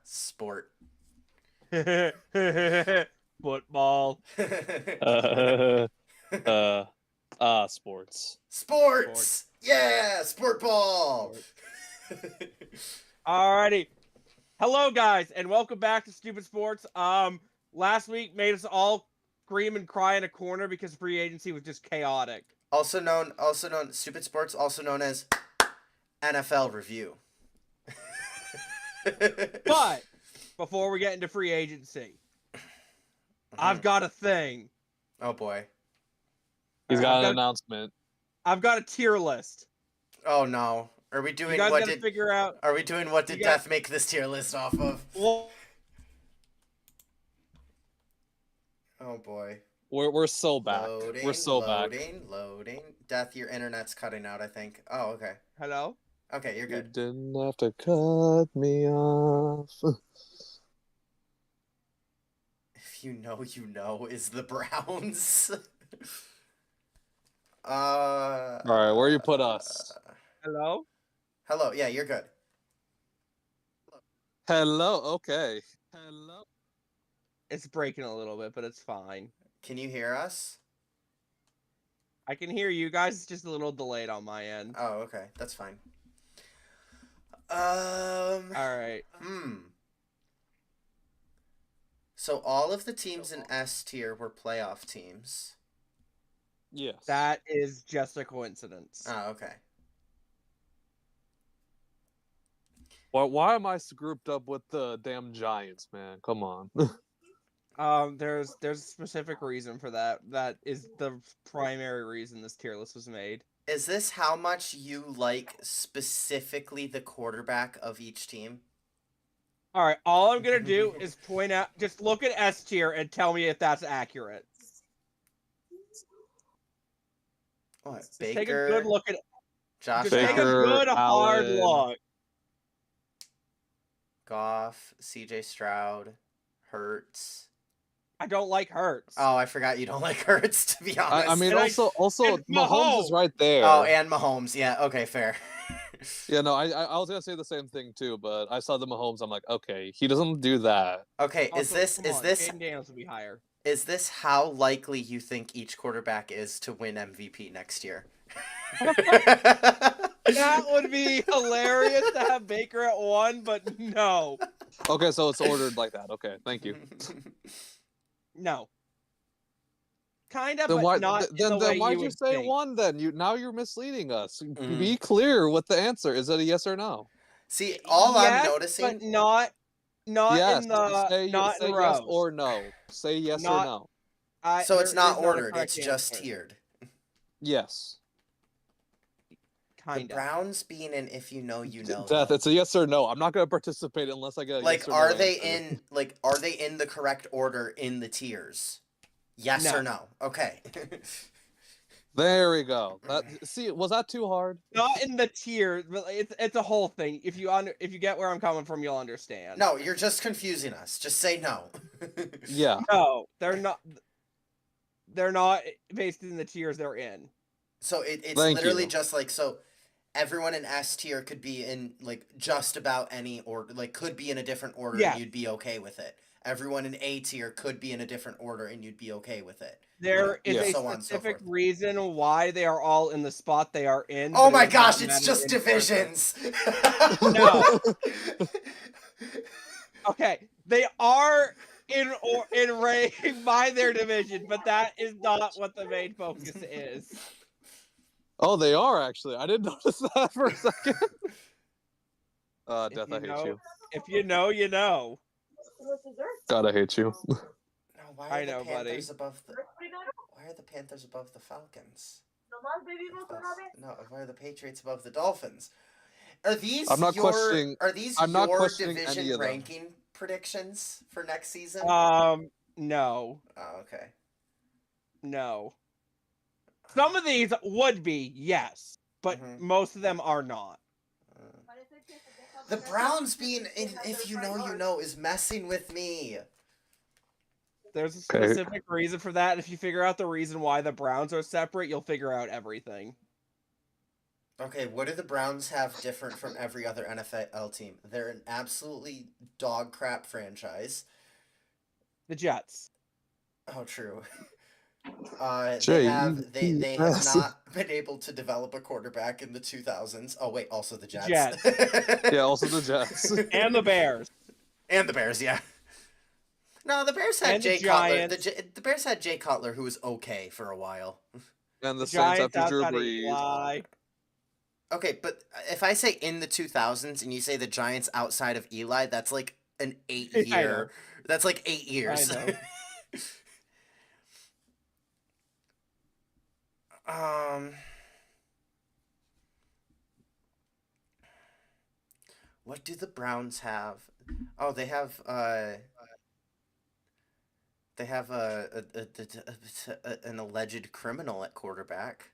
Sport. Football. Uh, uh, sports. Sport. Sports. Yeah, sport ball. Sport. Alrighty. Hello, guys, and welcome back to Stupid Sports. Last week made us all scream and cry in a corner because free agency was just chaotic. also known, stupid sports, also known as NFL review. But before we get into free agency, I've got a thing. Oh boy. He's got I've an got- announcement. I've got a tier list. Oh no. Are we You doing guys what gotta did? figure out. Are we doing what did You got- Death make this tier list off of? Well, Oh boy. We're so back. Loading, We're so back. Loading. Death, your internet's cutting out, I think. Oh, okay. hello. Okay, you're You good. didn't have to cut me off. If you know is the Browns. All right, where you put us? Hello. Hello, yeah, you're good. Hello. Okay. Hello. It's breaking a little bit, but it's fine. Can you hear us? I can hear you guys. It's just a little delayed on my end. Oh, okay, that's fine. All right. So all of the teams in S tier were playoff teams. Yes. That is just a coincidence. Oh, okay. Why am I grouped up with the damn Giants, man? Come on. There's a specific reason for that. That is the primary reason this tier list was made. Is this how much you like specifically the quarterback of each team? All right. All I'm gonna do is point out. Just look at S tier and tell me if that's accurate. What? Just Baker, take a good look at. Josh Just take a Baker, Allen, good hard Allen. look. Goff, CJ Stroud, Hurts. I don't like Hurts. Oh, I forgot you don't like Hurts, to be honest. I mean, And also and Mahomes is Mahomes. right there. Oh, and Mahomes. Yeah, okay, fair. Yeah, no, I was gonna say the same thing too, but I saw the Mahomes. I'm like, okay, he doesn't do that. Okay, Also, come on, Jaden Daniels would be higher. is this how likely you think each quarterback is to win MVP next year? That would be hilarious to have Baker at 1, but no. Okay, so it's ordered like that. Okay, thank you. No. Kind of, Then but why? not in the Then way why'd you you would say think. 1? Then now you're misleading us. Mhm. Be clear with the answer. Is it a yes or no? See, all I'm Yes, noticing. but not Yes. in the say not say in yes rows. or no. Say yes or Not- no. So it's there not is a ordered, correct it's just answer. tiered. Yes. The Kind of. Browns being an if you know, you know. Death. though. It's a yes or no. I'm not gonna participate unless I get a Like, yes or are no they answer. are they in the correct order in the tiers? Yes No. or no? Okay. There we go. See, was that too hard? Not in the tier, but it's a whole thing. If you get where I'm coming from, you'll understand. No, you're just confusing us. Just say no. Yeah. No, they're not. They're not based in the tiers they're in. So it's Thank literally you. just like, so everyone in S tier could be in like just about any order, like could be in a different order Yeah. and you'd be okay with it. Everyone in A tier could be in a different order and you'd be okay with it. There is Yeah. a So on and so specific forth. reason why they are all in the spot they are in. Oh but it my does not gosh, it's matter just in person. divisions. No. Okay, they are in rank by their division, but that is not what the main focus is. Oh, they are actually. I didn't notice that for a second. If Death, you I hate know- you. If you know, you know. God, I hate you. No, why are I the know, buddy. Panthers above the Why are the Panthers above the Falcons? No, why are the Patriots above the Dolphins? Are these I'm not questioning- I'm not your questioning any division of them. ranking predictions for next season? No. Oh, okay. No. Some of these would be, yes, but Mhm. most of them are not. The Browns being in if you know is messing with me. There's a Okay. specific reason for that. If you figure out the reason why the Browns are separate, you'll figure out everything. Okay, what do the Browns have different from every other NFL team? They're an absolutely dog crap franchise. The Jets. Oh, true. Jay, They have not been able to develop a quarterback in the 2000s. Oh wait, also the Jets. Yeah, also the Jets. And the Bears. And the Bears, yeah. No, the Bears had And Jay the Cutler. Giants. The Bears had Jay Cutler, who was okay for a while. And the Saints Giants after Drew outside of Brees. Eli. Okay, but if I say in the 2000s and you say the Giants outside of Eli, that's like an 8-year. That's like 8 years. I know. What do the Browns have? Oh, they have an alleged criminal at quarterback.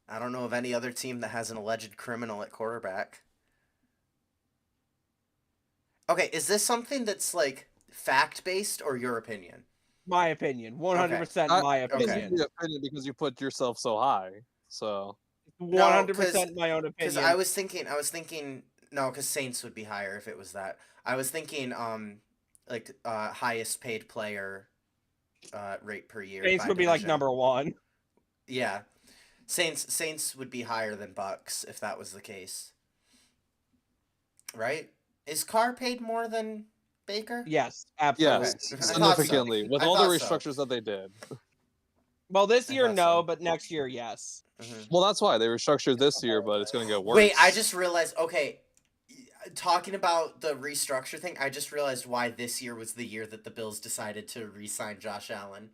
I don't know of any other team that has an alleged criminal at quarterback. Okay, is this something that's like fact-based or your opinion? My opinion. 100% my opinion. Your opinion because you put yourself so high. So 100% my own opinion. Because I was thinking no, because Saints would be higher if it was that. I was thinking like highest paid player rate per year. Saints would be like number 1. Yeah. Saints would be higher than Bucks if that was the case. Right? Is Carr paid more than Baker? Yes, absolutely. Yes, significantly. So. With all the restructures that they did. Well, this year, no, but next year, yes. Mm-hmm. Well, that's why they restructured this year, but it's going to get worse. Wait, I just realized, okay, talking about the restructure thing, I just realized why this year was the year that the Bills decided to re-sign Josh Allen.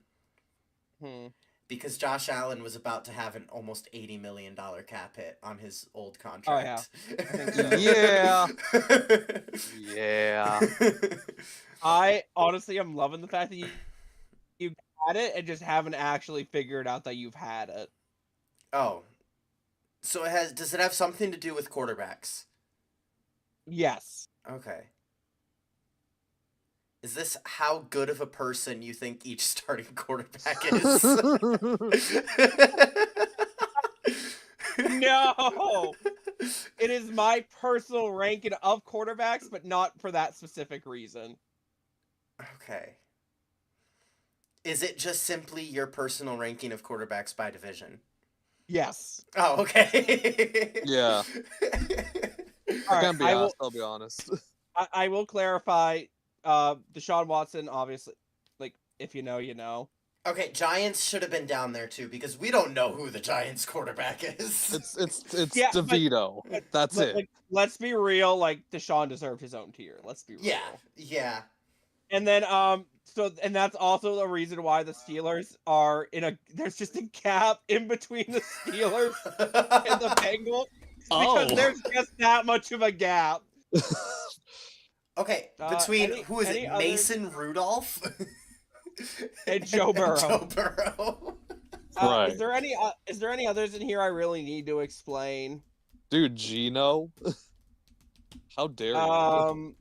Because Josh Allen was about to have an almost $80 million cap hit on his old contract. Oh, yeah. Yeah. I honestly am loving the fact that you've had it and just haven't actually figured out that you've had it. Oh. So does it have something to do with quarterbacks? Yes. Okay. Is this how good of a person you think each starting quarterback is? No! It is my personal ranking of quarterbacks, but not for that specific reason. Okay. Is it just simply your personal ranking of quarterbacks by division? Yes. Oh, okay. Yeah. All right, I'll be honest. I will clarify. Deshaun Watson, obviously, like, if you know, you know. Okay, Giants should have been down there too because we don't know who the Giants quarterback is. It's DeVito. That's it. Like, let's be real. Like, Deshaun deserved his own tier. Let's be real. Yeah. And then and that's also the reason why the Steelers are there's just a gap in between the Steelers and the Bengals because there's just that much of a gap. Okay, between who is it? Mason Rudolph and Joe Burrow. Joe Burrow. Right. Is there any others in here I really need to explain? Dude, Gino. How dare you?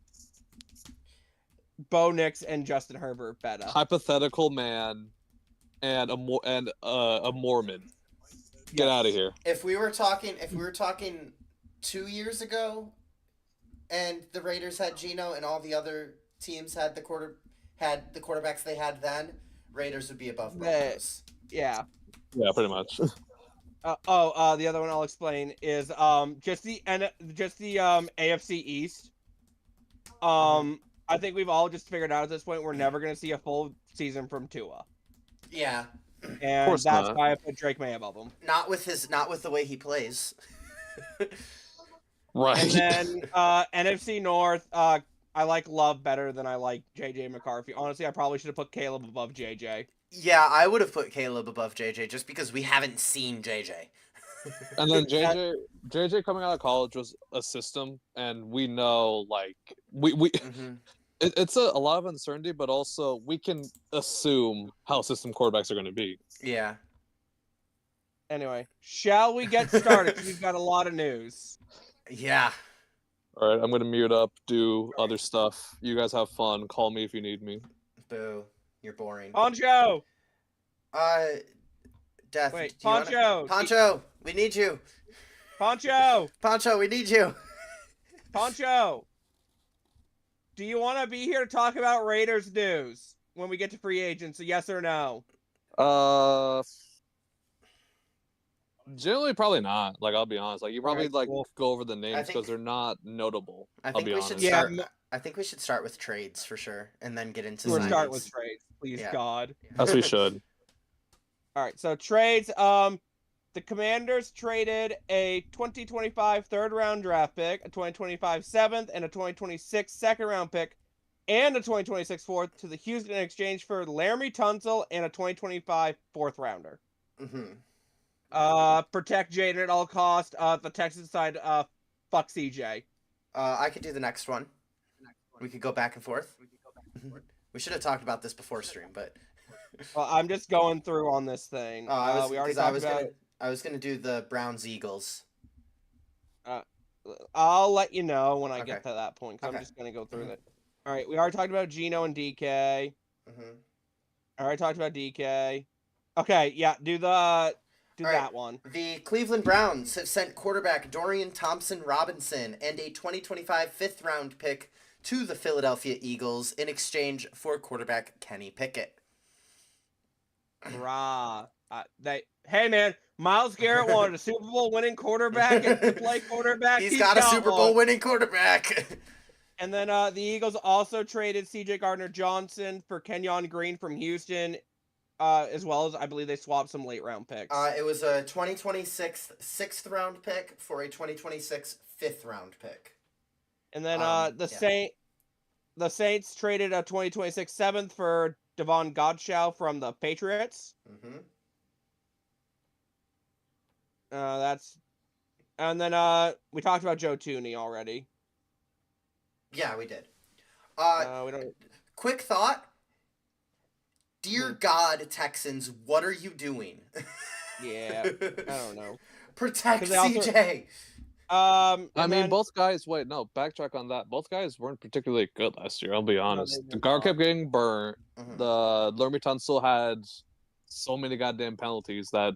Bo Nix and Justin Herbert better. Hypothetical man and a Mormon. Get out of here. If we were talking 2 years ago and the Raiders had Gino and all the other teams had the quarterbacks they had then, Raiders would be above Broncos. Yeah. Yeah, pretty much. The other one I'll explain is just the AFC East. I think we've all just figured out at this point we're never going to see a full season from Tua. Yeah. And that's why I put Drake May above him. Not with the way he plays. Right. And then NFC North, I like Love better than I like JJ McCarthy. Honestly, I probably should have put Caleb above JJ. Yeah, I would have put Caleb above JJ just because we haven't seen JJ. And then JJ coming out of college was a system, and we know it's a lot of uncertainty, but also we can assume how system quarterbacks are going to be. Yeah. Anyway, shall we get started? We've got a lot of news. Yeah. All right, I'm going to mute up, do other stuff. You guys have fun. Call me if you need me. Boo. You're boring. On show. Death. Wait, do you wanna- Poncho! Poncho, we need you. Poncho! Poncho, we need you. Poncho! Do you want to be here to talk about Raiders news when we get to free agents? A yes or no? Generally, probably not. Like, I'll be honest. Like, you probably Alright, cool. go over the names think- because they're not notable. I I'll think be we honest. should Yeah, start. m- I think we should start with trades for sure, and then get into We'll signings. start with trades, please, Yeah. God. As we should. All right, so trades. The Commanders traded a 2025 third-round draft pick, a 2025 seventh, and a 2026 second-round pick, and a 2026 fourth to the Houston in exchange for Laramie Tunsil and a 2025 fourth-rounder. Mm-hmm. Protect Jaden at all cost. The Texans side, fuck CJ. I could do the next one. We could go back and forth. We should have talked about this before stream, but Well, I'm just going through on this thing. we already talked about. I was gonna do the Browns Eagles. I'll let you know when I Okay. get to that point because Okay. I'm just gonna go through it. All right, we already talked about Geno and DK. Mm-hmm. I already talked about DK. Okay, yeah, do that right. one. The Cleveland Browns have sent quarterback Dorian Thompson-Robinson and a 2025 fifth-round pick to the Philadelphia Eagles in exchange for quarterback Kenny Pickett. Rah. Hey man, Myles Garrett wanted a Super Bowl winning quarterback and to play quarterback. He's got a Super Bowl winning quarterback. And then the Eagles also traded C.J. Gardner-Johnson for Kenyon Green from Houston, as well as I believe they swapped some late round picks. It was a 2026 sixth round pick for a 2026 fifth round pick. And then the Saints traded a 2026 seventh for Devon Godchaux from the Patriots. Mm-hmm. And then we talked about Joe Thuney already. Yeah, we did. We don't. Quick thought. Dear God, Texans, what are you doing? Yeah, I don't know. Protect 'Cause they also- CJ. I mean, and then- both guys. Wait, no, backtrack on that. Both guys weren't particularly good last year. I'll be honest. they The were guard not. kept getting burnt. Mhm. The Laramie Tunsil had so many goddamn penalties that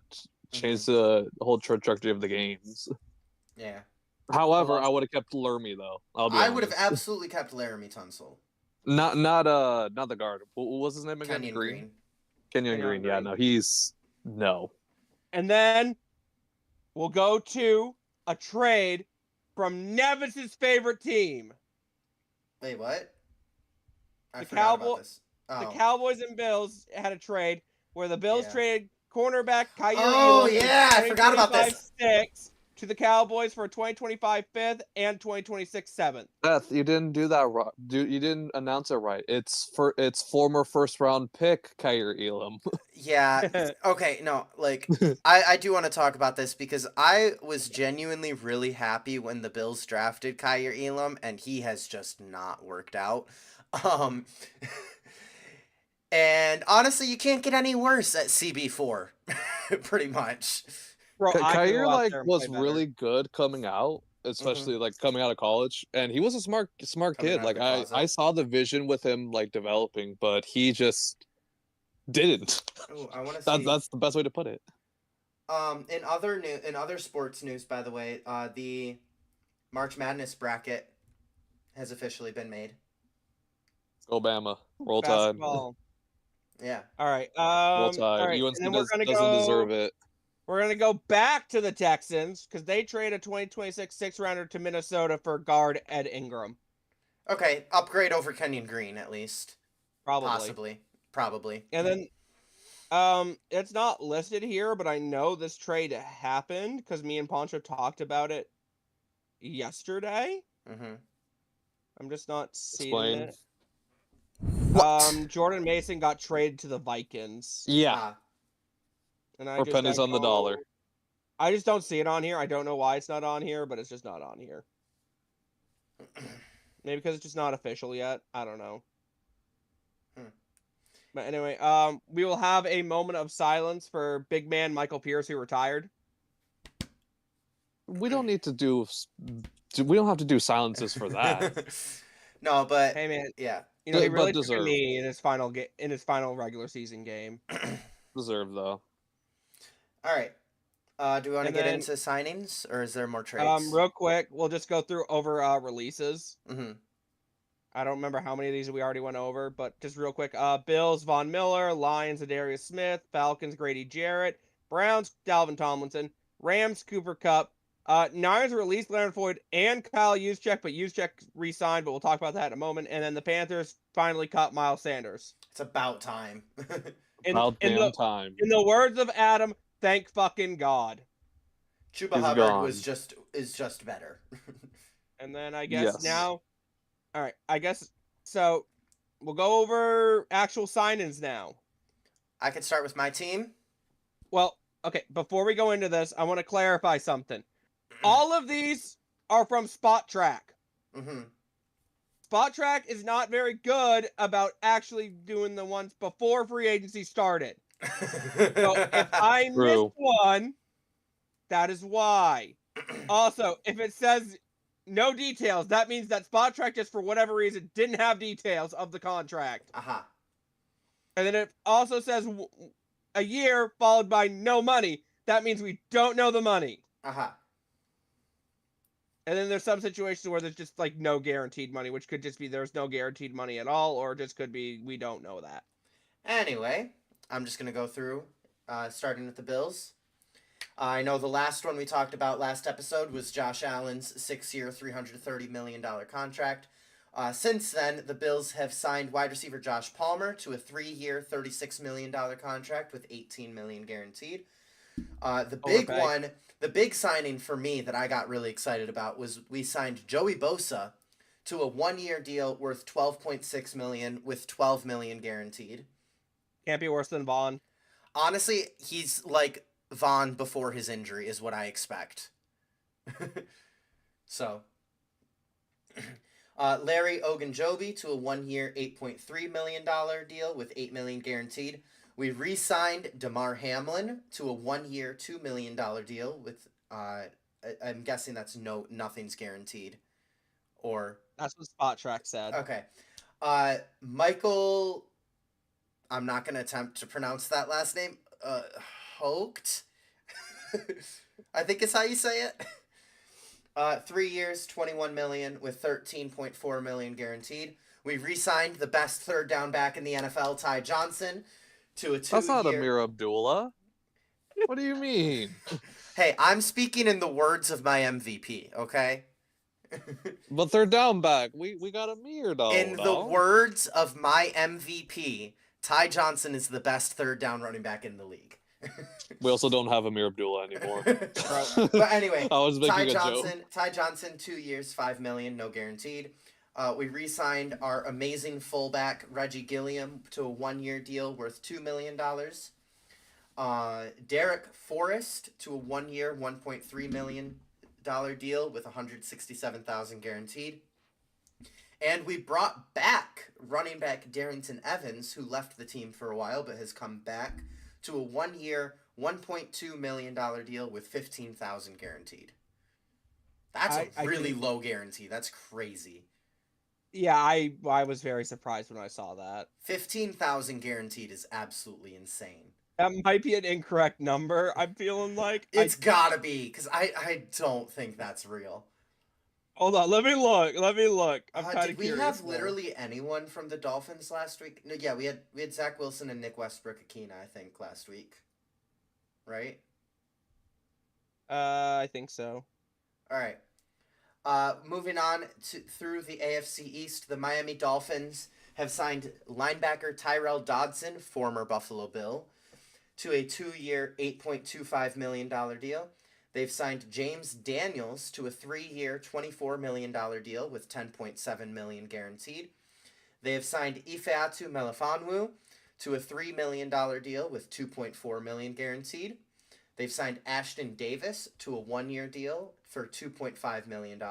changed the whole trajectory of the games. Yeah. However, lost I would have kept Laramie though. I'll be I honest. would have absolutely kept Laramie Tunsil. not the guard. What was his name again? Kenyon Green. Kenyon Kenyon Green. Yeah, Green. no, he's no. And then we'll go to a trade from Nevis's favorite team. Wait, what? I The forgot Cowboy- about this. Oh. The Cowboys and Bills had a trade where the Bills Yeah. traded cornerback Kyer Oh, Elam in yeah, I forgot about this. 2025 to the Cowboys for a 2025 fifth and 2026 seventh. Beth, you didn't do that right. You didn't announce it right. It's former first round pick Kyer Elam. Yeah. Okay. No. Like, I do want to talk about this because I was genuinely really happy when the Bills drafted Kyer Elam, and he has just not worked out. And honestly, you can't get any worse at CB4, pretty much. Bro, I could Kyer go out like there and was play better. really good coming out, especially like coming out of college, and he was a smart Coming kid. out of Like the I closet. saw the vision with him like developing, but he just didn't. Ooh, I want to see. That's the best way to put it. In other sports news, by the way, the March Madness bracket has officially been made. Obama, roll tide, Basketball. Yeah. All right. roll tide. All right. UNC And then we're doesn't gonna deserve it. We're gonna go back to the Texans because they trade a 2026 sixth rounder to Minnesota for guard Ed Ingram. Okay, upgrade over Kenyon Green at least. Probably. Probably. And then, it's not listed here, but I know this trade happened because me and Poncho talked about it yesterday. Mm-hmm. I'm just not seeing Explain. it. What? Jordan Mason got traded to the Vikings. Yeah, And I or just pennies don't on the know- dollar. I just don't see it on here. I don't know why it's not on here, but it's just not on here. Maybe because it's just not official yet. I don't know. But anyway, we will have a moment of silence for big man Michael Pierce, who retired. We don't need to do. We don't have to do silences for that. No, but Hey man, yeah. you know he But really took a deserved. knee in his final regular season game. Deserved though. All right. Do we want to And get then, into signings, or is there more trades? real quick, we'll just go through over releases. Mm-hmm. I don't remember how many of these we already went over, but just real quick. Bills, Von Miller. Lions, Adarius Smith. Falcons, Grady Jarrett. Browns, Dalvin Tomlinson. Rams, Cooper Kupp. Niners released Leonard Floyd and Kyle Juszczyk, but Juszczyk re-signed, but we'll talk about that in a moment. And then the Panthers finally cut Miles Sanders. It's about time. About damn time. In the words of Adam, thank fucking God. Chuba He's Hubbard gone. is just better. And then I guess Yes. now, all right, I guess so. We'll go over actual signings now. I could start with my team. Well, okay, before we go into this, I want to clarify something. All of these are from Spot Track. Mm-hmm. Spot Track is not very good about actually doing the ones before free agency started. So if I missed one, that is why. Also, if it says no details, that means that Spot Track just for whatever reason didn't have details of the contract. Uh-huh. And then it also says a year followed by no money. That means we don't know the money. Uh-huh. And then there's some situations where there's just like no guaranteed money, which could just be there's no guaranteed money at all, or just could be we don't know that. Anyway, I'm just going to go through, starting with the Bills. I know the last one we talked about last episode was Josh Allen's 6-year, $330 million contract. Since then, the Bills have signed wide receiver Josh Palmer to a 3-year, $36 million contract with $18 million guaranteed. The big signing for me that I got really excited about was we signed Joey Bosa to a 1-year deal worth $12.6 million with $12 million guaranteed. Can't be worse than Vaughn. Honestly, he's like Vaughn before his injury is what I expect. So, Larry Ogunjobi to a 1-year, $8.3 million deal with $8 million guaranteed. We re-signed Damar Hamlin to a 1-year, $2 million deal with, I'm guessing that's nothing's guaranteed. Or that's what Spot Track said. Okay. Michael, I'm not going to attempt to pronounce that last name. Hogt? I think is how you say it. 3 years, $21 million with $13.4 million guaranteed. We re-signed the best third down back in the NFL, Ty Johnson, to a 2-year... That's not Amir Abdullah. What do you mean? Hey, I'm speaking in the words of my MVP, okay? But third down back, we got Amir though. In the words of my MVP, Ty Johnson is the best third down running back in the league. We also don't have Amir Abdullah anymore. But anyway, I was making a joke. Ty Johnson, 2 years, $5 million, no guaranteed. We re-signed our amazing fullback Reggie Gilliam to a 1-year deal worth $2 million. Derek Forrest to a 1-year, $1.3 million deal with $167,000 guaranteed. And we brought back running back Darrington Evans, who left the team for a while but has come back, to a 1-year, $1.2 million deal with $15,000 guaranteed. That's a really low guarantee. That's crazy. Yeah, I was very surprised when I saw that. $15,000 guaranteed is absolutely insane. That might be an incorrect number, I'm feeling like. It's gotta be, because I don't think that's real. Hold on, let me look. I'm kind of curious. Did we have literally anyone from the Dolphins last week? No, yeah, we had Zach Wilson and Nick Westbrook-Akina, I think, last week. Right? I think so. All right. Moving on through the AFC East, the Miami Dolphins have signed linebacker Tyrell Dodson, former Buffalo Bill, to a 2-year, $8.25 million deal. They've signed James Daniels to a 3-year, $24 million deal with $10.7 million guaranteed. They have signed Ifeatu Melifonwu to a $3 million deal with $2.4 million guaranteed. They've signed Ashton Davis to a 1-year deal for $2.5 million.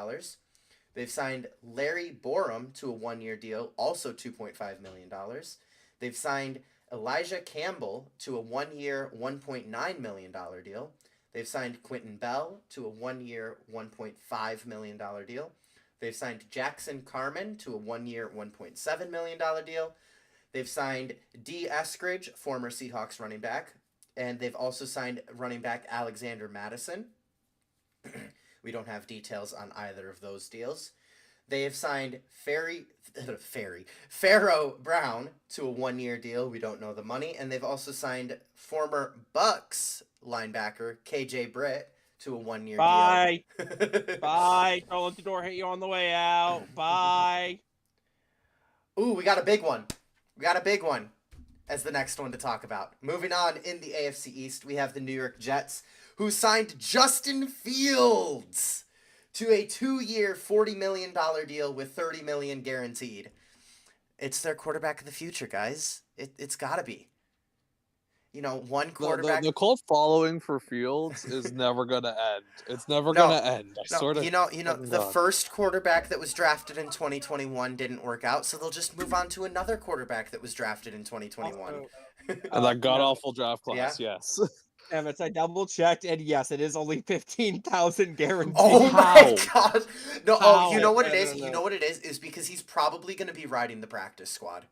They've signed Larry Borum to a 1-year deal, also $2.5 million. They've signed Elijah Campbell to a 1-year, $1.9 million deal. They've signed Quentin Bell to a 1-year, $1.5 million deal. They've signed Jackson Carman to a 1-year, $1.7 million deal. They've signed Dee Eskridge, former Seahawks running back, And they've also signed running back Alexander Madison. We don't have details on either of those deals. They have signed Pharaoh Brown to a 1-year deal. We don't know the money. And they've also signed former Bucks linebacker KJ Britt to a 1-year Bye. deal. Bye. Don't let the door hit you on the way out. Bye. Ooh, we got a big one. We got a big one as the next one to talk about. Moving on in the AFC East, we have the New York Jets, who signed Justin Fields to a 2-year, $40 million deal with $30 million guaranteed. It's their quarterback of the future, guys. It's got to be. You know, one quarterback. The cult following for Fields is never gonna end. It's never gonna end. I sort of. You know, the first quarterback that was drafted in 2021 didn't work out, so they'll just move on to another quarterback that was drafted in 2021. And that god awful draft class, yes. Emmett, I double checked, and yes, it is only 15,000 guaranteed. Oh my god! No, you know what it is? You know what it is? Is because he's probably going to be riding the practice squad,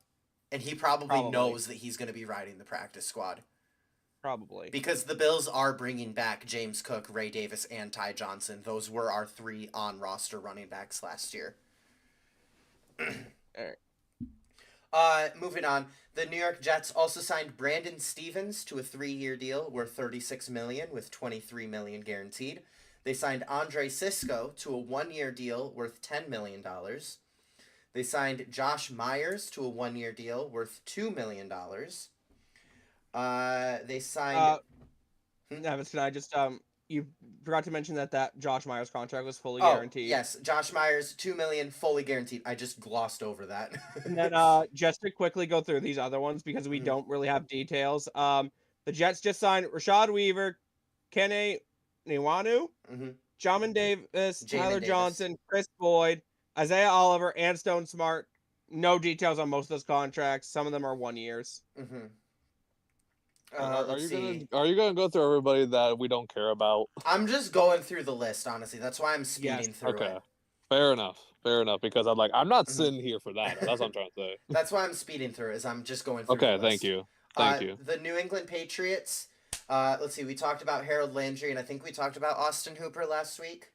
and he probably knows that he's going to be riding the practice squad. Probably because the Bills are bringing back James Cook, Ray Davis, and Ty Johnson. Those were our 3 on-roster running backs last year. Moving on, the New York Jets also signed Brandon Stevens to a 3-year deal worth $36 million with $23 million guaranteed. They signed Andre Sisco to a 1-year deal worth $10 million. They signed Josh Myers to a 1-year deal worth $2 million. They signed. Evans, can I just you forgot to mention that Josh Myers contract was fully guaranteed. Yes, Josh Myers, $2 million fully guaranteed. I just glossed over that. And then just to quickly go through these other ones because we don't really have details. The Jets just signed Rashad Weaver, Kene Nwanu, Jamin Davis, Tyler Johnson, Chris Boyd, Isaiah Oliver, and Stone Smart. No details on most of those contracts. Some of them are 1 years. Are you gonna go through everybody that we don't care about? I'm just going through the list, honestly. That's why I'm speeding through it. Fair enough. Because I'm not sitting here for that. That's what I'm trying to say. That's why I'm speeding through it, is I'm just going through the list. Thank you. Thank you. The New England Patriots, let's see, we talked about Harold Landry, and I think we talked about Austin Hooper last week.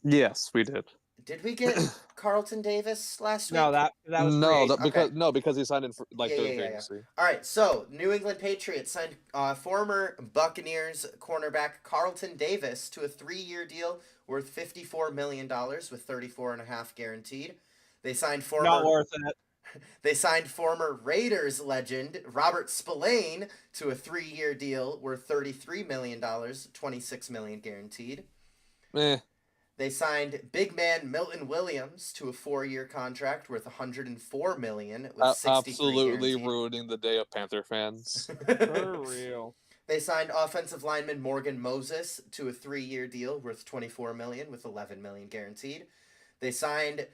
Yes, we did. Did we get Carlton Davis last week? No, that was because he signed in for third agency. All right, so New England Patriots signed former Buccaneers cornerback Carlton Davis to a 3-year deal worth $54 million with $34.5 guaranteed. They signed former not worth it. They signed former Raiders legend Robert Spillane to a 3-year deal worth $33 million, $26 million guaranteed. They signed big man Milton Williams to a 4-year contract worth $104 million with $63 absolutely guaranteed. Ruining the day of Panther fans. For real. They signed offensive lineman Morgan Moses to a 3-year deal worth $24 million with $11 million guaranteed. They signed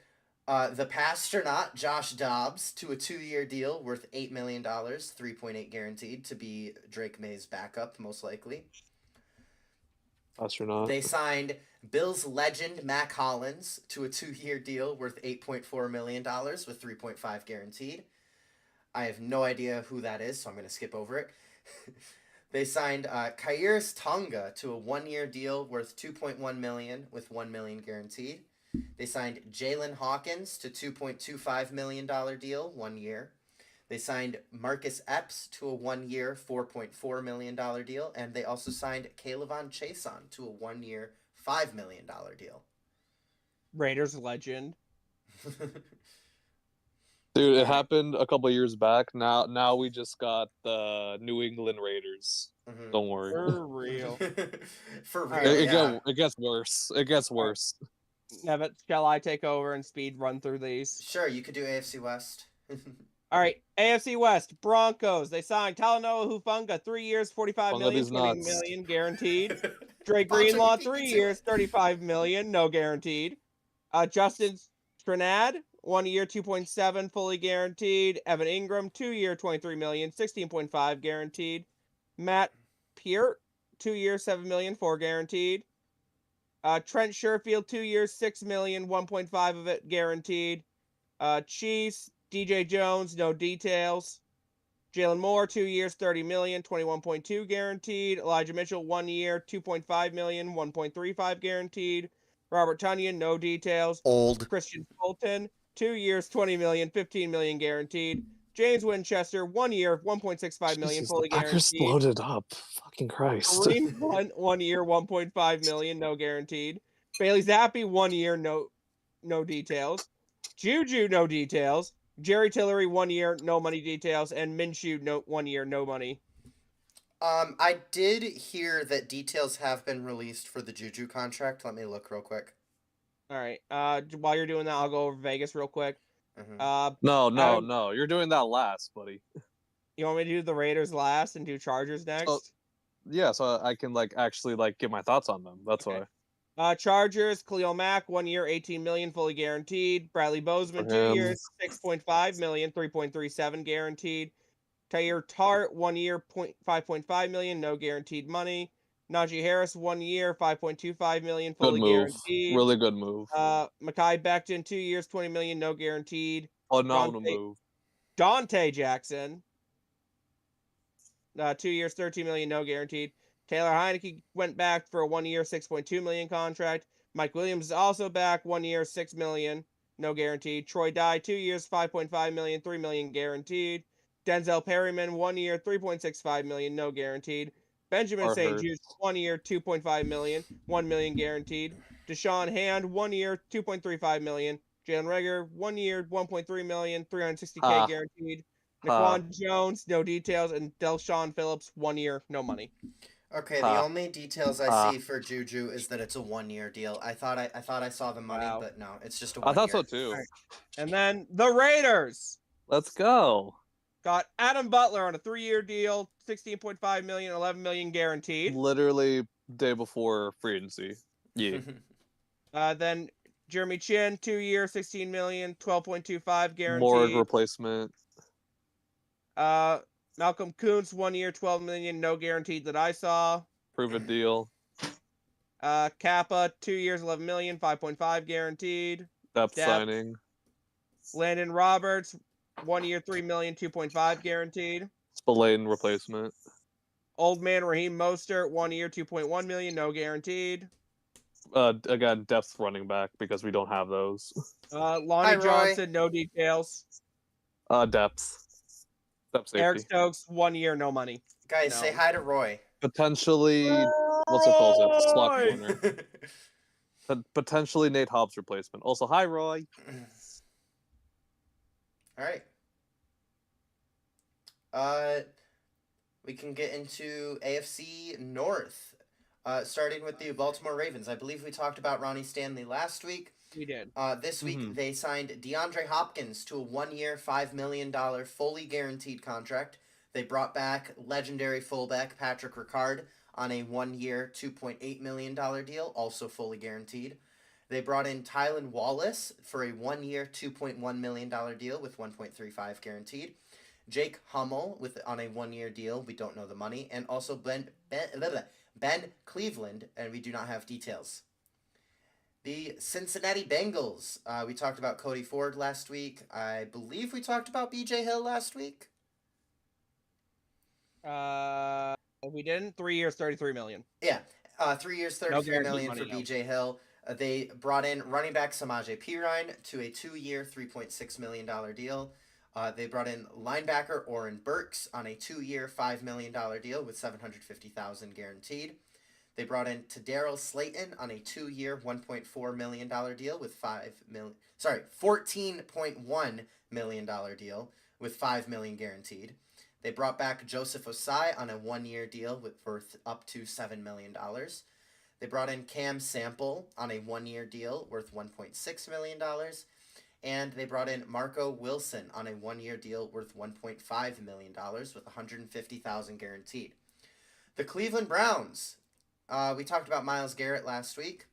the Pastronaut Josh Dobbs to a 2-year deal worth $8 million, $3.8 guaranteed to be Drake May's backup most likely. Astronaut. They signed Bills legend Mac Hollins to a 2-year deal worth $8.4 million with $3.5 guaranteed. I have no idea who that is, so I'm going to skip over it. They signed Khyiris Tonga to a 1-year deal worth $2.1 million with $1 million guaranteed. They signed Jalen Hawkins to $2.25 million deal, 1 year. They signed Marcus Epps to a 1-year, $4.4 million deal, and they also signed Kayvon Chason to a 1-year, $5 million deal. Raiders legend. Dude, it happened a couple of years back. Now we just got the New England Raiders. Don't worry. For real. For real. It gets worse. It gets worse. Nevitt, shall I take over and speed run through these? Sure, you could do AFC West. All right, AFC West, Broncos. They signed Talanoa Hufanga, 3 years, $45 million, $20 million guaranteed. Dre Greenlaw, 3 years, $35 million, no guaranteed. Justin Stranad, 1 year, 2.7, fully guaranteed. Evan Ingram, 2 year, $23 million, 16.5 guaranteed. Matt Peart, 2 years, $7 million, 4 guaranteed. Trent Sherfield, 2 years, $6 million, 1.5 of it guaranteed. Chiefs, DJ Jones, no details. Jalen Moore, 2 years, $30 million, 21.2 guaranteed. Elijah Mitchell, 1 year, $2.5 million, 1.35 guaranteed. Robert Tonyan, no details. Old. Christian Fulton, 2 years, $20 million, 15 million guaranteed. James Winchester, 1 year, $1.65 million, Jesus, fully the Packers guaranteed. loaded up. Fucking Christ. Kareem Hunt, 1 year, $1.5 million, no guaranteed. Bailey Zappi, 1 year, no details. Juju, no details. Jerry Tillery, 1 year, no money details, and Minshew, 1 year, no money. I did hear that details have been released for the Juju contract. Let me look real quick. All right. While you're doing that, I'll go over Vegas real quick. Mm-hmm. No. You're doing that last, buddy. You want me to do the Raiders last and do Chargers next? Yeah, so I can actually get my thoughts on them. That's Okay. why. Chargers, Khalil Mack, 1 year, $18 million, fully guaranteed. Bradley Bozeman, 2 years, $6.5 million, 3.37 guaranteed. Tyre Tart, 1 year, $5.5 million, no guaranteed money. Najee Harris, 1 year, $5.25 million, fully Good move. guaranteed. Really good move. Mekhi Becton, 2 years, $20 million, no guaranteed. Phenomenal move. Dante Jackson, 2 years, $13 million, no guaranteed. Taylor Heineke went back for a 1 year, $6.2 million contract. Mike Williams is also back, 1 year, $6 million, no guaranteed. Troy Dye, 2 years, $5.5 million, $3 million guaranteed. Denzel Perryman, 1 year, $3.65 million, no guaranteed. Benjamin St. Jude, 1 year, $2.5 million, $1 million guaranteed. Deshaun Hand, 1 year, $2.35 million. Jalen Reagor, 1 year, $1.3 million, $360K guaranteed. Naquan Jones, no details, and Delshon Phillips, 1 year, no money. Okay, the only details I see for Juju is that it's a 1 year deal. I thought I saw the money, but no, it's just a 1 year. I thought so too. Right. And then the Raiders. Let's go. Got Adam Butler on a 3-year deal, $16.5 million, $11 million guaranteed. Literally day before free agency. Yeah. Then Jeremy Chin, 2 years, $16 million, $12.25 guaranteed. More replacement. Malcolm Kuntz, 1 year, $12 million, no guaranteed that I saw. Prove a deal. Kappa, 2 years, $11 million, 5.5 guaranteed. Depth signing. Landon Roberts, 1 year, $3 million, 2.5 guaranteed. Spillane replacement. Old man Raheem Mostert, 1 year, $2.1 million, no guaranteed. Again, depth running back because we don't have those. Lonnie Johnson, no details. Depth safety. Eric Stokes, 1 year, no money. Guys, say hi to Roy. Potentially, what's it called? Slot corner. Potentially Nate Hobbs replacement. Also, hi Roy. All right. We can get into AFC North. Starting with the Baltimore Ravens. I believe we talked about Ronnie Stanley last week. We did. This week, they signed DeAndre Hopkins to a 1 year, $5 million fully guaranteed contract. They brought back legendary fullback Patrick Ricard on a 1 year, $2.8 million deal, also fully guaranteed. They brought in Tylan Wallace for a 1 year, $2.1 million deal with 1.35 guaranteed. Jake Hummel on a 1 year deal, we don't know the money, and also Ben Cleveland, and we do not have details. The Cincinnati Bengals. We talked about Cody Ford last week. I believe we talked about BJ Hill last week. We didn't. 3 years, $33 million. Yeah, 3 years, $33 million for BJ Hill. They brought in running back Samaje Perine to a 2 year, $3.6 million deal. They brought in linebacker Oren Burks on a 2 year, $5 million deal with $750,000 guaranteed. They brought in Tadarill Slayton on a 2 year, $1.4 million deal with $14.1 million deal with $5 million guaranteed. They brought back Joseph Osai on a 1 year deal worth up to $7 million. They brought in Cam Sample on a 1 year deal worth $1.6 million. And they brought in Marco Wilson on a 1 year deal worth $1.5 million with $150,000 guaranteed. The Cleveland Browns. We talked about Myles Garrett last week.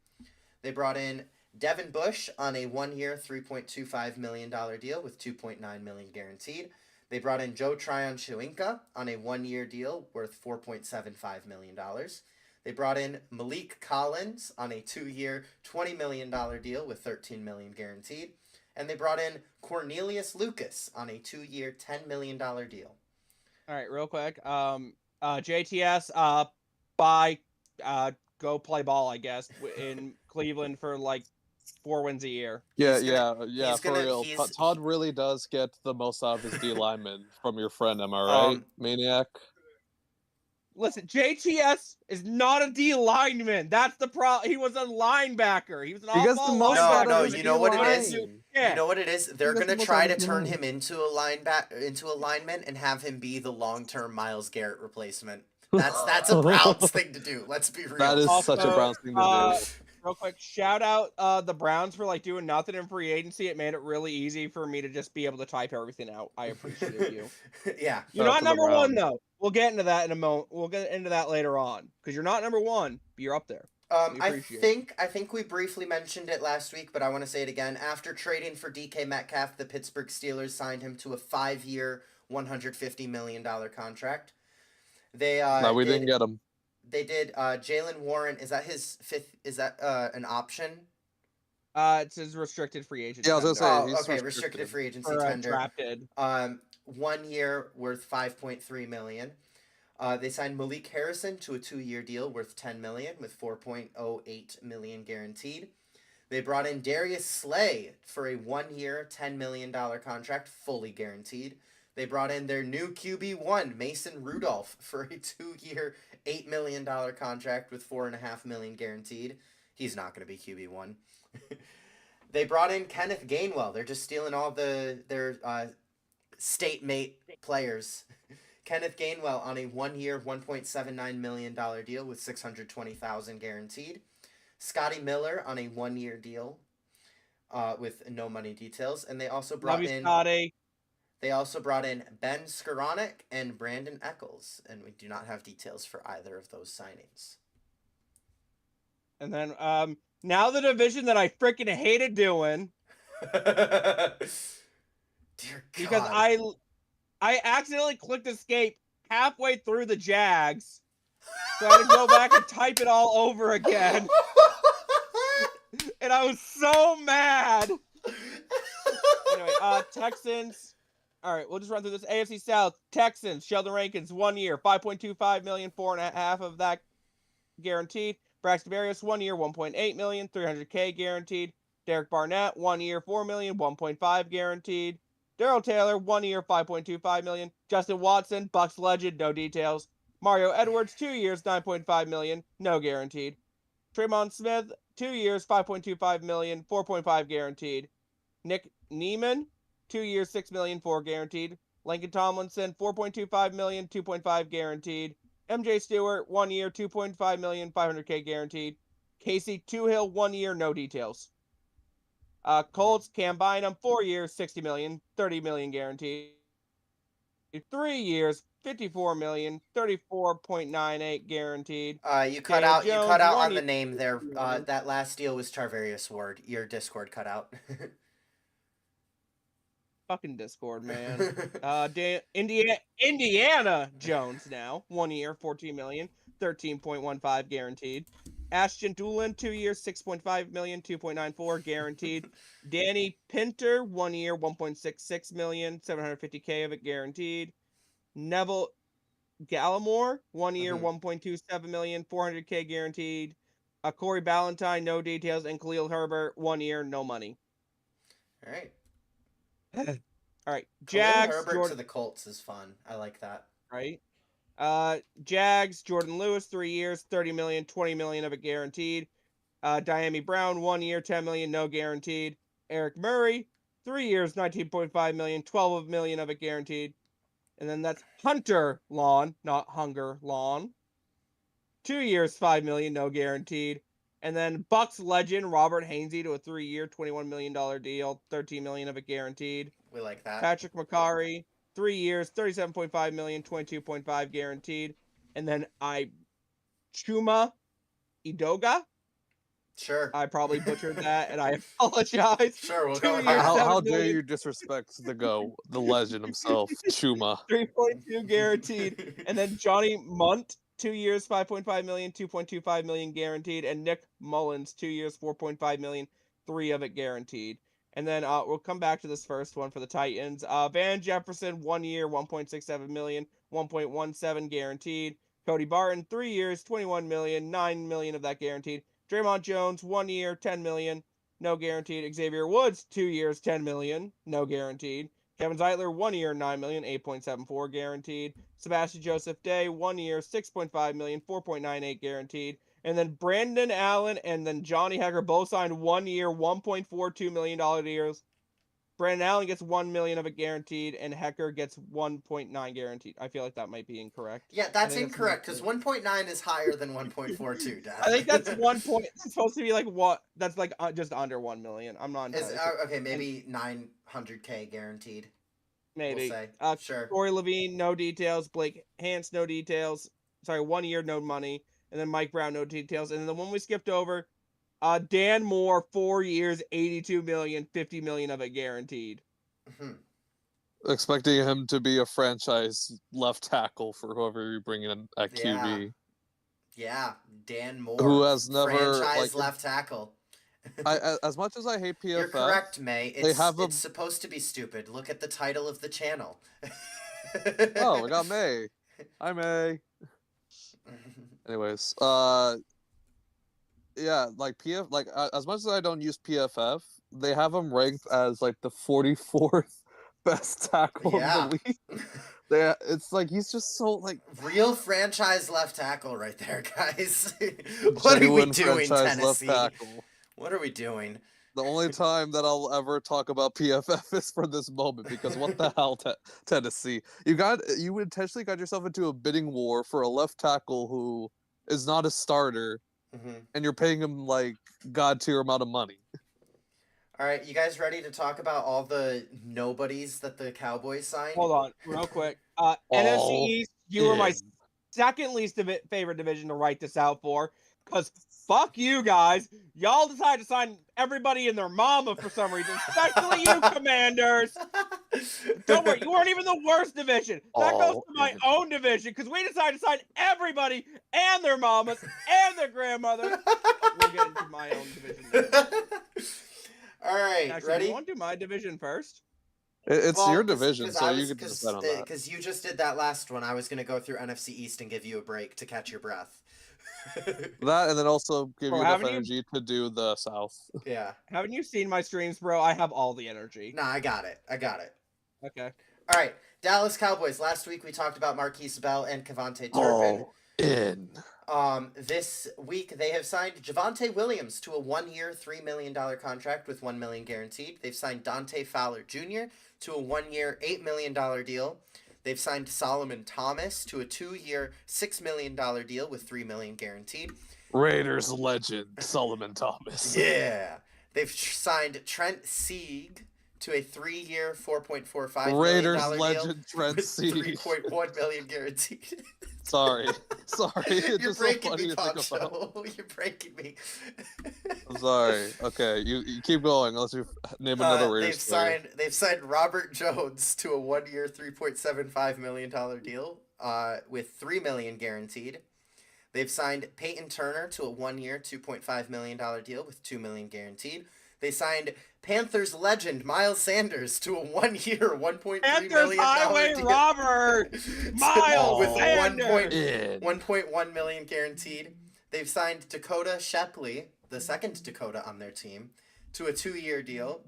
They brought in Devin Bush on a 1 year, $3.25 million deal with $2.9 million guaranteed. They brought in Joe Tryon-Shoyinka on a 1 year deal worth $4.75 million. They brought in Malik Collins on a 2 year, $20 million deal with $13 million guaranteed. And they brought in Cornelius Lucas on a 2 year, $10 million deal. All right, real quick. JTS, go play ball, I guess, in Cleveland for like 4 wins a year. Yeah, He's gonna- yeah, he's for gonna- real. he's- Todd really does get the most out of his D lineman from your friend, am I right, Maniac? Listen, JTS is not a D lineman. That's the problem. He was a linebacker. He was an He gets the off-ball most No, out linebacker. of no, his you know what it is? D-line. Yeah. You know what it is? They're gets gonna the most try out to of his turn line. him into a lineman and have him be the long-term Miles Garrett replacement. That's a Browns thing to do. Let's be real. That is such a Also, Browns thing to do. Real quick, shout out the Browns for like doing nothing in free agency. It made it really easy for me to just be able to type everything out. I appreciate you. Yeah. You're Shout out not to the number one Browns. though. We'll get into that in a moment. We'll get into that later on because you're not number one, but you're up there. We I appreciate it. think we briefly mentioned it last week, but I want to say it again. After trading for DK Metcalf, the Pittsburgh Steelers signed him to a 5-year, $150 million contract. They No, we didn't get him. They did Jalen Warren. Is that his fifth? Is that an option? It says restricted free agent. Yeah, I was gonna say, Oh, he's okay. restricted. Restricted free agency for, tender. drafted. 1 year worth $5.3 million. They signed Malik Harrison to a 2-year deal worth $10 million with $4.08 million guaranteed. They brought in Darius Slay for a 1-year, $10 million contract, fully guaranteed. They brought in their new QB1, Mason Rudolph, for a 2-year, $8 million contract with $4.5 million guaranteed. He's not going to be QB1. They brought in Kenneth Gainwell. They're just stealing all their state mate players. Kenneth Gainwell on a 1-year, $1.79 million deal with $620,000 guaranteed. Scotty Miller on a 1-year deal with no money details, and they also brought in Scotty. They also brought in Ben Skoranek and Brandon Eccles, and we do not have details for either of those signings. And then now the division that I freaking hated doing. Dear God. Because I accidentally clicked escape halfway through the Jags. So I had to go back and type it all over again. And I was so mad. Anyway, Texans. All right, we'll just run through this. AFC South. Texans. Sheldon Rankins, 1 year, $5.25 million, 4.5 of that guaranteed. Braxton Berrios, 1 year, $1.8 million, $300K guaranteed. Derek Barnett, 1 year, $4 million, $1.5 guaranteed. Darrell Taylor, 1 year, $5.25 million. Justin Watson, Bucks legend, no details. Mario Edwards, 2 years, $9.5 million, no guaranteed. Tremont Smith, 2 years, $5.25 million, $4.5 guaranteed. Nick Neiman, 2 years, $6 million, $4 guaranteed. Lincoln Tomlinson, $4.25 million, $2.5 guaranteed. MJ Stewart, 1 year, $2.5 million, $500K guaranteed. Casey Toohill, 1 year, no details. Colts, Cam Bynum, 4 years, $60 million, $30 million guaranteed. 3 years, $54 million, $34.98 guaranteed. You cut Daniel out Jones, on 1 the year, name there. $60 million. That last deal was Tarvarius Ward. Your Discord cut out. Fucking Discord, man. Indiana Jones now, 1 year, $14 million, $13.15 guaranteed. Ashton Doolin, 2 years, $6.5 million, $2.94 guaranteed. Danny Pinter, 1 year, $1.66 million, $750K of it guaranteed. Neville Gallimore, 1 year, $1.27 million, $400K guaranteed. Corey Ballantyne, no details, and Khalil Herbert, 1 year, no money. All right. All right, Khalil Jags. Herbert to the Colts is fun. I like that. Right. Jags, Jordan Lewis, 3 years, $30 million, $20 million of it guaranteed. Diami Brown, 1 year, $10 million, no guaranteed. Eric Murray, 3 years, $19.5 million, $12 million of it guaranteed. And then that's Hunter Lawn, not Hunger Lawn. 2 years, $5 million, no guaranteed. And then Bucks legend Robert Hainsey to a 3-year, $21 million deal, $13 million of it guaranteed. We like that. Patrick McCarry, 3 years, $37.5 million, $22.5 guaranteed. And then Chuma Idoga. Sure. I probably butchered that, and I apologize. Sure, we'll 2 go with years, that. How $7 dare million, you disrespect the legend himself, Chuma. 3.2 guaranteed. And then Johnny Munt, 2 years, $5.5 million, $2.25 million guaranteed. And Nick Mullins, 2 years, $4.5 million, 3 of it guaranteed. And then we'll come back to this first one for the Titans. Van Jefferson, 1 year, $1.67 million, 1.17 guaranteed. Cody Barton, 3 years, 21 million, 9 million of that guaranteed. Draymond Jones, 1 year, 10 million, no guaranteed. Xavier Woods, 2 years, 10 million, no guaranteed. Kevin Zeitler, 1 year, 9 million, 8.74 guaranteed. Sebastian Joseph Day, 1 year, 6.5 million, 4.98 guaranteed. And then Brandon Allen and then Johnny Hecker both signed 1 year, $1.42 million deals. Brandon Allen gets 1 million of it guaranteed, and Hecker gets 1.9 guaranteed. I feel like that might be incorrect. Yeah, that's incorrect because 1.9 is higher than 1.42. Dad. I think that's 1 point. It's supposed to be like what? That's like just under 1 million. I'm not entirely sure. Okay, maybe 900K guaranteed. Maybe. We'll say. Sure. Corey Levine, no details. Blake Hance, no details. Sorry, 1 year, no money. And then Mike Brown, no details. And then the one we skipped over, Dan Moore, 4 years, 82 million, 50 million of it guaranteed. Expecting him to be a franchise left tackle for whoever you bring in at QB. Yeah, Dan Moore, who has never franchise left tackle. As much as I hate PFF, you're correct, May. It's supposed to be stupid. Look at the title of the channel. Oh, we got May. Hi, May. Anyways, yeah, like as much as I don't use PFF, they have him ranked as like the 44th best tackle of the league. It's like he's just so like real franchise left tackle right there, guys. What are we doing, Tennessee? What are we doing? The only time that I'll ever talk about PFF is for this moment, because what the hell, Tennessee? You intentionally got yourself into a bidding war for a left tackle who is not a starter, and you're paying him like god tier amount of money. All right, you guys ready to talk about all the nobodies that the Cowboys signed? Hold on, real quick. NFC East, you were my second least favorite division to write this out for, because fuck you guys. Y'all decided to sign everybody and their mama for some reason, especially you, Commanders. Don't worry, you weren't even the worst division. That goes to my own division, because we decided to sign everybody and their mamas and their grandmothers. We'll get into my own division now. All right, actually, ready? You want to do my division first? It's your division, so you can decide on that. Because you just did that last one, I was going to go through NFC East and give you a break to catch your breath. That, and then also give you enough energy to do the South. Yeah. Haven't you seen my streams, bro? I have all the energy. Nah, I got it. Okay. All right, Dallas Cowboys. Last week we talked about Marquise Bell and Kevontae Turpin. This week they have signed Javonte Williams to a 1 year, $3 million contract with $1 million guaranteed. They've signed Dante Fowler Jr. to a 1 year, $8 million deal. They've signed Solomon Thomas to a 2 year, $6 million deal with $3 million guaranteed. Raiders legend Solomon Thomas. Yeah. They've signed Trent Sieg to a 3 year, $4.45 million Raiders legend deal Trent with Sieg. $3.1 million guaranteed. Sorry. It's You're just breaking so funny me, to think about. Poncho. You're breaking me. I'm sorry. Okay, you keep going. Unless you name another Raiders player. They've signed Robert Jones to a 1 year, $3.75 million deal with $3 million guaranteed. They've signed Peyton Turner to a 1 year, $2.5 million deal with $2 million guaranteed. They signed Panthers legend Miles Sanders to a 1 year, $1.3 million Highway deal. Robert Miles with Sanders. 1.1 million guaranteed. They've signed Dakota Shepley, the second Dakota on their team, to a 2 year deal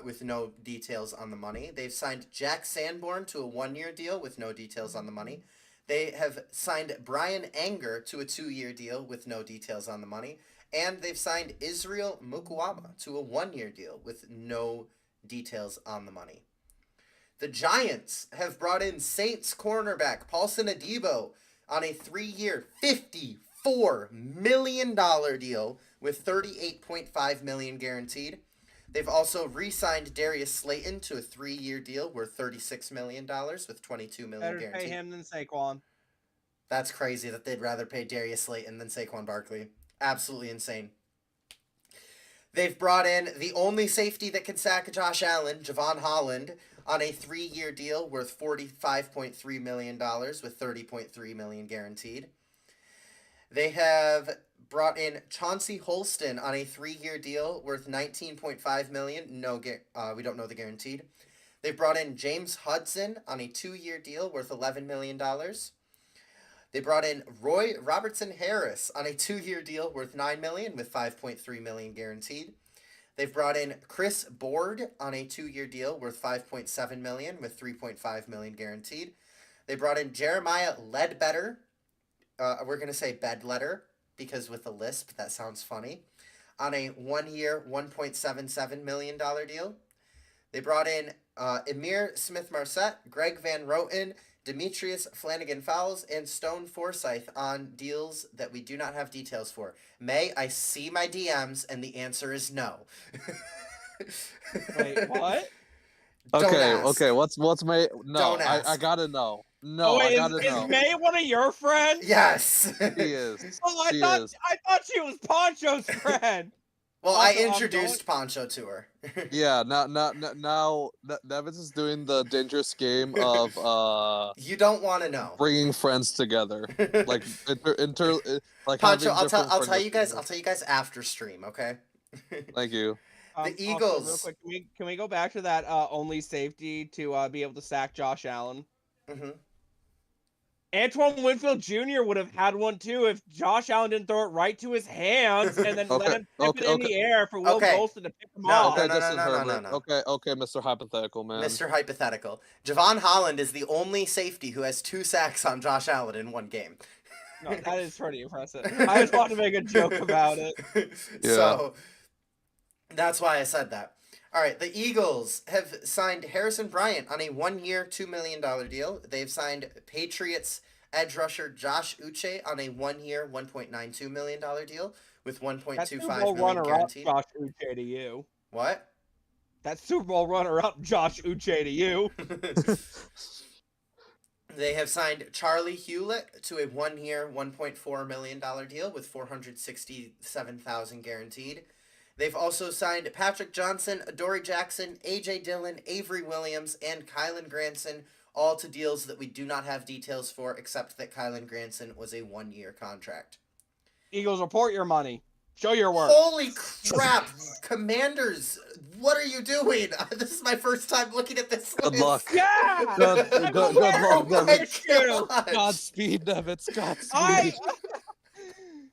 with no details on the money. They've signed Jack Sanborn to a 1 year deal with no details on the money. They have signed Brian Anger to a 2 year deal with no details on the money. And they've signed Israel Mukuama to a 1 year deal with no details on the money. The Giants have brought in Saints cornerback Paulson Adebo on a 3 year, $54 million deal with $38.5 million guaranteed. They've also re-signed Darius Slayton to a 3 year deal worth $36 million with $22 million Better guaranteed. pay him than Saquon. That's crazy that they'd rather pay Darius Slayton than Saquon Barkley. Absolutely insane. They've brought in the only safety that can sack Josh Allen, Javon Holland, on a 3 year deal worth $45.3 million with $30.3 million guaranteed. They have brought in Chauncey Holston on a 3 year deal worth $19.5 million. We don't know the guaranteed. They've brought in James Hudson on a 2-year deal worth $11 million. They brought in Roy Robertson Harris on a 2-year deal worth $9 million with $5.3 million guaranteed. They've brought in Chris Board on a 2-year deal worth $5.7 million with $3.5 million guaranteed. They brought in Jeremiah Ledbetter. We're going to say Bedletter because with a lisp, that sounds funny. On a 1-year, $1.77 million deal. They brought in Emir Smith-Marset, Greg Van Roten, Demetrius Flanagan-Fowles, and Stone Forsyth on deals that we do not have details for. May I see my DMs? And the answer is no. Wait, what? Okay. What's my? No, Don't ask. I gotta know. No, wait, I gotta know. Is May one of your friends? Yes. He is. Oh, I thought she was Poncho's friend. Well, Also, I introduced Poncho to her. Yeah, now Nevins is doing the dangerous game of You don't want to know. bringing friends together, like like Poncho, having different I'll tell friends you guys. together. I'll tell you guys after stream. Okay. Thank you. The Also, Eagles. real quick, can we go back to that only safety to be able to sack Josh Allen? Mm-hmm. Antoine Winfield Jr. would have had one too if Josh Allen didn't throw it right to his hands and then let him tip it in the air for Will Golston to pick him off. Okay, no, Justin no, Herbert. no. Okay, Mr. Hypothetical Man. Mr. Hypothetical. Javon Holland is the only safety who has 2 sacks on Josh Allen in 1 game. No, that is pretty impressive. I just wanted to make a joke about it. Yeah. So that's why I said that. All right, the Eagles have signed Harrison Bryant on a 1-year, $2 million deal. They've signed Patriots edge rusher Josh Uche on a 1-year, $1.92 million deal with $1.25 million guaranteed. Josh Uche to you. What? That Super Bowl runner-up Josh Uche to you. They have signed Charlie Hewlett to a 1-year, $1.4 million deal with $467,000 guaranteed. They've also signed Patrick Johnson, Adoree Jackson, A.J. Dillon, Avery Williams, and Kylan Granson, all to deals that we do not have details for, except that Kylan Granson was a 1-year contract. Eagles, report your money. Show your work. Holy crap! Commanders, what are you doing? This is my first time looking at this Good list. luck. Yeah! Good Oh luck, my Nevitz. gosh. Godspeed, Nevitz. Godspeed.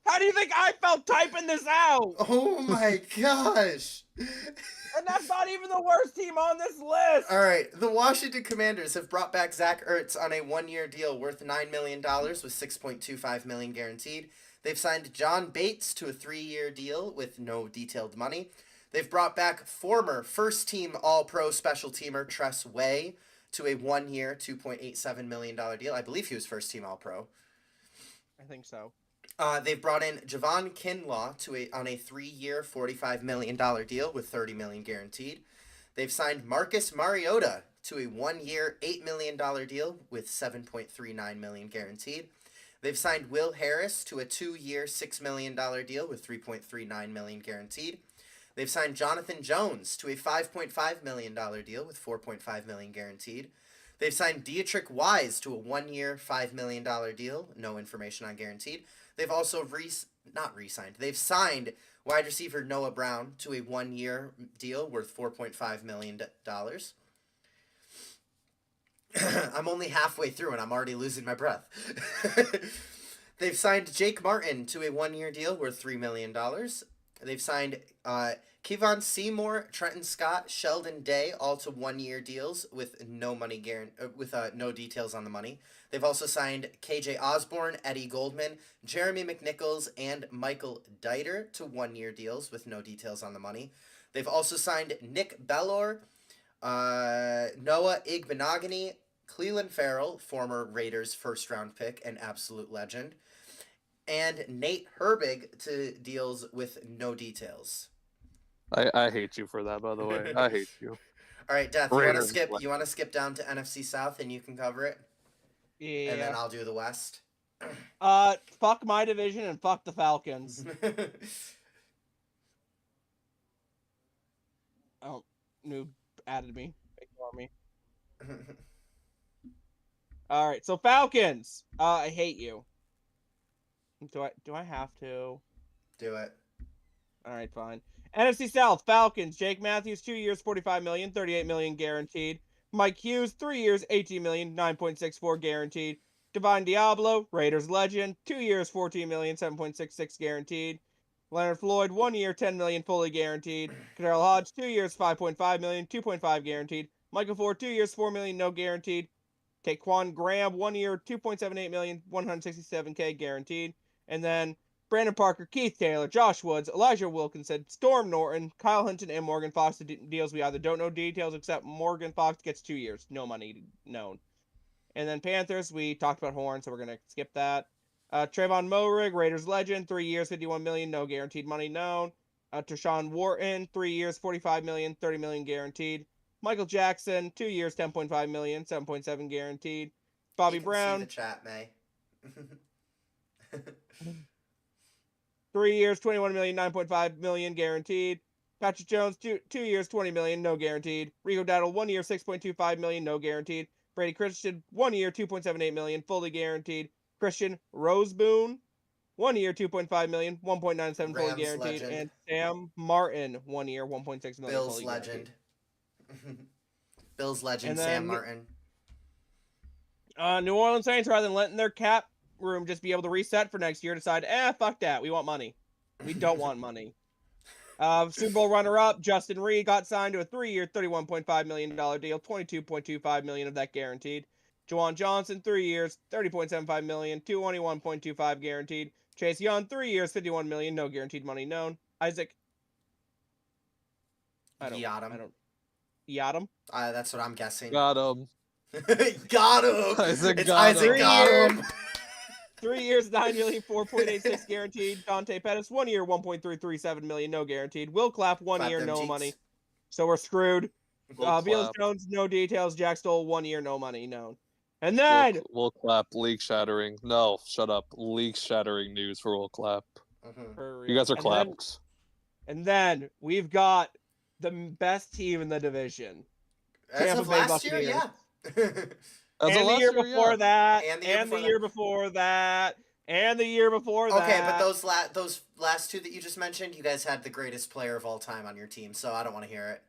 How do you think I felt typing this out? Oh my gosh. And that's not even the worst team on this list. All right, the Washington Commanders have brought back Zach Ertz on a 1-year deal worth $9 million with $6.25 million guaranteed. They've signed John Bates to a 3-year deal with no detailed money. They've brought back former first-team All-Pro special teamer Tress Way to a 1-year, $2.87 million deal. I believe he was first-team All-Pro. I think so. They've brought in Javon Kinlaw on a 3-year, $45 million deal with $30 million guaranteed. They've signed Marcus Mariota to a 1-year, $8 million deal with $7.39 million guaranteed. They've signed Will Harris to a 2-year, $6 million deal with $3.39 million guaranteed. They've signed Jonathan Jones to a $5.5 million deal with $4.5 million guaranteed. They've signed Dietrich Wise to a 1-year, $5 million deal, no information on guaranteed. They've also They've signed wide receiver Noah Brown to a 1-year deal worth $4.5 million. I'm only halfway through and I'm already losing my breath. They've signed Jake Martin to a 1-year deal worth $3 million. They've signed Kevon Seymour, Trenton Scott, Sheldon Day, all to 1-year deals with no money with no details on the money. They've also signed KJ Osborne, Eddie Goldman, Jeremy McNichols, and Michael Deiter to 1-year deals with no details on the money. They've also signed Nick Bellor, Noah Igbenogany, Cleveland Farrell, former Raiders first-round pick and absolute legend, and Nate Herbig to deals with no details. I hate you for that, by the way. I hate you. All right, Death, you want to skip down to NFC South and you can cover it? Yeah. And then I'll do the West. Fuck my division and fuck the Falcons. Oh, noob added me. Ignore me. All right, so Falcons. I hate you. Do I have to? Do it. All right, fine. NFC South, Falcons, Jake Matthews, 2 years, $45 million, $38 million guaranteed. Mike Hughes, 3 years, $18 million, 9.64 guaranteed. Divine Diablo, Raiders legend, 2 years, $14 million, 7.66 guaranteed. Leonard Floyd, 1 year, $10 million, fully guaranteed. Kadar Hodge, 2 years, $5.5 million, 2.5 guaranteed. Michael Ford, 2 years, $4 million, no guaranteed. Taquan Graham, 1 year, $2.78 million, 167K guaranteed. And then Brandon Parker, Keith Taylor, Josh Woods, Elijah Wilkinson, Storm Norton, Kyle Hinton, and Morgan Fox. The deals we either don't know details, except Morgan Fox gets 2 years, no money known. And then Panthers, we talked about Horn, so we're going to skip that. Trayvon Moehrig, Raiders legend, 3 years, $51 million, no guaranteed money known. Tershawn Wharton, 3 years, $45 million, $30 million guaranteed. Michael Jackson, 2 years, $10.5 million, 7.7 guaranteed. Bobby Brown. See the chat, May. 3 years, $21 million, 9.5 million guaranteed. Patrick Jones, 2 years, $20 million, no guaranteed. Rico Dowdle, 1 year, $6.25 million, no guaranteed. Brady Christian, 1 year, $2.78 million, fully guaranteed. Christian Roseboom, 1 year, $2.5 million, 1.97 fully guaranteed. Legend. And Sam Martin, 1 year, $1.6 million. Bills legend. Bills legend, and then, Sam Martin. New Orleans Saints, rather than letting their cap room just be able to reset for next year, decide, fuck that. We want money. We don't want money. Super Bowl runner-up Justin Reed got signed to a 3-year, $31.5 million deal, $22.25 million of that guaranteed. Juwan Johnson, 3 years, $30.75 million, $21.25 guaranteed. Chase Young, 3 years, $51 million, no guaranteed money known. Isaac Yiadom. That's what I'm guessing. Got him. Got him. Isaac got him. 3 years, $9 million, 4.86 guaranteed. Dante Pettis, 1 year, $1.337 million, no guaranteed. Will Clapp, 1 year, no money. So we're screwed. Velus Jones, no details. Jack Stoll, 1 year, no money known. And then Will Clapp, league shattering. No, shut up. League shattering news for Will Clapp. You guys are clapped. And then we've got the best team in the division. As of last year, yeah. And the year before that, and the year before that, and the year before that. Okay, but those last two that you just mentioned, you guys had the greatest player of all time on your team, so I don't want to hear it.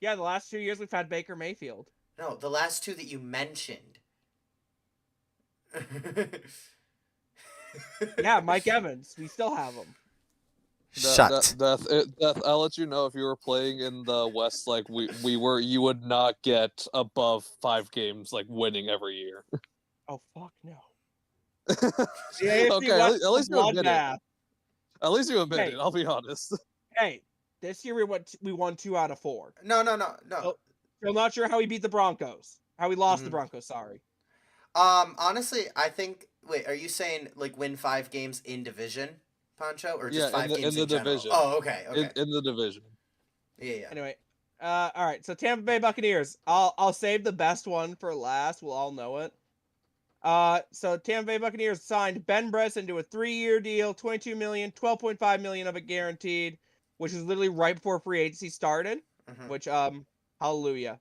Yeah, the last 2 years we've had Baker Mayfield. No, the last two that you mentioned. Yeah, Mike Evans. We still have him. Death, I'll let you know if you were playing in the West like we were, you would not get above 5 games like winning every year. Oh fuck no. Okay, at least you admit it. At least you admit it, I'll be honest. Hey, this year we won 2 out of 4. No. So, I'm not sure how we beat the Broncos. How we lost the Broncos, sorry. Honestly, I think wait, are you saying like win 5 games in division, Pancho, or just 5 games in the division? Oh, okay. In the division. Yeah. Anyway, all right. So Tampa Bay Buccaneers. I'll save the best one for last. We'll all know it. So Tampa Bay Buccaneers signed Ben Bresson to a 3-year deal, $22 million, $12.5 million of it guaranteed, which is literally right before free agency started. Which hallelujah.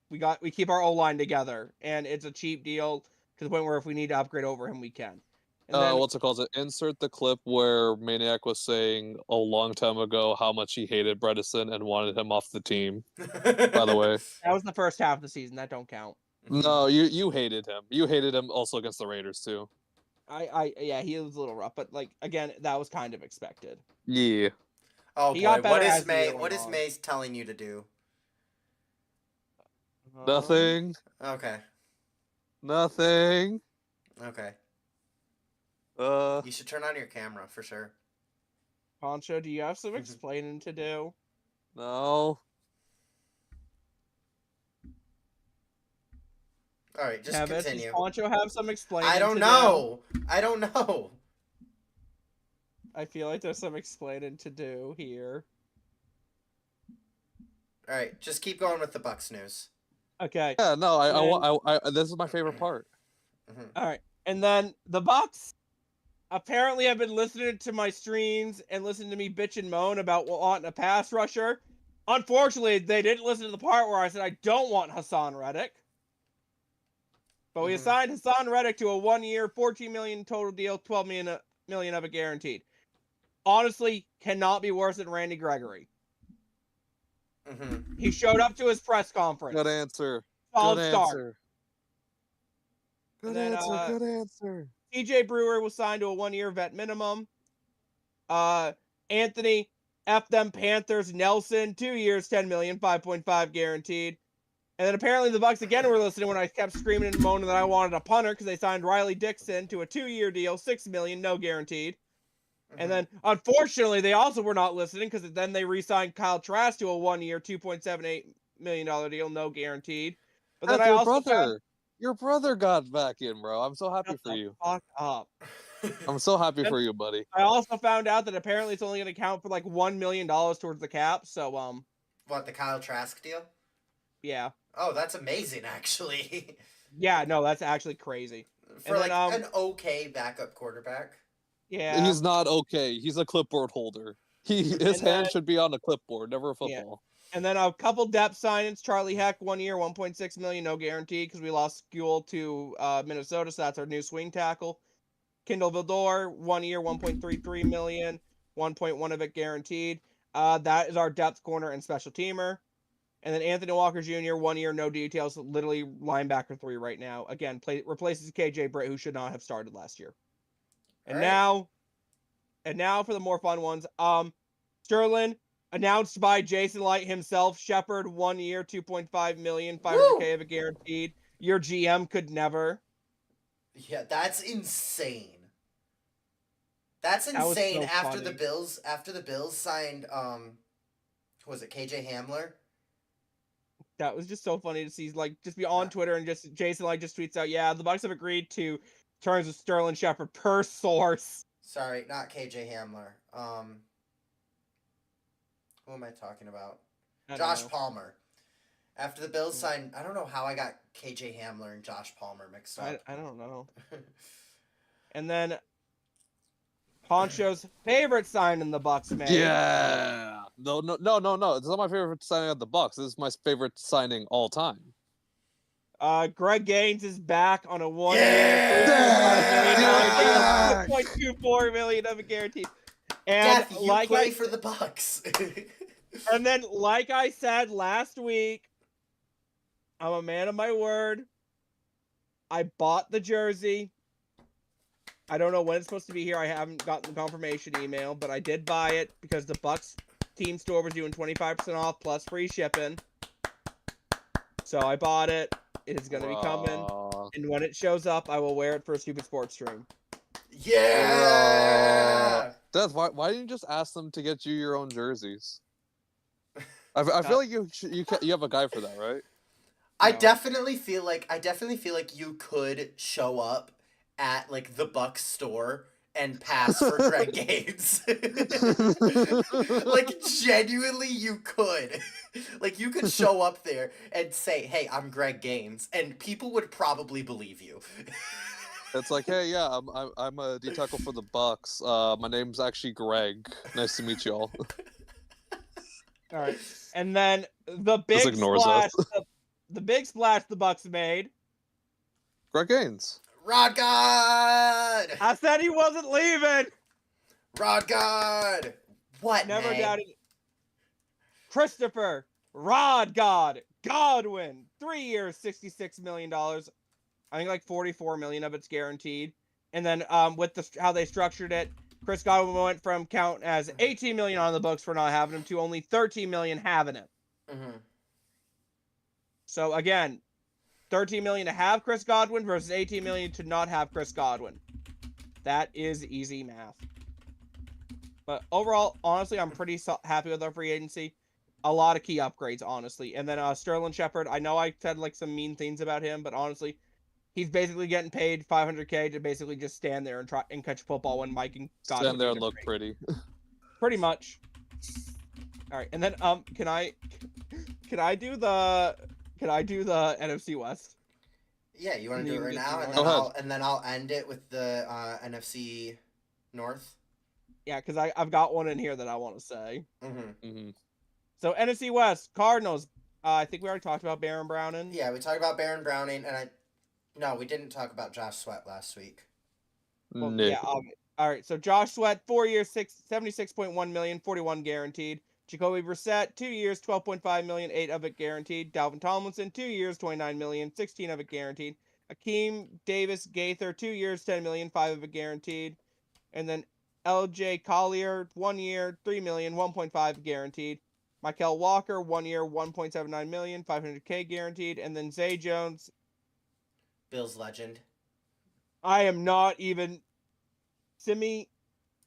We keep our O-line together, and it's a cheap deal to the point where if we need to upgrade over him, we can. What's it called? Insert the clip where Maniac was saying a long time ago how much he hated Bredesen and wanted him off the team. By the way, that was the first half of the season. That don't count. No, you hated him. You hated him also against the Raiders too. Yeah, he was a little rough, but like again, that was kind of expected. Yeah. Oh boy, what is May telling you to do? Nothing. Okay. Nothing. Okay. You should turn on your camera for sure. Poncho, do you have some explaining to do? No. All right, just continue. Does Poncho have some explaining? I don't know. I don't know. I feel like there's some explaining to do here. All right, just keep going with the Bucks news. Okay. Yeah, no, I this is my favorite part. All right, and then the Bucks apparently have been listening to my streams and listening to me bitch and moan about wanting a pass rusher. Unfortunately, they didn't listen to the part where I said I don't want Hassan Reddick. But we assigned Hassan Reddick to a 1-year, $14 million total deal, $12 million of it guaranteed. Honestly, cannot be worse than Randy Gregory. He showed up to his press conference. Good answer. Solid Good start. answer. Good And then, answer. Good answer. TJ Brewer was signed to a 1-year vet minimum. Anthony, F them Panthers. Nelson, 2 years, $10 million, 5.5 guaranteed. And then apparently the Bucks again were listening when I kept screaming and moaning that I wanted a punter because they signed Riley Dixon to a 2-year deal, $6 million, no guaranteed. And then, unfortunately, they also were not listening because then they re-signed Kyle Trask to a 1-year, $2.78 million deal, no guaranteed. But then your brother got back in, bro. I'm so happy shut for the you. fuck up. I'm so happy for you, buddy. I also found out that apparently it's only going to count for like $1 million towards the cap. So, What, the Kyle Trask deal? Yeah. Oh, that's amazing, actually. Yeah, no, that's actually crazy. For and like then, an okay backup quarterback. Yeah. He's not okay. He's a clipboard holder. His hand should be on a clipboard, never a football. Yeah. And then a couple depth signings. Charlie Heck, 1 year, $1.6 million, no guarantee because we lost Skule to Minnesota, so that's our new swing tackle. Kindle Vildor, 1 year, $1.33 million, 1.1 of it guaranteed. That is our depth corner and special teamer. And then Anthony Walker Jr., 1 year, no details, literally linebacker 3 right now. Again, replaces KJ Britt, who should not have started last year. And now for the more fun ones. Sterling, announced by Jason Light himself. Shepard, 1 year, $2.5 million, $500K of it guaranteed. Your GM could never. Yeah, that's insane. That's insane. That after the Bills signed was it KJ Hamler? That was just so funny to see, like, just be on Twitter and just Jason Light just tweets out, yeah, the Bucks have agreed to terms with Sterling Shepard per source. Sorry, not KJ Hamler. Who am I talking about? Josh Palmer. After the Bills signed, I don't know how I got KJ Hamler and Josh Palmer mixed up. I don't know. And then Poncho's favorite sign in the Bucks made. Yeah. No. It's not my favorite signing of the Bucks. This is my favorite signing all time. Greg Gaines is back on a 1 year, $2.24 million of a guarantee. And Death, you play for the Bucks. And then, like I said last week, I'm a man of my word. I bought the jersey. I don't know when it's supposed to be here. I haven't gotten the confirmation email, but I did buy it because the Bucks team store was doing 25% off plus free shipping. So I bought it. It is going to be coming. And when it shows up, I will wear it for a Stupid Sports stream. Yeah! Death, why didn't you just ask them to get you your own jerseys? I feel like you have a guy for that, right? I definitely feel like you could show up at like the Bucks store and pass for Greg Gaines. Like genuinely you could. Like you could show up there and say, "Hey, I'm Greg Gaines," and people would probably believe you. It's like, "Hey, yeah, I'm a D tackle for the Bucks. My name's actually Greg. Nice to meet y'all." All right. And then the big splash the Bucks made. Greg Gaines. Rod God! I said he wasn't leaving. Rod God! What? Never doubted. Christopher Rod God Godwin, 3 years, $66 million. I think like $44 million of it's guaranteed. And then with how they structured it, Chris Godwin went from count as $18 million on the books for not having him to only $13 million having him. Mm-hmm. So again, $13 million to have Chris Godwin versus $18 million to not have Chris Godwin. That is easy math. But overall, honestly, I'm pretty happy with our free agency. A lot of key upgrades, honestly. And then Sterling Shepard, I know I said like some mean things about him, but honestly, he's basically getting paid $500K to basically just stand there and try and catch a football when Mike and Godwin stand there and look pretty. Pretty much. All right, and then can I do the NFC West? Yeah, you want to do it right now, and then I'll end it with the NFC North. Yeah, because I've got one in here that I want to say. Mm-hmm. Mm-hmm. So NFC West, Cardinals. I think we already talked about Baron Browning. Yeah, we talked about Baron Browning, and no, we didn't talk about Josh Sweat last week. Well, no. Yeah. All right. So Josh Sweat, 4 years, $76.1 million, 41 guaranteed. Jacoby Brissett, 2 years, $12.5 million, 8 of it guaranteed. Dalvin Tomlinson, 2 years, $29 million, 16 of it guaranteed. Akeem Davis Gaither, 2 years, $10 million, 5 of it guaranteed. And then L.J. Collier, 1 year, $3 million, 1.5 guaranteed. Michael Walker, 1 year, $1.79 million, $500K guaranteed. And then Zay Jones, Bills legend. I am not even Simi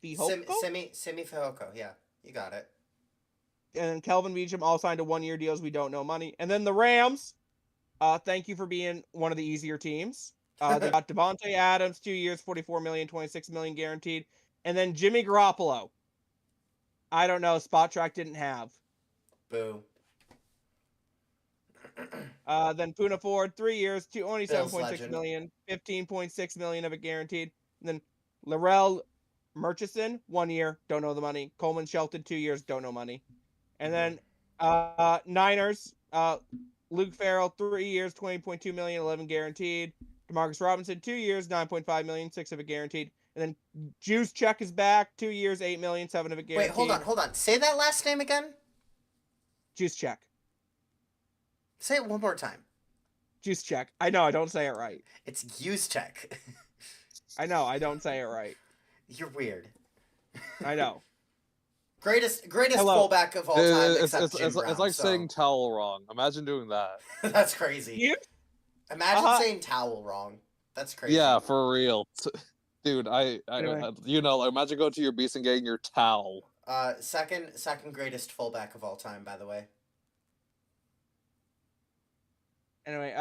Fehoko? Simi Fehoko, yeah. You got it. And then Kelvin Beachum all signed to 1 year deals. We don't know money. And then the Rams, thank you for being one of the easier teams. They got Devontae Adams, 2 years, $44 million, $26 million guaranteed. And then Jimmy Garoppolo. I don't know. Spot Track didn't have. Boo. Then Puna Ford, 3 years, $27.6 million, $15.6 million of it guaranteed. And then Laurel Murchison, 1 year, don't know the money. Coleman Shelton, 2 years, don't know money. And then Niners, Luke Farrell, 3 years, $20.2 million, 11 guaranteed. DeMarcus Robinson, 2 years, $9.5 million, 6 of it guaranteed. And then Juice Check is back, 2 years, $8 million, 7 of it guaranteed. Wait, hold on. Say that last name again. Juice Check. Say it one more time. Juice Check. I know, I don't say it right. It's Juszczyk. I know, I don't say it right. You're weird. I know. Greatest fullback of all time, except Jim Brown. It's like saying towel wrong. Imagine doing that. That's crazy. You? Imagine saying towel wrong. That's crazy. Yeah, for real. Dude, Anyway. Imagine going to your beast and getting your towel. Second greatest fullback of all time, by the way. Anyway,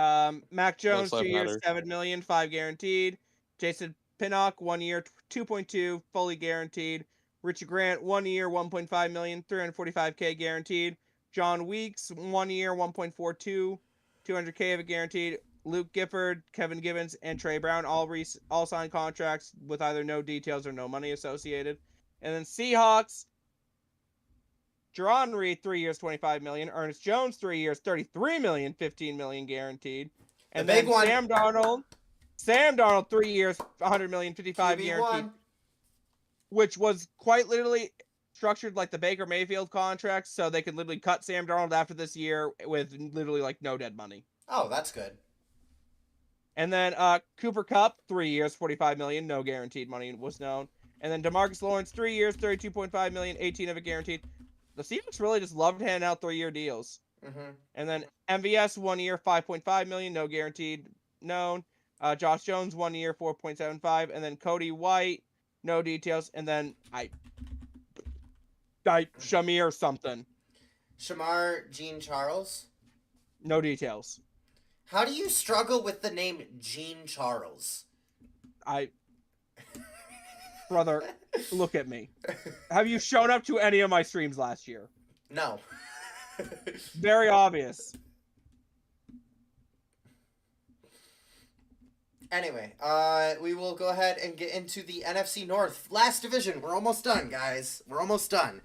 Mac Jones, 2 years, $7 million, 5 guaranteed. Jason Pinnock, 1 year, 2.2, fully guaranteed. Richie Grant, 1 year, $1.5 million, $345K guaranteed. John Weeks, 1 year, $1.42, $200K of it guaranteed. Luke Gifford, Kevin Gibbons, and Trey Brown all signed contracts with either no details or no money associated. And then Seahawks, Jerron Reed, 3 years, $25 million. Ernest Jones, 3 years, $33 million, $15 million guaranteed. And the big one. Sam Darnold, 3 years, $100 million, $55 guaranteed. Which was quite literally structured like the Baker Mayfield contract, so they could literally cut Sam Darnold after this year with literally like no dead money. Oh, that's good. And then Cooper Kupp, 3 years, $45 million, no guaranteed money was known. And then DeMarcus Lawrence, 3 years, $32.5 million, 18 of it guaranteed. The Seahawks really just loved handing out 3-year deals. Mm-hmm. And then MVS, 1 year, $5.5 million, no guaranteed known. Josh Jones, 1 year, $4.75. And then Cody White, no details. And then Shamir something. Shamar Jean Charles? No details. How do you struggle with the name Jean Charles? Brother, look at me. Have you shown up to any of my streams last year? No. Very obvious. Anyway, we will go ahead and get into the NFC North. Last division. We're almost done, guys. We're almost done.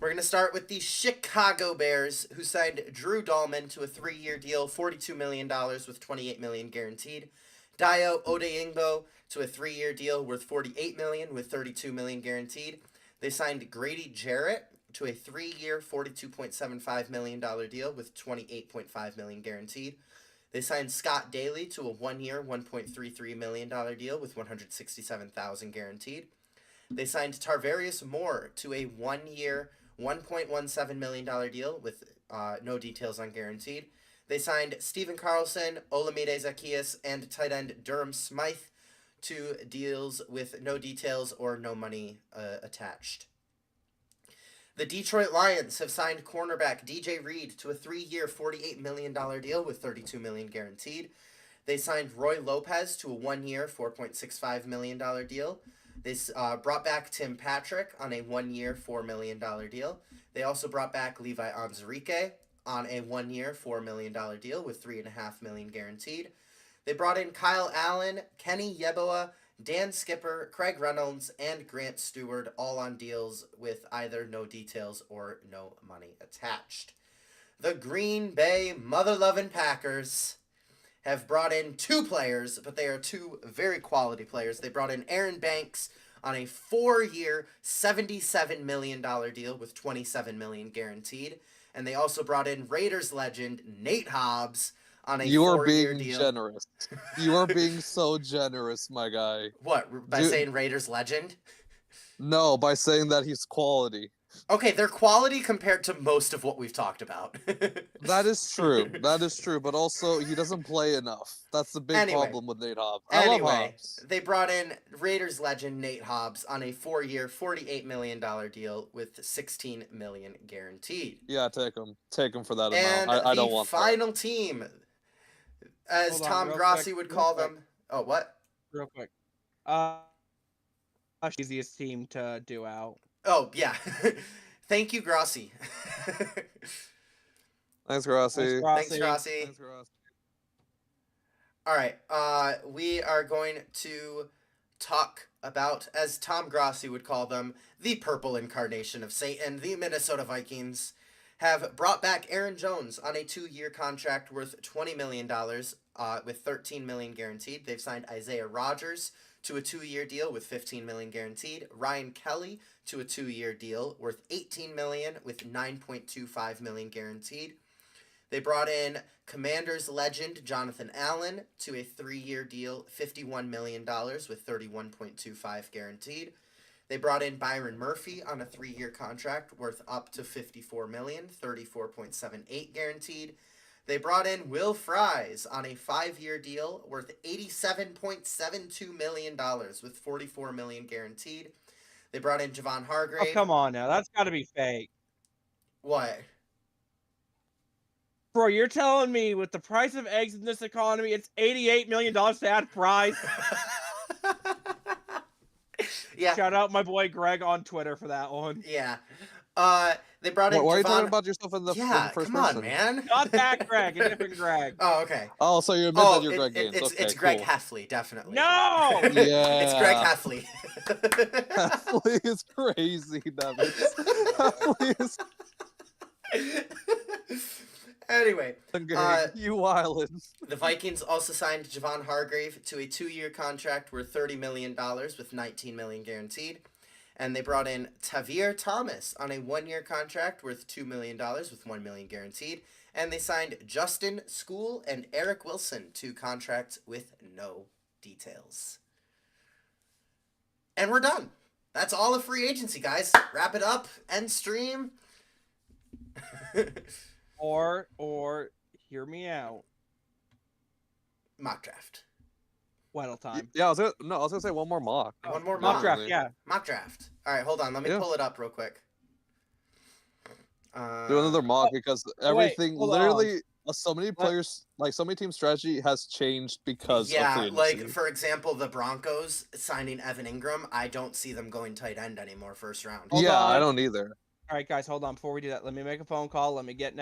We're going to start with the Chicago Bears, who signed Drew Dahlman to a 3-year deal, $42 million with $28 million guaranteed. Dayo Odeyingbo to a 3-year deal worth $48 million with $32 million guaranteed. They signed Grady Jarrett to a 3-year, $42.75 million deal with $28.5 million guaranteed. They signed Scott Daly to a 1-year, $1.33 million deal with $167,000 guaranteed. They signed Tarvarius Moore to a 1-year, $1.17 million deal with no details on guaranteed. They signed Steven Carlson, Olamide Zacchaeus, and tight end Durham Smythe to deals with no details or no money attached. The Detroit Lions have signed cornerback DJ Reed to a 3-year, $48 million deal with $32 million guaranteed. They signed Roy Lopez to a 1-year, $4.65 million deal. They brought back Tim Patrick on a 1-year, $4 million deal. They also brought back Levi Onwuzurike on a 1-year, $4 million deal with $3.5 million guaranteed. They brought in Kyle Allen, Kenny Yeboah, Dan Skipper, Craig Reynolds, and Grant Stewart, all on deals with either no details or no money attached. The Green Bay mother-loving Packers have brought in 2 players, but they are 2 very quality players. They brought in Aaron Banks on a 4-year, $77 million deal with $27 million guaranteed. And they also brought in Raiders legend Nate Hobbs on a 4-year deal. You are being generous. You are being so generous, my guy. What, by saying Raiders legend? No, by saying that he's quality. Okay, they're quality compared to most of what we've talked about. That is true. That is true. But also, he doesn't play enough. That's the big problem with Nate Hobbs. I love Hobbs. They brought in Raiders legend Nate Hobbs on a 4-year, $48 million deal with $16 million guaranteed. Yeah, take him. Take him for that amount. I don't want that. And the final team, as Tom Grossi would call them. Oh, what? Real quick. Easiest team to do out. Oh, yeah. Thank you, Grossi. Thanks, Grossi. Thanks, Grossi. All right. We are going to talk about, as Tom Grossi would call them, the purple incarnation of Satan. The Minnesota Vikings have brought back Aaron Jones on a 2-year contract worth $20 million with $13 million guaranteed. They've signed Isaiah Rodgers to a 2-year deal with $15 million guaranteed. Ryan Kelly to a 2-year deal worth $18 million with $9.25 million guaranteed. They brought in Commanders legend Jonathan Allen to a 3-year deal, $51 million with $31.25 guaranteed. They brought in Byron Murphy on a 3-year contract worth up to $54 million, $34.78 guaranteed. They brought in Will Fries on a 5-year deal worth $87.72 million with $44 million guaranteed. They brought in Javon Hargrave. Oh, come on now. That's got to be fake. What? Bro, you're telling me with the price of eggs in this economy, it's $88 million to add Fries? Yeah. Shout out my boy Greg on Twitter for that one. Yeah. They brought in Why Javon... are you talking about yourself in the first come person? on, man. Not that Greg, a different Greg. Oh, okay. Oh, so you admit that you're Greg Gaines. It's Greg Heffley, definitely. No! Yeah. It's Greg Heffley. Heffley is crazy, Nevitz. Heffley is... Anyway, you islands. The Vikings also signed Javon Hargrave to a 2-year contract worth $30 million with $19 million guaranteed. And they brought in Tavir Thomas on a 1-year contract worth $2 million with $1 million guaranteed. And they signed Justin School and Eric Wilson to contracts with no details. And we're done. That's all of free agency, guys. Wrap it up. End stream. Or hear me out. Mock draft. Weddle time. Yeah, I was gonna say one more mock. One more mock draft. Yeah. Mock draft. All right, hold on. Let me pull it up real quick. Do another mock because everything literally. On. So many players, so many team strategy has changed because of free agency. For example, the Broncos signing Evan Ingram. I don't see them going tight end anymore first round. Hold on. I don't either. All right, guys, hold on. Before we do that, let me make a phone call. Let me get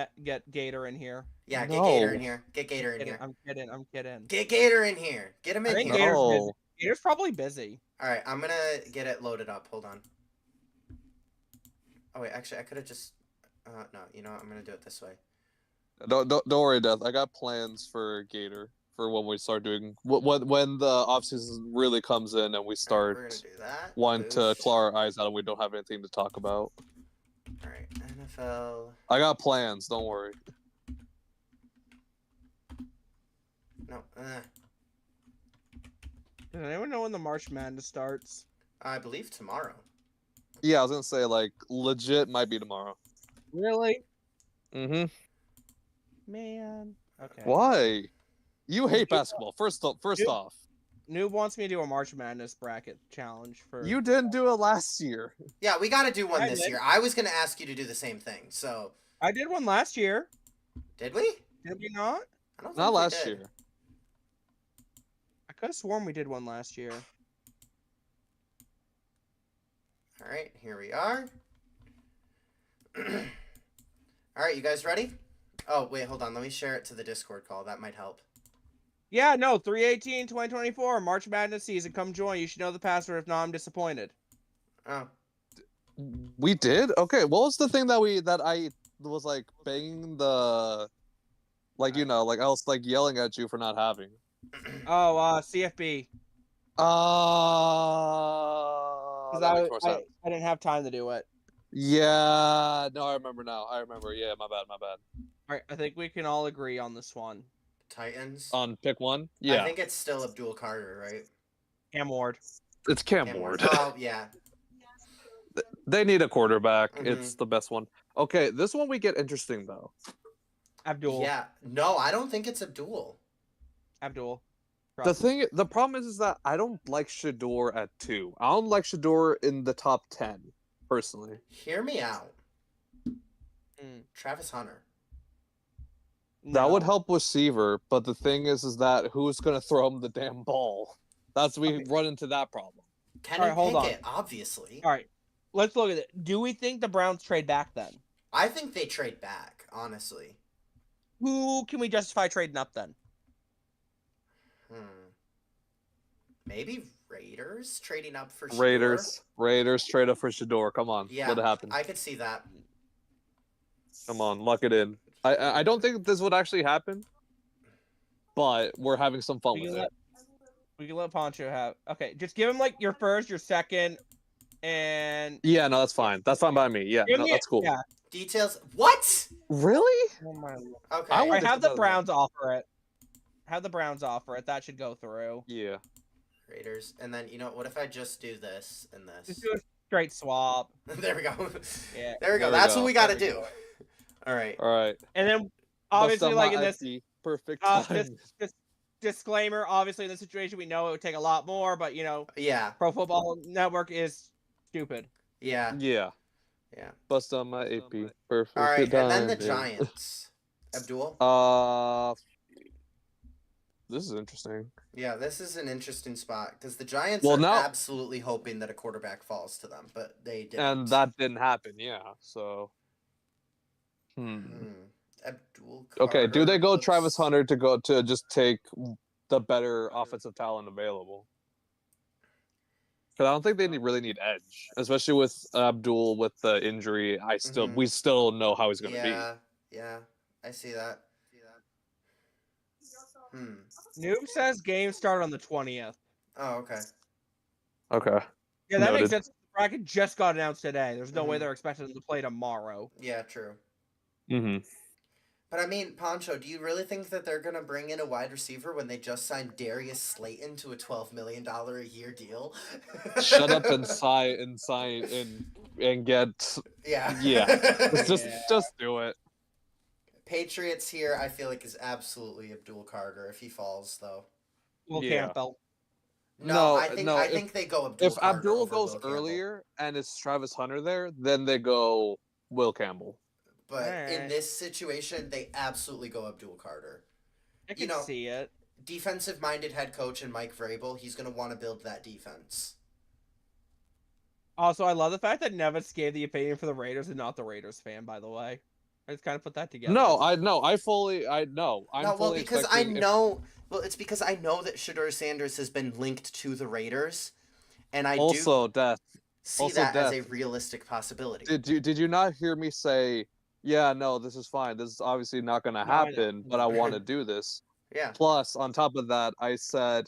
Gator in here. Yeah, get Gator in here. Get Gator in here. I'm kidding. Get Gator in here. Get him in here. Gator's probably busy. All right, I'm going to get it loaded up. Hold on. Oh, wait, actually, I could have just... no, you know what? I'm going to do it this way. Don't worry, Death. I got plans for Gator for when we start doing... When the offseason really comes in and we start wanting to claw our eyes out and we don't have anything to talk about. All right, NFL. I got plans. Don't worry. No. Does anyone know when the March Madness starts? I believe tomorrow. Yeah, I was gonna say legit might be tomorrow. Really? Mm-hmm. Man. Okay. Why? You hate basketball. First off. Noob wants me to do a March Madness bracket challenge for. You didn't do it last year. Yeah, we got to do one this year. I was gonna ask you to do the same thing. So. I did one last year. Did we? Did we not? I don't think not last year. I could have sworn we did one last year. All right, here we are. All right, you guys ready? Oh, wait, hold on. Let me share it to the Discord call. That might help. Yeah, no, 3/18/2024, March Madness season. Come join. You should know the password. If not, I'm disappointed. Oh. We did? Okay, what was the thing that I was banging the I was yelling at you for not having? Oh, CFB. 'Cause that makes more sense. I didn't have time to do it. Yeah, no, I remember now. I remember. Yeah, my bad. All right, I think we can all agree on this one. Titans. On pick one. I Yeah, think it's still Abdul Carter, right? Cam Ward. it's Cam Cam Ward. Oh yeah. They need a quarterback. Mhm. It's the best one. Okay, this one we get interesting though. Abdul. Yeah. No, I don't think it's Abdul. Abdul. The problem is that I don't like Shador at 2. I don't like Shador in the top 10, personally. Hear me out. Mm. Travis Hunter. That would No. help receiver, but the thing is that who's gonna throw him the damn ball? That's we Okay. run into that problem. Kenny Alright, hold on. Pickett, obviously. All right, let's look at it. Do we think the Browns trade back then? I think they trade back, honestly. Who can we justify trading up then? Maybe Raiders trading up for Shador? Raiders trade up for Shador. Come on, Yeah, let it happen. I could see that. Come on, lock it in. I don't think this would actually happen, but we're having some fun with it. We can let Poncho have. Okay, just give him like your first, your second, and Yeah, no, that's fine. That's fine by me. Yeah, give no, me- that's cool. Yeah. Details. What? Really? Oh my Lord. Okay. I All would- right, have the another Browns offer it. Have the Browns offer it. That should go through. Yeah. Raiders. And then, what if I just do this and Just this? do a straight swap. There we go. Yeah. There we go. There we That's go. what we got to There we do. go. All right. All right. And then obviously, like in this, perfect uh, time. this disclaimer, obviously in this situation, we know it would take a lot more, but Yeah. Pro Football Network is stupid. Yeah. Yeah. Yeah. Bust on my AP. Perfect. All right. And then the timing. Giants. Abdul? This is interesting. Yeah, this is an interesting spot because the Giants Well, are now- absolutely hoping that a quarterback falls to them, but they didn't. And that didn't happen, yeah. So Abdul Okay, do they go Carter Travis looks- Hunter to just take the better offensive talent available? Because I don't think they really need edge, especially with Abdul with the injury. Mhm. We still don't know how he's going to Yeah, I see that. Noob says game started on the 20th. Oh, okay. be. Okay. Yeah, that Noted. makes sense. The bracket just got announced today. There's no way Mhm. they're expecting them to play tomorrow. Yeah, true. Mm-hmm. But I mean, Poncho, do you really think that they're gonna bring in a wide receiver when they just signed Darius Slayton to a $12 million a year deal? Shut up and sign and get. Yeah. Yeah. Yeah. Just do it. Patriots here, I feel like is absolutely Abdul Carter if he falls though. Will Yeah. Campbell. No, No, I think no, I if- think they go Abdul. If Carter Abdul over goes Will Campbell. earlier and it's Travis Hunter there, then they go Will Campbell. But in Alright. this situation, they absolutely go Abdul Carter. I can know- see it. Defensive-minded head coach and Mike Vrabel, he's going to want to build that defense. Also, I love the fact that Nevis gave the opinion for the Raiders and not the Raiders fan, by the way. I just kind of put that together. No, I know. I'm No, well, fully because I expecting if- know. Well, it's because I know that Shador Sanders has been linked to the Raiders, and I also, Death. do see also that as Death. a realistic possibility. Did you not hear me say, yeah, no, this is fine. This is obviously not going to No, I know. happen, but I want to do this. Yeah. Plus, on top of that, I said,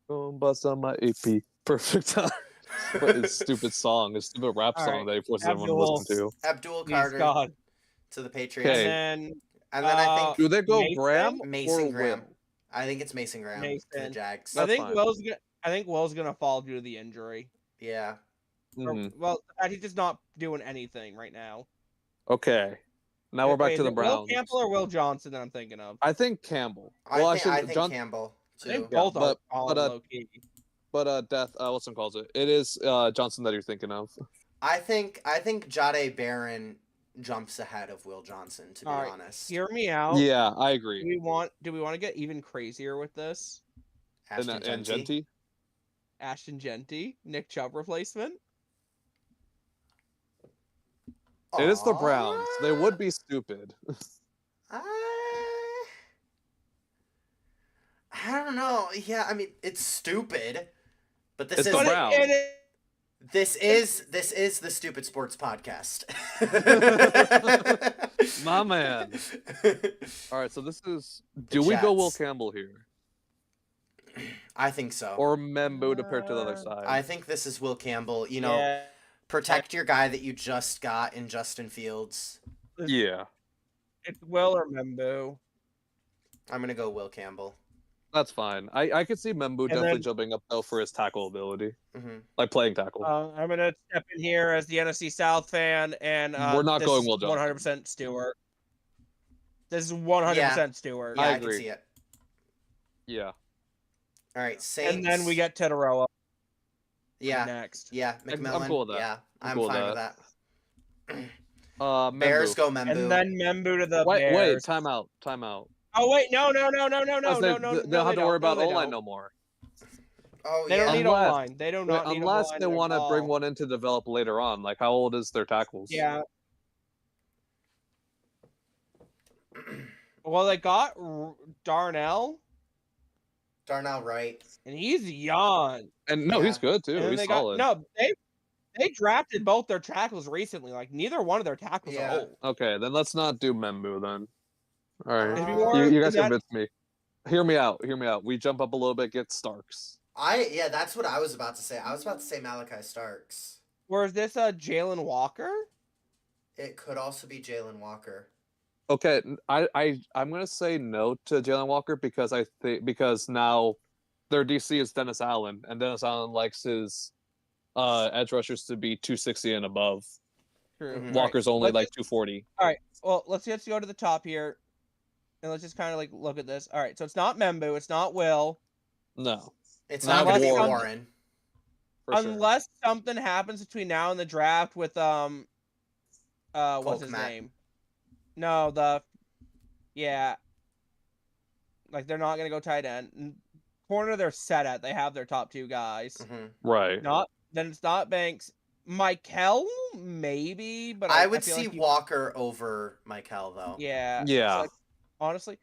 "Go and bust on my AP." Perfect time. But it's stupid song, it's stupid rap All song right. that he forces everyone to Abdul. listen to. Abdul He's Carter gone. to the Patriots, Okay. And and then I think Do they go Mason? Graham Mason or Graham. Will? I think it's Mason Graham to the Mason. Jags. I That's think fine. I think Will's gonna fall due to the injury. Yeah. Or- Mhm. well, he's just not doing anything right now. Okay. Now we're back Wait, to is the it Browns. Will Campbell or Will Johnson that I'm thinking of? I think Campbell. I Well, think, actually, John, Campbell I too. think Yeah, both but- are but, low key. but Death, Wilson calls it. It is Johnson that you're thinking of. I think Jade Barron jumps ahead of Will Johnson, to be All right, honest. Hear me out. Yeah, I Do agree. we want to get even crazier with this? Ashton And Genty. Genty. Ashton Genty, Nick Chubb replacement. It is the Aw. Browns. They would be stupid. I don't know. Yeah, I mean, it's stupid, but this It's is the Browns. this is the Stupid Sports Podcast. My man. All right, so this is. Do we go Will Jets. Campbell here? I think so. Or Membu to pair to the other Uh, side. I think this is Will Campbell. You know, Yeah. protect your guy that you just got in Justin Fields. Yeah, It's Will or Membu. I'm gonna go Will Campbell. that's fine. I could see Membu definitely then- jumping up though for his tackle ability, Hmm like playing tackle. I'm gonna step in here as the NFC South fan, and We're not this going is Will Johnson. 100% Stewart. This is 100% Stewart. Yeah, I I can agree. see it. Yeah. All right, Saints. And then we get Tetaroa yeah, next. yeah, I'm McMillan. cool with that. Yeah, I'm I'm cool with fine with that. that. Bears Membu. go Membu. And then Membu to the Wait, Bears. time out. Oh wait, no, Because they'll have to worry about O-line no more. Oh They yeah. don't need Unless- O-line. They do not need Unless O-line they want to at bring all. one in to develop later on. Like, how old is their tackles? Yeah. Well, they got Darnell, Darnell Wright. and he's young. And no, Yeah. he's good too. And then He's they solid. got they drafted both their tackles recently. Like neither one of their tackles Yeah. are old. Okay, then let's not do Membu then. All right. Maybe more You guys than that- convinced me. Hear me out. We jump up a little bit, get Starks. Yeah, that's what I was about to say. I was about to say Malachi Starks. Or is this a Jalen Walker? It could also be Jalen Walker. Okay, I'm gonna say no to Jalen Walker because I think now their DC is Dennis Allen, and Dennis Allen likes his edge rushers to be 260 and above. True. Mhm. Walker's only Let's like 240. Well, let's just go to the top here, and let's just kind of like look at this. All right, so it's not Membu, it's not Will, No, It's Not not gonna be Warren. Warren. for sure. unless something happens between now and the draft with what's his Matt. name? No, like they're not gonna go tight end. Corner they're set at. They have their top two guys. Mhm. Right. Then it's not Banks. Michael maybe, but I would feel see like he- Walker over Michael though. Yeah. Yeah. So, like, honestly,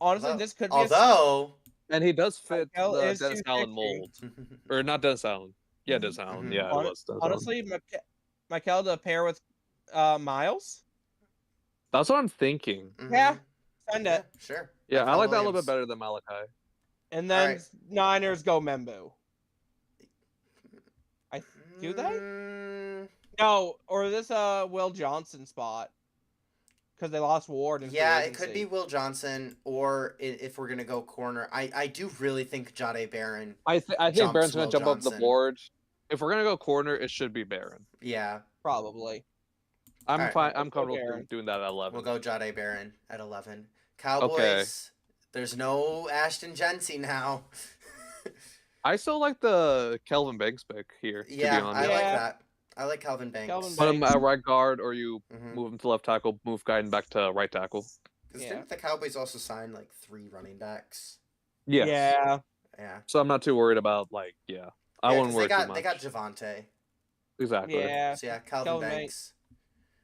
Although- this could be. Although. And he does fit Michael the is Dennis Allen 260. mold, or not Dennis Allen. Yeah, Dennis Allen. Mhm. Yeah, it was Dennis Allen. Honestly, Michael to pair with Miles. That's what I'm thinking. Mhm. Yeah, send Yeah, it. sure. Yeah, I Michael like that a little Williams. bit better than Malachi. And then Alright. Niners go Membu. Do they? Mm, No, or is this a Will Johnson spot? Because they lost Ward. In free yeah, it could agency. be Will Johnson, or if we're gonna go corner, I do really think Jade Barron. I think Jumps Barron's gonna Will jump up the Johnson. board. If we're gonna go corner, it should be Barron. Yeah, Probably. I'm Alright, fine. I'm let's go comfortable Barron. doing that at 11. we'll go Jade Barron at 11. Cowboys. There's no Ashton Jency now. I still like the Kelvin Banks pick here. To Yeah, be I honest. like Yeah. that. I like Calvin Banks. Calvin Put him Banks. at right guard, or you Mhm. move him to left tackle, move Guyton back to right tackle. 'Cause Yeah. didn't the Cowboys also sign like 3 running backs? Yes. Yeah. Yeah. So I'm not too worried about I Yeah, wouldn't 'cause worry they got too much. they got Javante. Exactly. Yeah. So yeah, Calvin Calvin Banks.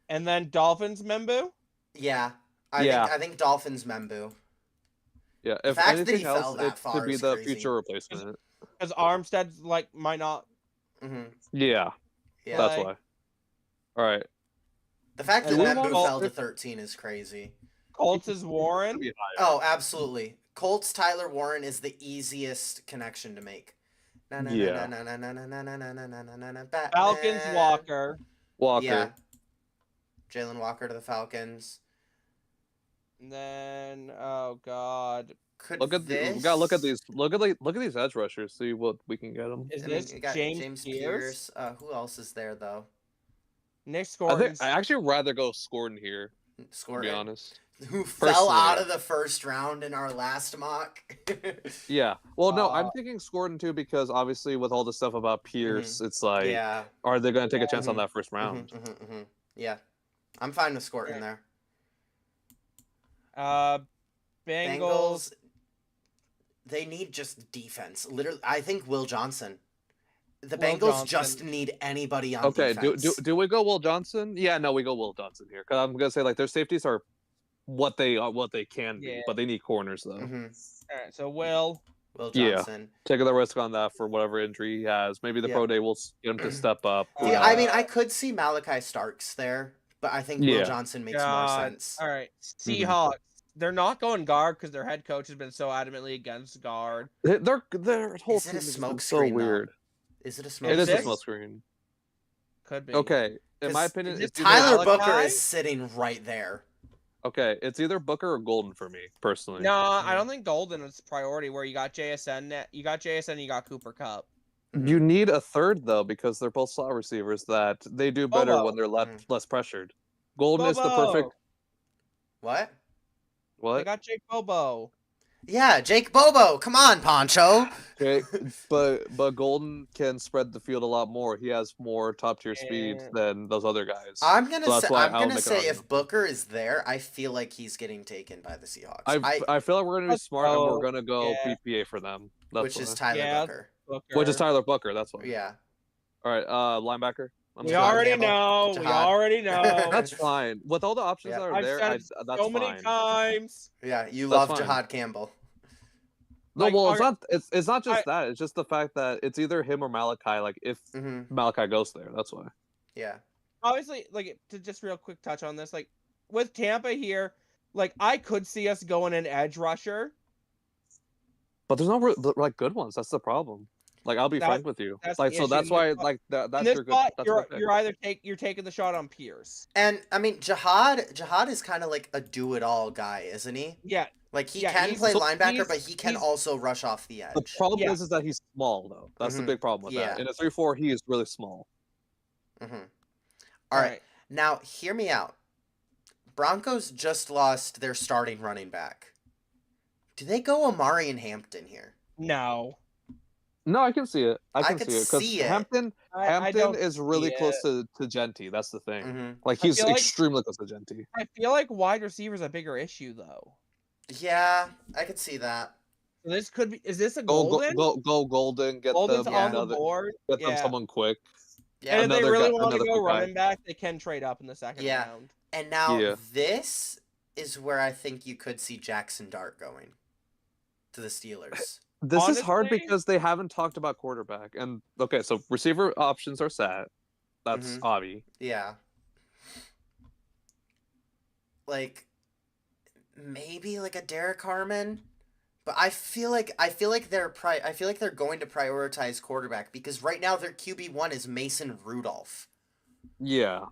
And then Dolphins Membu. Yeah. Yeah. I think Dolphins Membu. Yeah. The If fact that he anything fell else, that it far could be is the crazy. future replacement. Because Armstead's like might not. Hmm Yeah. Yeah. That's Like- why. All right. The fact that And then Membu Wal- fell to 13 is crazy. Colts is Warren. Be higher. Oh, absolutely. Colts Tyler Warren is the easiest connection to make. Yeah. Falcons Walker. Walker. Yeah. Jalen Walker to the Falcons. And then oh god, Could Look at this... we gotta look at these. Look at these edge rushers. See what we can get them. is I mean, this you got James Pierce? Who else is there though? Nick I Scores. think I actually rather go Scored here. To Score be honest. Who fell Personally. out of the first round in our last mock? Yeah. Well, no, I'm Uh, thinking Scored too because obviously with all the stuff about Pierce, it's like, yeah. are they gonna take a chance on Mhm. that first round? Yeah. I'm fine with Scorton Yeah. there. Bengals. Bengals. They need just defense. Literally, I think Will Johnson. The Will Bengals just Johnson. need anybody on Okay. defense. Do we go Will Johnson? Yeah. No, we go Will Johnson here because I'm gonna say like their safeties are what they can be, Yeah. but they need corners though. Mhm. All right, so Will. Will Yeah. Johnson. Taking the risk on that for whatever injury he has. Maybe the Yeah. pro day will get him to step up. Who Yeah, Uh, I knows? mean, I could see Malachi Starks there, but I think Yeah. Will Johnson makes more God. sense. All right, Seahawks. they're not going guard because their head coach has been so adamantly against guard. Their whole Is it team a has smoke been so screen, though? weird. Is it a smoke It is a this? smoke screen. Could be. Okay, in my 'Cause opinion, is it it's either Tyler Malachi? Booker is sitting right there. okay. It's either Booker or Golden for me personally. No, I don't think Golden is priority. Where you got JSN, you got Cooper Cup. You need a third though because they're both slot receivers that they do better Bobo. when they're less pressured. Golden is the Bobo. perfect. What? I What? got Jake Bobo. Yeah, Jake Bobo. Come on, Poncho. Okay, but Golden can spread the field a lot more. He has more top tier speed Yeah. than those other guys. I'm gonna So that's say, why I'm I'll gonna make an say if argument. Booker is there, I feel like he's getting taken by the Seahawks. I feel like we're gonna be Let's smart and we're go. gonna go Yeah. PPA for them. That's which is why. Tyler Yeah. Booker. Booker. Which is Tyler Booker. That's why. Yeah. All right, linebacker. I'm We sorry. already Campbell, know. We Jihad. already know. That's fine. With all the options Yeah. that are I've there, said it that's so many fine. times. Yeah, you That's love fine. Jihad Campbell. No, Like, well, are- it's not just that. It's just the fact that it's either him or Malachi. Like if Hmm. Malachi goes there, that's why. Yeah. Obviously, like to just real quick touch on this, like with Tampa here, like I could see us going an edge rusher. But there's no like good ones. That's the problem. Like I'll be That- frank with you. that's Like the so issue. that's In why this like that's In this your good. spot, That's you're your pick. you're either taking the shot on Pierce. And I mean, Jihad is kind of like a do-it-all guy, isn't he? Yeah, Like he Yeah, can he's- play so linebacker, he's- but he can he's- also rush off the The edge. problem Yeah. is that he's small though. That's Mhm. the big problem with Yeah. that. In a 3-4, he is really small. Hmm. All right. Now, hear me out. Broncos just lost their starting running back. Do they go Amari and Hampton here? No, No, I can see it. I I can could see it because see it. Hampton I don't is see really it. close to Genty. That's the thing. Hmm. Like I he's feel like- extremely close to Genty. I feel like wide receiver is a bigger issue though. Yeah, I could see that. So this could be. Is this a Go Golden? go Golden. Get Golden's them on the another. board. Get them Yeah. someone quick. Yeah. And if they Another really guy- want to another go quick guy. running back, they can trade up in the second Yeah. round. And now Yeah. this is where I think you could see Jackson Dart going to the Steelers. This is hard Honestly- because they haven't talked about quarterback. And okay, so receiver options are set. That's Mhm. obvi. Yeah. Like maybe like a Derek Harmon, but I feel like they're going to prioritize quarterback because right now their QB1 is Mason Rudolph. Yeah.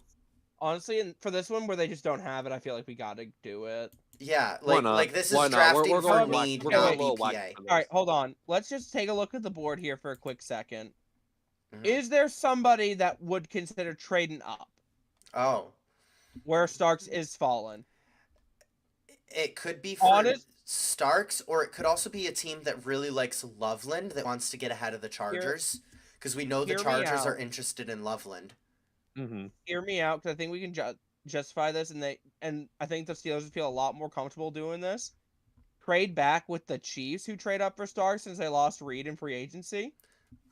Honestly, and for this one where they just don't have it, I feel like we got to do it. Yeah, Why like not? this is Why not? drafting We're for going whack- need, we're going not a little whack BPA. for All right, this. hold on. Let's just take a look at the board here for a quick second. Mhm. Is there somebody that would consider trading up Oh, where Starks is fallen? it could be for Honest- Starks, or it could also be a team that really likes Loveland that wants to get ahead of the Chargers because we know the hear me Chargers are out. interested in Loveland. Mm-hmm. Hear me out, because I think we can justify this, and I think the Steelers would feel a lot more comfortable doing this. Trade back with the Chiefs, who trade up for Starks since they lost Reed in free agency,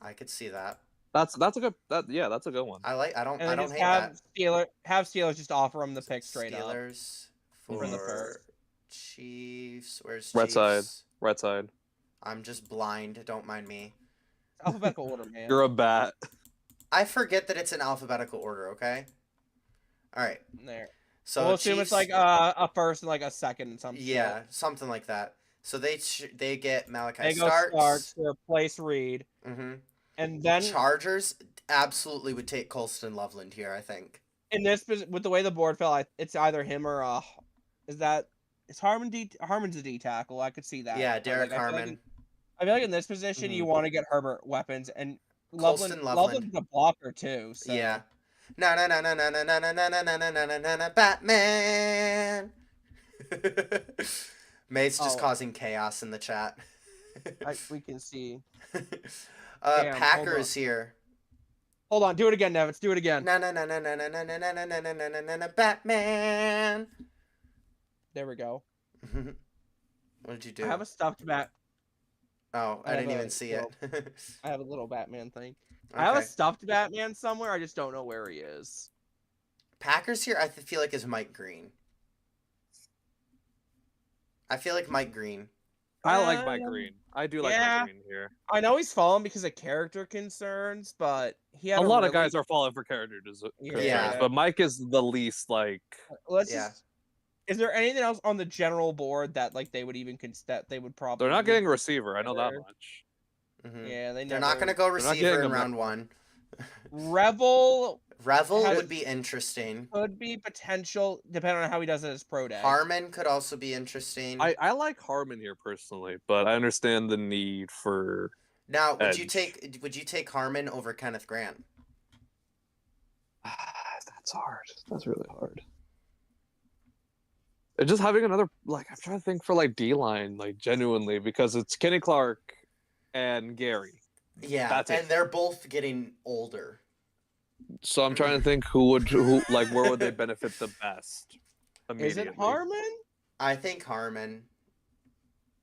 I could see that. That's a good that's a good one. I don't and then hate just that. have Steelers just offer them the pick straight up. Steelers For the for first. Chiefs. Where's Right Chiefs? side. Right side. I'm just blind. Don't mind me. Alphabetical order, man. You're a bat. I forget that it's in alphabetical order. Okay. All right. There. So We'll assume Chiefs, it's like a first and like a second and something. yeah, something like that. So they get Malachi They go Starks. Starks to replace Reed, Mm-hmm. and then Chargers absolutely would take Colston Loveland here. I think. in this with the way the board fell, it's either him or is Harmon's a D tackle. I could see that. Yeah, But, Derek like, Harmon. I feel like in this position you Mhm. want to get Herbert weapons and Colston Loveland. Loveland's a blocker too. So. Yeah. Na na na na na na na na na na na na na na na Batman. May's just Oh. causing chaos in the chat. We can see. Damn, Packers here. Hold on, do it again, Nevitz. Do it again. Na na na na na na na na na na na na na na na Batman. There we go. What did you do? I have a stuffed bat. Oh, I I didn't have even a see it. I have a little Batman thing. I have a Okay. stuffed Batman somewhere. I just don't know where he is. Packers here. I feel like is Mike Green. I feel like Mike Green. I like Mike Um, Green. I do like yeah. Mike Green here. I know he's fallen because of character concerns, but he had A lot of really- guys are falling for character concerns, Yeah. but Mike is the least like. Let's Yeah. just Is there anything else on the general board that like they would even that they would probably? They're not even getting a receiver. I know that consider? much. Yeah, They're not gonna go not receiver getting in a round Mecca. 1. Revel Revel has- would be interesting. could be potential depending on how he does at his pro day. Harmon could also be interesting. I like Harmon here personally, but I understand the need for. Now, would you Edge. take Harmon over Kenneth Grant? That's hard. That's really hard. And just having another like I'm trying to think for like D line, like genuinely, because it's Kenny Clark and Gary. Yeah, That's it. and they're both getting older. So I'm trying to think who like where would they benefit the best Is immediately. it Harmon? I think Harmon.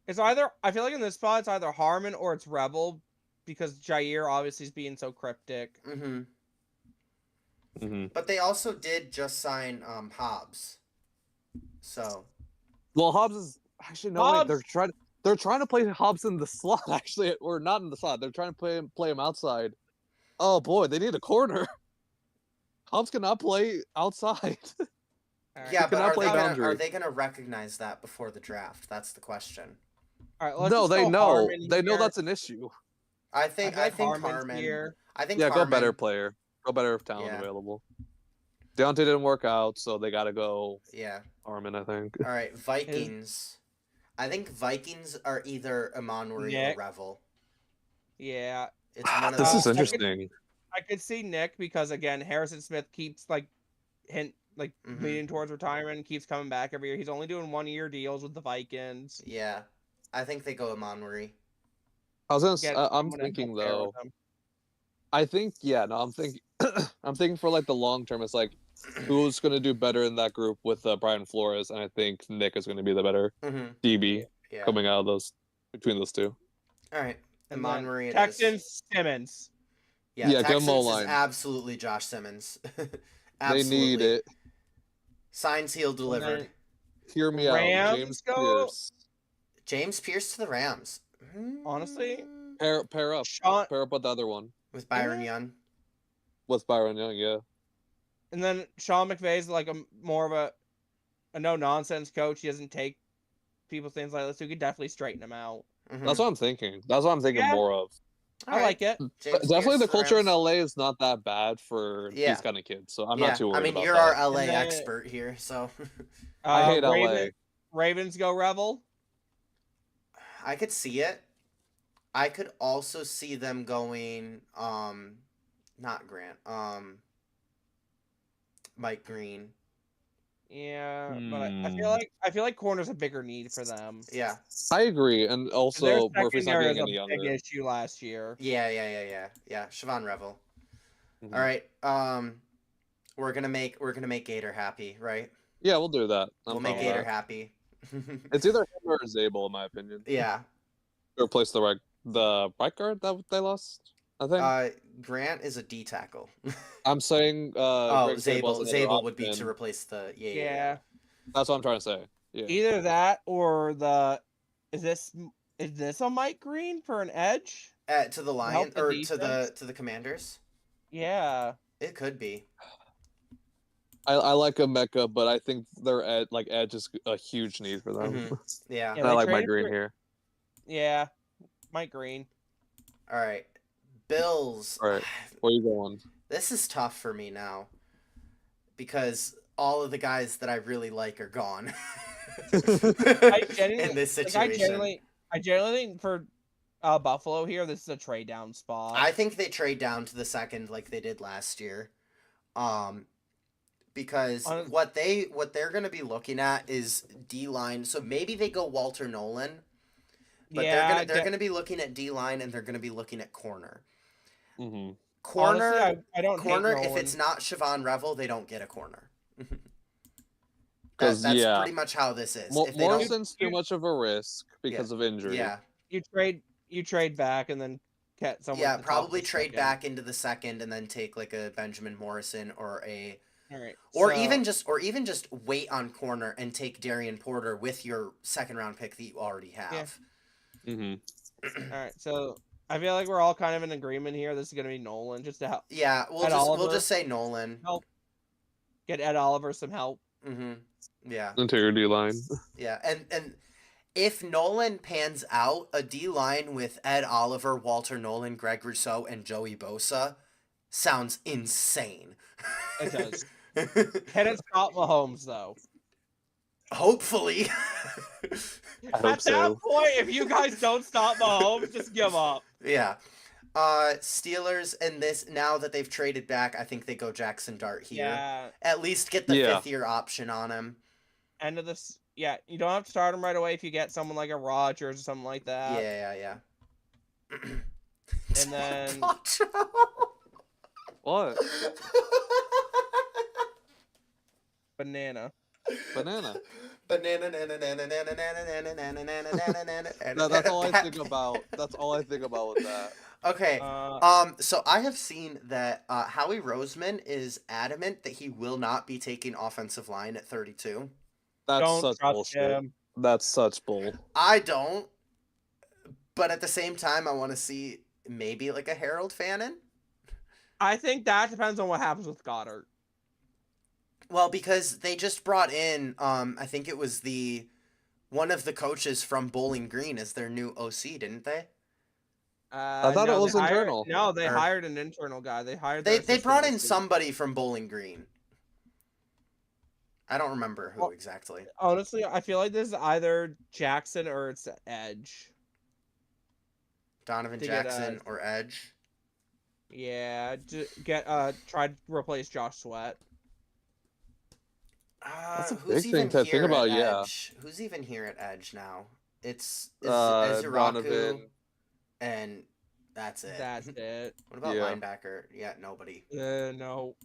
It's either I feel like in this spot it's either Harmon or it's Revel, because Jair obviously is being so cryptic. Mm-hmm. Mm-hmm. But they also did just sign Hobbs. So. Well, Hobbs is actually no. Wait, they're trying to play Hobbs in the slot. Actually, or not in the slot. They're trying to play him outside. Oh boy, they need a corner. Hobbs cannot play outside. Right. Yeah, but cannot are they gonna recognize that before the draft? That's the question. All right, let's No, just they go know. Harmon They know here. that's an issue. I think feel like Harmon's Harmon. here. I think Yeah, Harmon, go better player. Go better talent Yeah. available. Deontay didn't work out, so they got to go Yeah. Harmon, I think. All right, Vikings. I think Vikings are either Amonori Nick. or Revel. Yeah, It's one of This those. is interesting. I could see Nick because again, Harrison Smith keeps like Mhm. leading towards retirement, keeps coming back every year. He's only doing 1-year deals with the Vikings. Yeah, I think they go Amonori. I was gonna. Again, I'm someone thinking ends up there though. with him. I think I'm thinking. I'm thinking for like the long term. It's like who's gonna do better in that group with Brian Flores, and I think Nick is gonna be the better Mm-hmm. DB Yeah. coming out of those between those two. All right, And then Amonori. It is. Texans Simmons. Yeah, Yeah, get 'em Texans is O-line. absolutely Josh Simmons. They Absolutely. need it. Signed, sealed, delivered. then- Hear me out, Rams James go- Pierce. James Pierce to the Rams. Honestly? Pair up Sean, with the other one With Byron Young. with Byron Young. Yeah. and then Sean McVay's like more of a no nonsense coach. He doesn't take people's things like this, so he could definitely straighten him out. Mhm. That's what I'm thinking. That's what I'm thinking Yeah. more of. All I right, like it. James Definitely Pierce the to culture in Rams. LA is not that bad for Yeah. these kind of kids, so I'm Yeah, not too worried I mean, about you're that. our LA And then- expert here, so I hate Ravens go Revel. I could see it. I could also see them going not Grant, Mike Green. Yeah, but I feel like corner's a bigger need for them. Yeah. I agree, and 'Cause also their Murphy's not secondary getting any was a big younger. issue last year. Yeah. Siobhan Revel. Mhm. All right. We're gonna make Gator happy, right? Yeah, we'll do that. I'm We'll make fine with Gator that. happy. It's either him or Zabel, in my opinion. Yeah. To replace the right guard that they lost. I think. Grant is a D tackle. I'm saying. Oh, Greg Zabel's another Zabel would be to option. replace the Yeah. That's what I'm trying to say. Yeah. Either that or is this a Mike Green for an edge? To the Lion the or defense? to the Commanders. Yeah. It could be. I like a Mecca, but I think their edge is a huge need for them. Mhm. Yeah. Yeah. And I they like Mike traded Green for- here. Yeah. Mike Green. All right. Bills. All right. Where you going? This is tough for me now because all of the guys that I really like are gone. I genuinely, in this like, situation. I generally think for Buffalo here, this is a trade down spot. I think they trade down to the second like they did last year. Because what they're going to be looking at is D-line. So maybe they go Walter Nolan. But they're going to be looking at D-line and they're going to be looking at corner. Mm-hmm. Corner, honestly, I don't hate corner. If Nolan. it's not Siobhan Revel, they don't get a corner. 'Cause, that's yeah. pretty much how this is. If they don't, Morrison's too much of a risk because of injury. yeah, you trade back and then get someone. yeah, at the top probably of the trade second. back into the second and then take like a Benjamin Morrison or All right. or so- even just wait on corner and take Darian Porter with your second round pick that you already have. Mm-hmm. All right. So I feel like we're all kind of in agreement here. This is gonna be Nolan, just to help Yeah, Ed we'll Oliver. just say Nolan. get Ed Oliver some help. Mm-hmm. Yeah. Interior D line. Yeah. And if Nolan pans out, a D line with Ed Oliver, Walter Nolan, Greg Rousseau, and Joey Bosa sounds insane. It does. Can it stop Mahomes though? Hopefully. I hope At that so. point, if you guys don't stop Mahomes, just give up. Yeah. Steelers and this, now that they've traded back, I think they go Jackson Dart here. Yeah. At least get the Yeah. 5th-year option on him. End of this. Yeah, you don't have to start him right away if you get someone like a Rodgers or something like that. Yeah. And then What? banana. Banana. Banana. No, that's all I think about. That's all I think about with that. Okay. So I have seen that Howie Roseman is adamant that he will not be taking offensive line at 32. That's Don't such trust bullshit. him. That's such bull. I don't. But at the same time, I want to see maybe like a Harold Fannin. I think that depends on what happens with Goddard. Well, because they just brought in, I think it was one of the coaches from Bowling Green as their new OC, didn't they? I thought no, it was they hired- internal. No, they Or- hired an internal guy. They hired. They their brought in assistant somebody from Bowling Green. I don't remember who Well- exactly. Honestly, I feel like this is either Jackson or it's Edge. Donovan to get, Jackson or Edge. Yeah, try to replace Josh Sweat. That's a Who's big thing even to here think about, at yeah. Edge? Who's even here at Edge now? It's Donovan. Ezuraku, and that's it. That's it. What about Yeah. linebacker? Yeah, nobody. No.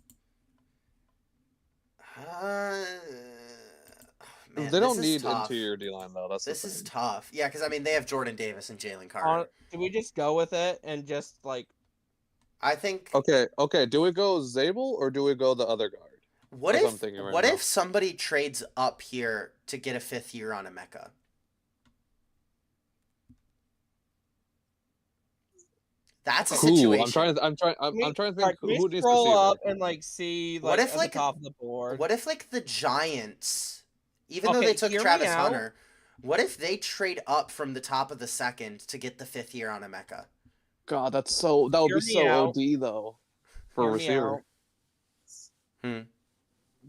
Man, They don't this is need tough. interior D line though. That's This the is thing. tough. Yeah, because I mean they have Jordan Davis and Jalen Carter. Do we just go with it and just like? I think. Okay. Do we go Zabel or do we go the other guard? What That's what I'm if thinking right what now. if somebody trades up here to get a 5th year on Emeka? That's a Who? situation. I'm trying to think Alright, can we who needs to scroll see up it. and like see What like if, at like, the top of the board? What if like the Giants, even though Okay, they took hear me Travis out. Hunter, what if they trade up from the top of the 2nd to get the 5th year on Emeka? God, that would Hear be me so out. OD though. For a Hear me receiver. out.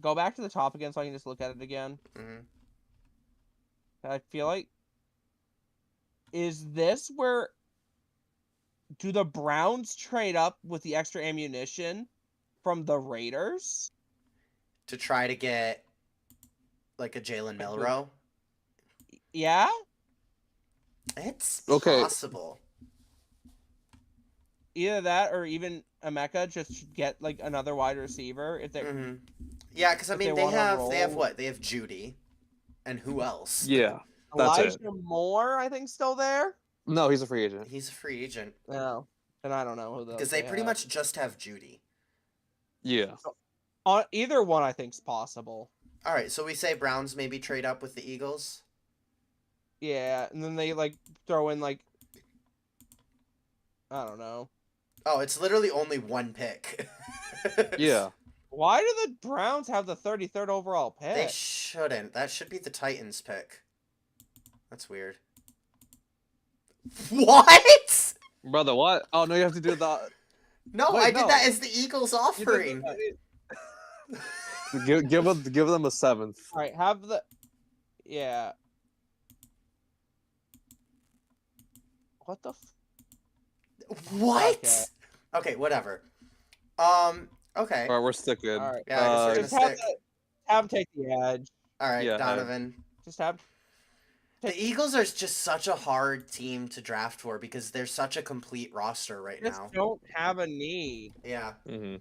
Go back to the top again so I can just look at it again. Mhm. I feel like is this where do the Browns trade up with the extra ammunition from the Raiders? To try to get like a Jalen Milrow? Yeah? It's Okay. possible. Either that or even Emeka just get like another wide receiver if they hmm Yeah, because I If mean they they wanna have roll. what? They have Judy, and who else? Yeah. That's it. Elijah Moore, I think, still there. No, he's a free agent. He's a free agent No, and I don't know who those because they pretty much just have Judy. Yeah. either one I think's possible. All right, so we say Browns maybe trade up with the Eagles. Yeah, and then they like throw in like I don't know. Oh, it's literally only one pick. Yeah. Why do the Browns have the 33rd overall pick? They shouldn't. That should be the Titans pick. That's weird. What? Brother, what? Oh no, you have to do that. No, Wait, I did no. that as the Eagles You did offering. that- give them a 7th. All right, have the yeah. What the? What? Okay. Okay, whatever. Okay. Alright, we're sticking. All right, Yeah, I guess we're just gonna have, stick. have him take the edge. All right, Yeah, Donovan. Just have. The Eagles are just such a hard team to draft for because they're such a complete roster right Just now. don't have a need. Yeah. Mm-hmm.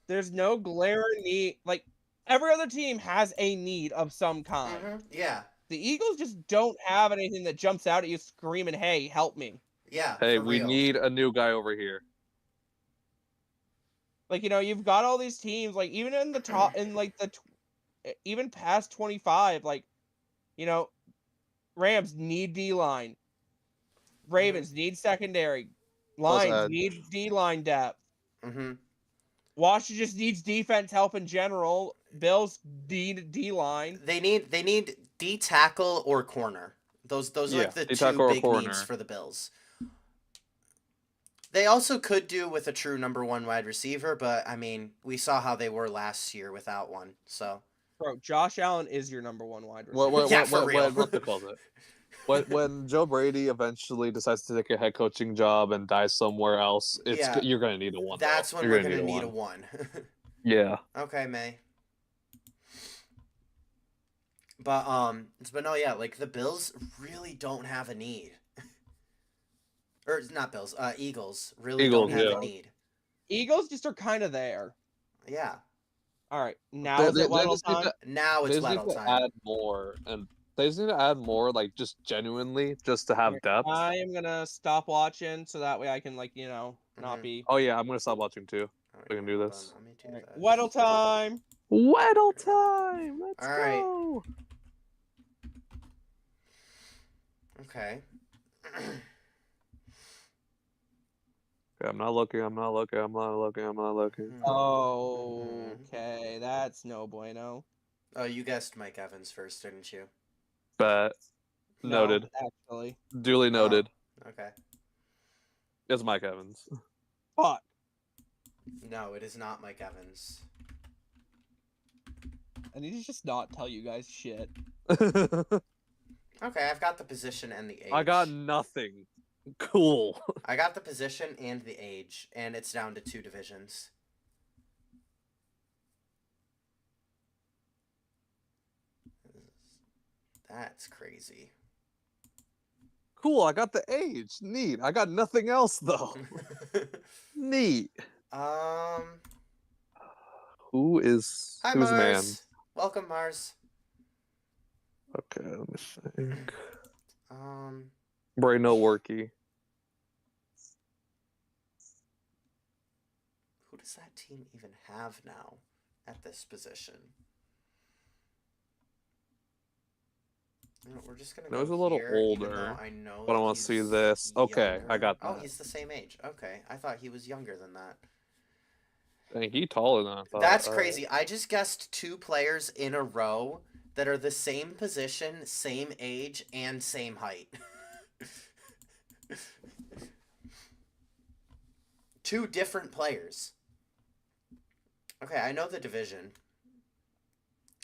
There's no glaring need. Like every other team has a need of some kind. Yeah. The Eagles just don't have anything that jumps out at you screaming, "Hey, help me!" Yeah. Hey, for we real. need a new guy over here. Like you've got all these teams. Like even in the top, in like even past 25, like Rams need D line. Ravens need secondary. Lions edge. need D line depth. Mm-hmm. Washington just needs defense help in general. Bills D line. They need D tackle or corner. Those are like the D two tackle or big corner. needs for the Bills. They also could do with a true number 1 wide receiver, but I mean, we saw how they were last year without one. So, Bro, Josh Allen is your number 1 wide receiver. What's it called? When Joe Brady eventually decides to take a head coaching job and die somewhere else, you're gonna need a one. That's when we're gonna need a one. Yeah. Okay, May. But no, yeah, like the Bills really don't have a need. Or not Bills, Eagles really don't have a need. Eagles just are kind of there. Yeah. All right, now is it Weddle time? Now it's Weddle time. Add more, and they just need to add more, like just genuinely, just to have depth. I am gonna stop watching so that way I can not be. Oh yeah, I'm gonna stop watching too. We can do this. Weddle time. Weddle time. Let's All right. go. Okay. I'm not looking. Oh, okay, that's no bueno. Oh, you guessed Mike Evans first, didn't you? Bet. Noted. No, actually. Duly noted. Oh, okay. It's Mike Evans. Fuck. No, it is not Mike Evans. I need to just not tell you guys shit. Okay, I've got the position and the age. I got nothing. Cool. I got the position and the age, and it's down to 2 divisions. That's crazy. Cool, I got the age. Neat. I got nothing else though. Neat. Who's Hi, Mars. man? Welcome, Mars. Okay, let me think. Um, Braino Worky. Who does that team even have now at this position? No, we're just gonna. No, he's go a little here, older. I know. But I want to see this. Okay, younger. I got that. Oh, he's the same age. Okay, I thought he was younger than that. Dang, he taller than I thought. That's crazy. I just guessed 2 players in a row that are the same position, same age, and same height. 2 different players. Okay, I know the division.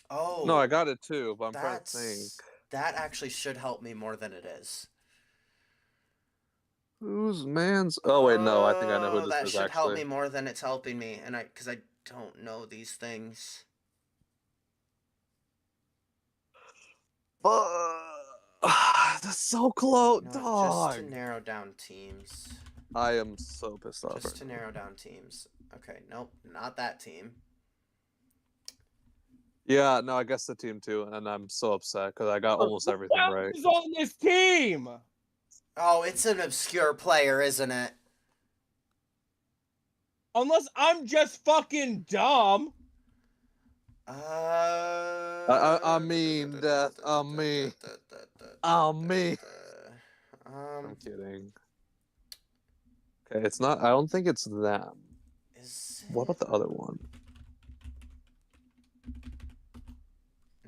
Oh. No, I got it too, but I'm trying to think. That actually should help me more than it is. Whose man's? Oh wait, no, I think I know who this that is should actually. help me more than it's helping me, and because I don't know these things. That's so close, dog. Just to narrow down teams. I am so pissed off. Just to narrow down teams. Okay, nope, not that team. Yeah, no, I guess the team too, and I'm so upset because I got almost everything right. Who's on this team? Oh, it's an obscure player, isn't it? Unless I'm just fucking dumb. I mean that. I'm kidding. Okay, it's not. I don't think it's them. What about the other one?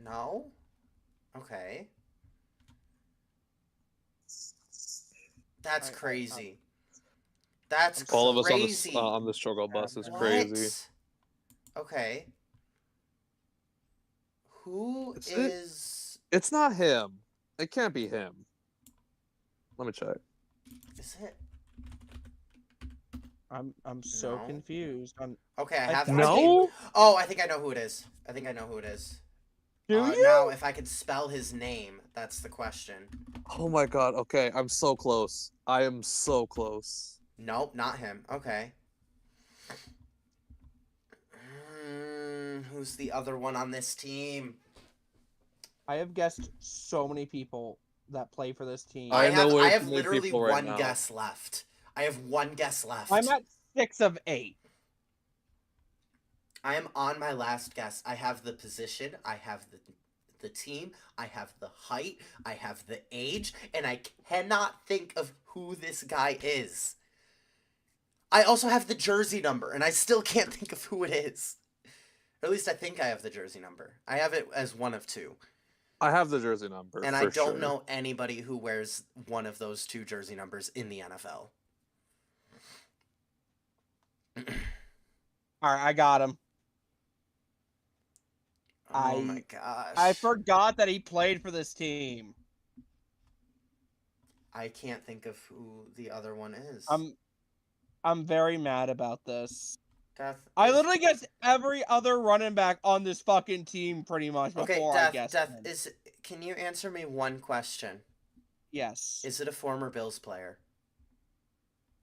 No. Okay. That's crazy. That's crazy. All of us on the struggle bus is crazy. Okay. Who is? It's not him. It can't be him. Let me check. Is it? I'm so confused. Okay, I have. No. I think I know who it is. Do you? Now, if I could spell his name, that's the question. Oh my god. Okay, I'm so close. I am so close. Nope, not him. Okay. Who's the other one on this team? I have guessed so many people that play for this team. I have literally one guess left. I have one guess left. I'm at 6 of 8. I am on my last guess. I have the position, I have the team, I have the height, I have the age, and I cannot think of who this guy is. I also have the jersey number, and I still can't think of who it is. Or at least I think I have the jersey number. I have it as one of two. I have the jersey number. And for I don't sure. know anybody who wears one of those two jersey numbers in the NFL. All right, I got him. Oh my gosh. I forgot that he played for this team. I can't think of who the other one is. I'm very mad about this. Death. I literally guessed every other running back on this fucking team pretty much before I guessed him. Can you answer me one question? Yes. Is it a former Bills player?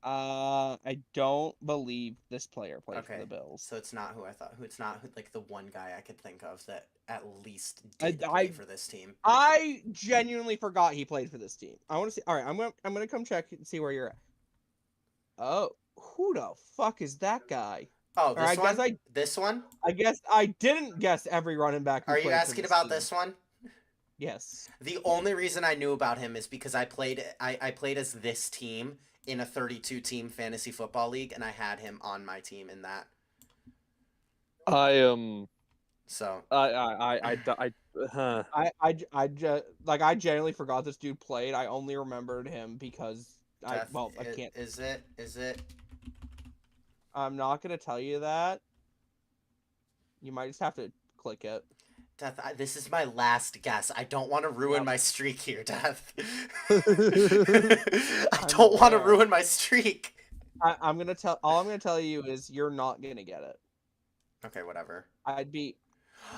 I don't believe this player played for the Bills. So it's not who I thought. It's not like the one guy I could think of that at least did play for this team. I genuinely forgot he played for this team. I want to see. All right, I'm gonna come check and see where you're at. Oh, who the fuck is that guy? Oh, this one. This one. I guess I didn't guess every running back. Are you asking about this one? Yes. The only reason I knew about him is because I played as this team in a 32-team fantasy football league, and I had him on my team in that. I am. So. I genuinely forgot this dude played. I only remembered him because I can't. Is it? I'm not gonna tell you that. You might just have to click it. Death, this is my last guess. I don't want to ruin my streak here, Death. I don't want to ruin my streak. All I'm gonna tell you is you're not gonna get it. Okay, whatever. I'd be.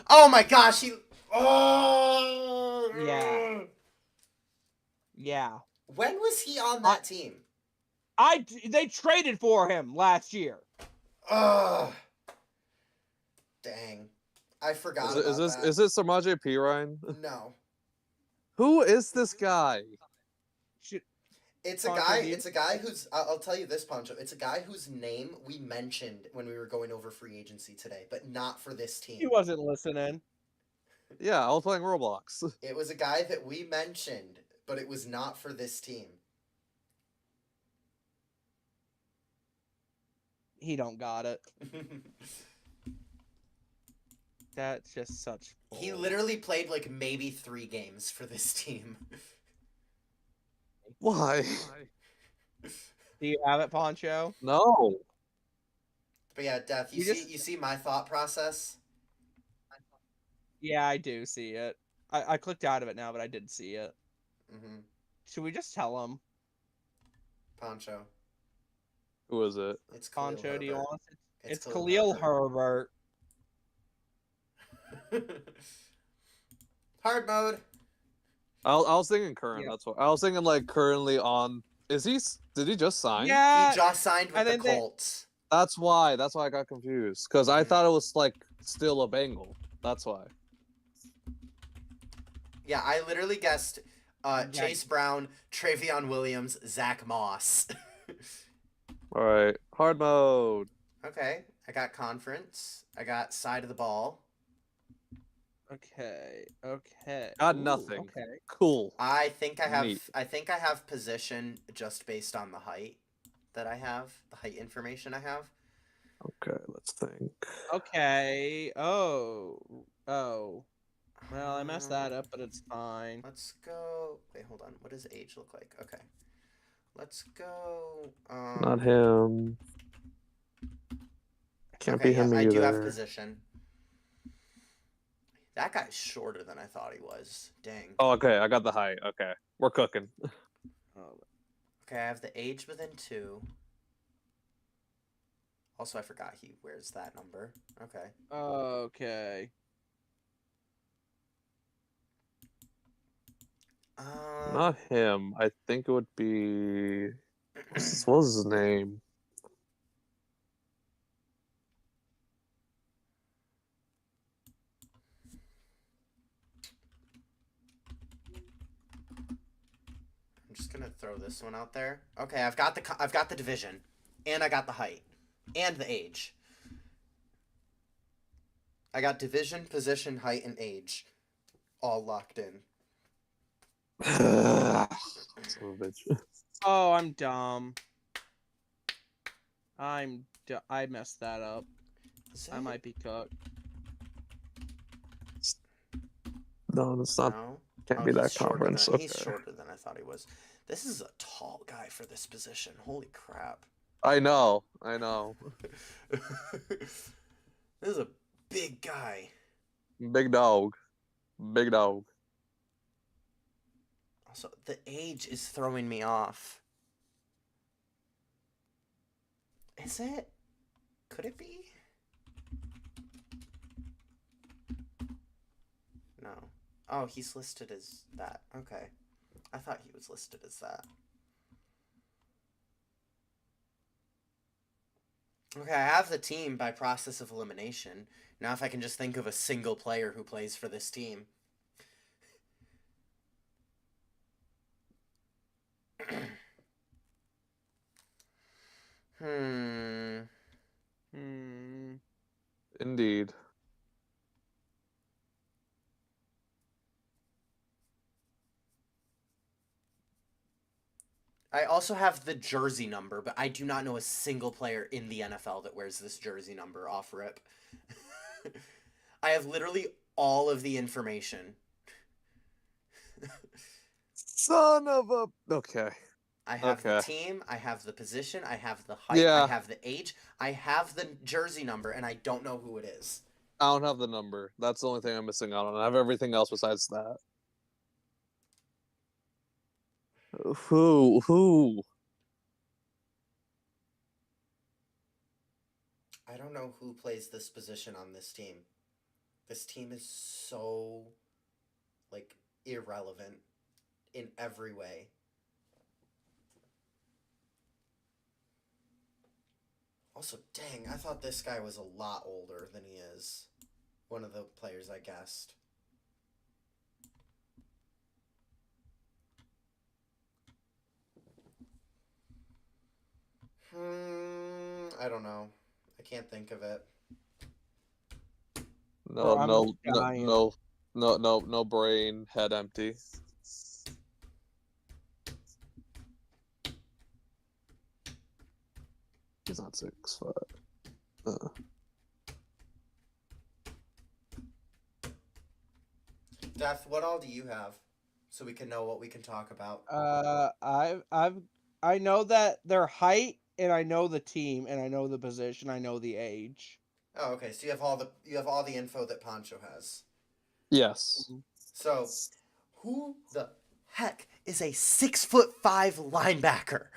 Oh my gosh, Oh. Yeah. Yeah. When was he on that team? They traded for him last year. Ugh. Dang. I forgot is it Samaje Perine? No. Who is this guy? It's a guy who's I'll tell you this, Poncho. It's a guy whose name we mentioned when we were going over free agency today, but not for this team. He wasn't listening. Yeah, I was playing Roblox. It was a guy that we mentioned, but it was not for this team. He don't got it. That's just such bull. He literally played like maybe 3 games for this team. Why? Do you have it, Poncho? No. But yeah, Death, you see my thought process? Yeah, I do see it. I clicked out of it now, but I did see it. Mm-hmm. Should we just tell him? Poncho. Who is it? It's Poncho, Khalil do you Herbert. want it? It's Khalil Herbert. Hard mode. I was thinking current. Yeah. That's what I was thinking. Like currently on. Did he just sign? Yeah. He just signed with the Colts. That's why I got confused because I thought it was like still a Bengal. That's why. Yeah, I literally guessed Chase Brown, Travion Williams, Zach Moss. All right, hard mode. Okay, I got conference. I got side of the ball. Okay. Got nothing. Okay. Cool. I think I have. Neat. I think I have position just based on the height that I have, the height information I have. Okay, let's think. Okay. Oh. Well, I messed that up, but it's fine. Let's go. Wait, hold on. What does age look like? Okay. Let's go. Not him. Can't be him either. I do have position. That guy's shorter than I thought he was. Dang. Oh, okay. I got the height. Okay, we're cooking. Okay, I have the age within 2. Also, I forgot he wears that number. Okay. Okay. Not him. I think it would be. What was his name? I'm just gonna throw this one out there. Okay, I've got the division, and I got the height, and the age. I got division, position, height, and age, all locked in. Son of a bitch. Oh, I'm dumb. I messed that up. I might be cooked. No, it's not. No? Can't be he's that shorter conference. Than, Okay. He's shorter than I thought he was. This is a tall guy for this position. Holy crap. I know. This is a big guy. Big dog. Big dog. Also, the age is throwing me off. Is it? Could it be? No. Oh, he's listed as that. Okay. I thought he was listed as that. Okay, I have the team by process of elimination. Now if I can just think of a single player who plays for this team. Indeed. I also have the jersey number, but I do not know a single player in the NFL that wears this jersey number off rip. I have literally all of the information. Son of a... Okay. I have the team, I have the position, I have the height, Yeah. I have the age, I have the jersey number, and I don't know who it is. I don't have the number. That's the only thing I'm missing out on. I have everything else besides that. Who? I don't know who plays this position on this team. This team is so, like, irrelevant in every way. Also, dang, I thought this guy was a lot older than he is. One of the players I guessed. I don't know. I can't think of it. No brain, head empty. He's not 6'5". Death, what all do you have? So we can know what we can talk about. I know that their height, and I know the team, and I know the position, I know the age. Oh, okay. So you have all the info that Poncho has. Yes. So, who the heck is a 6'5" linebacker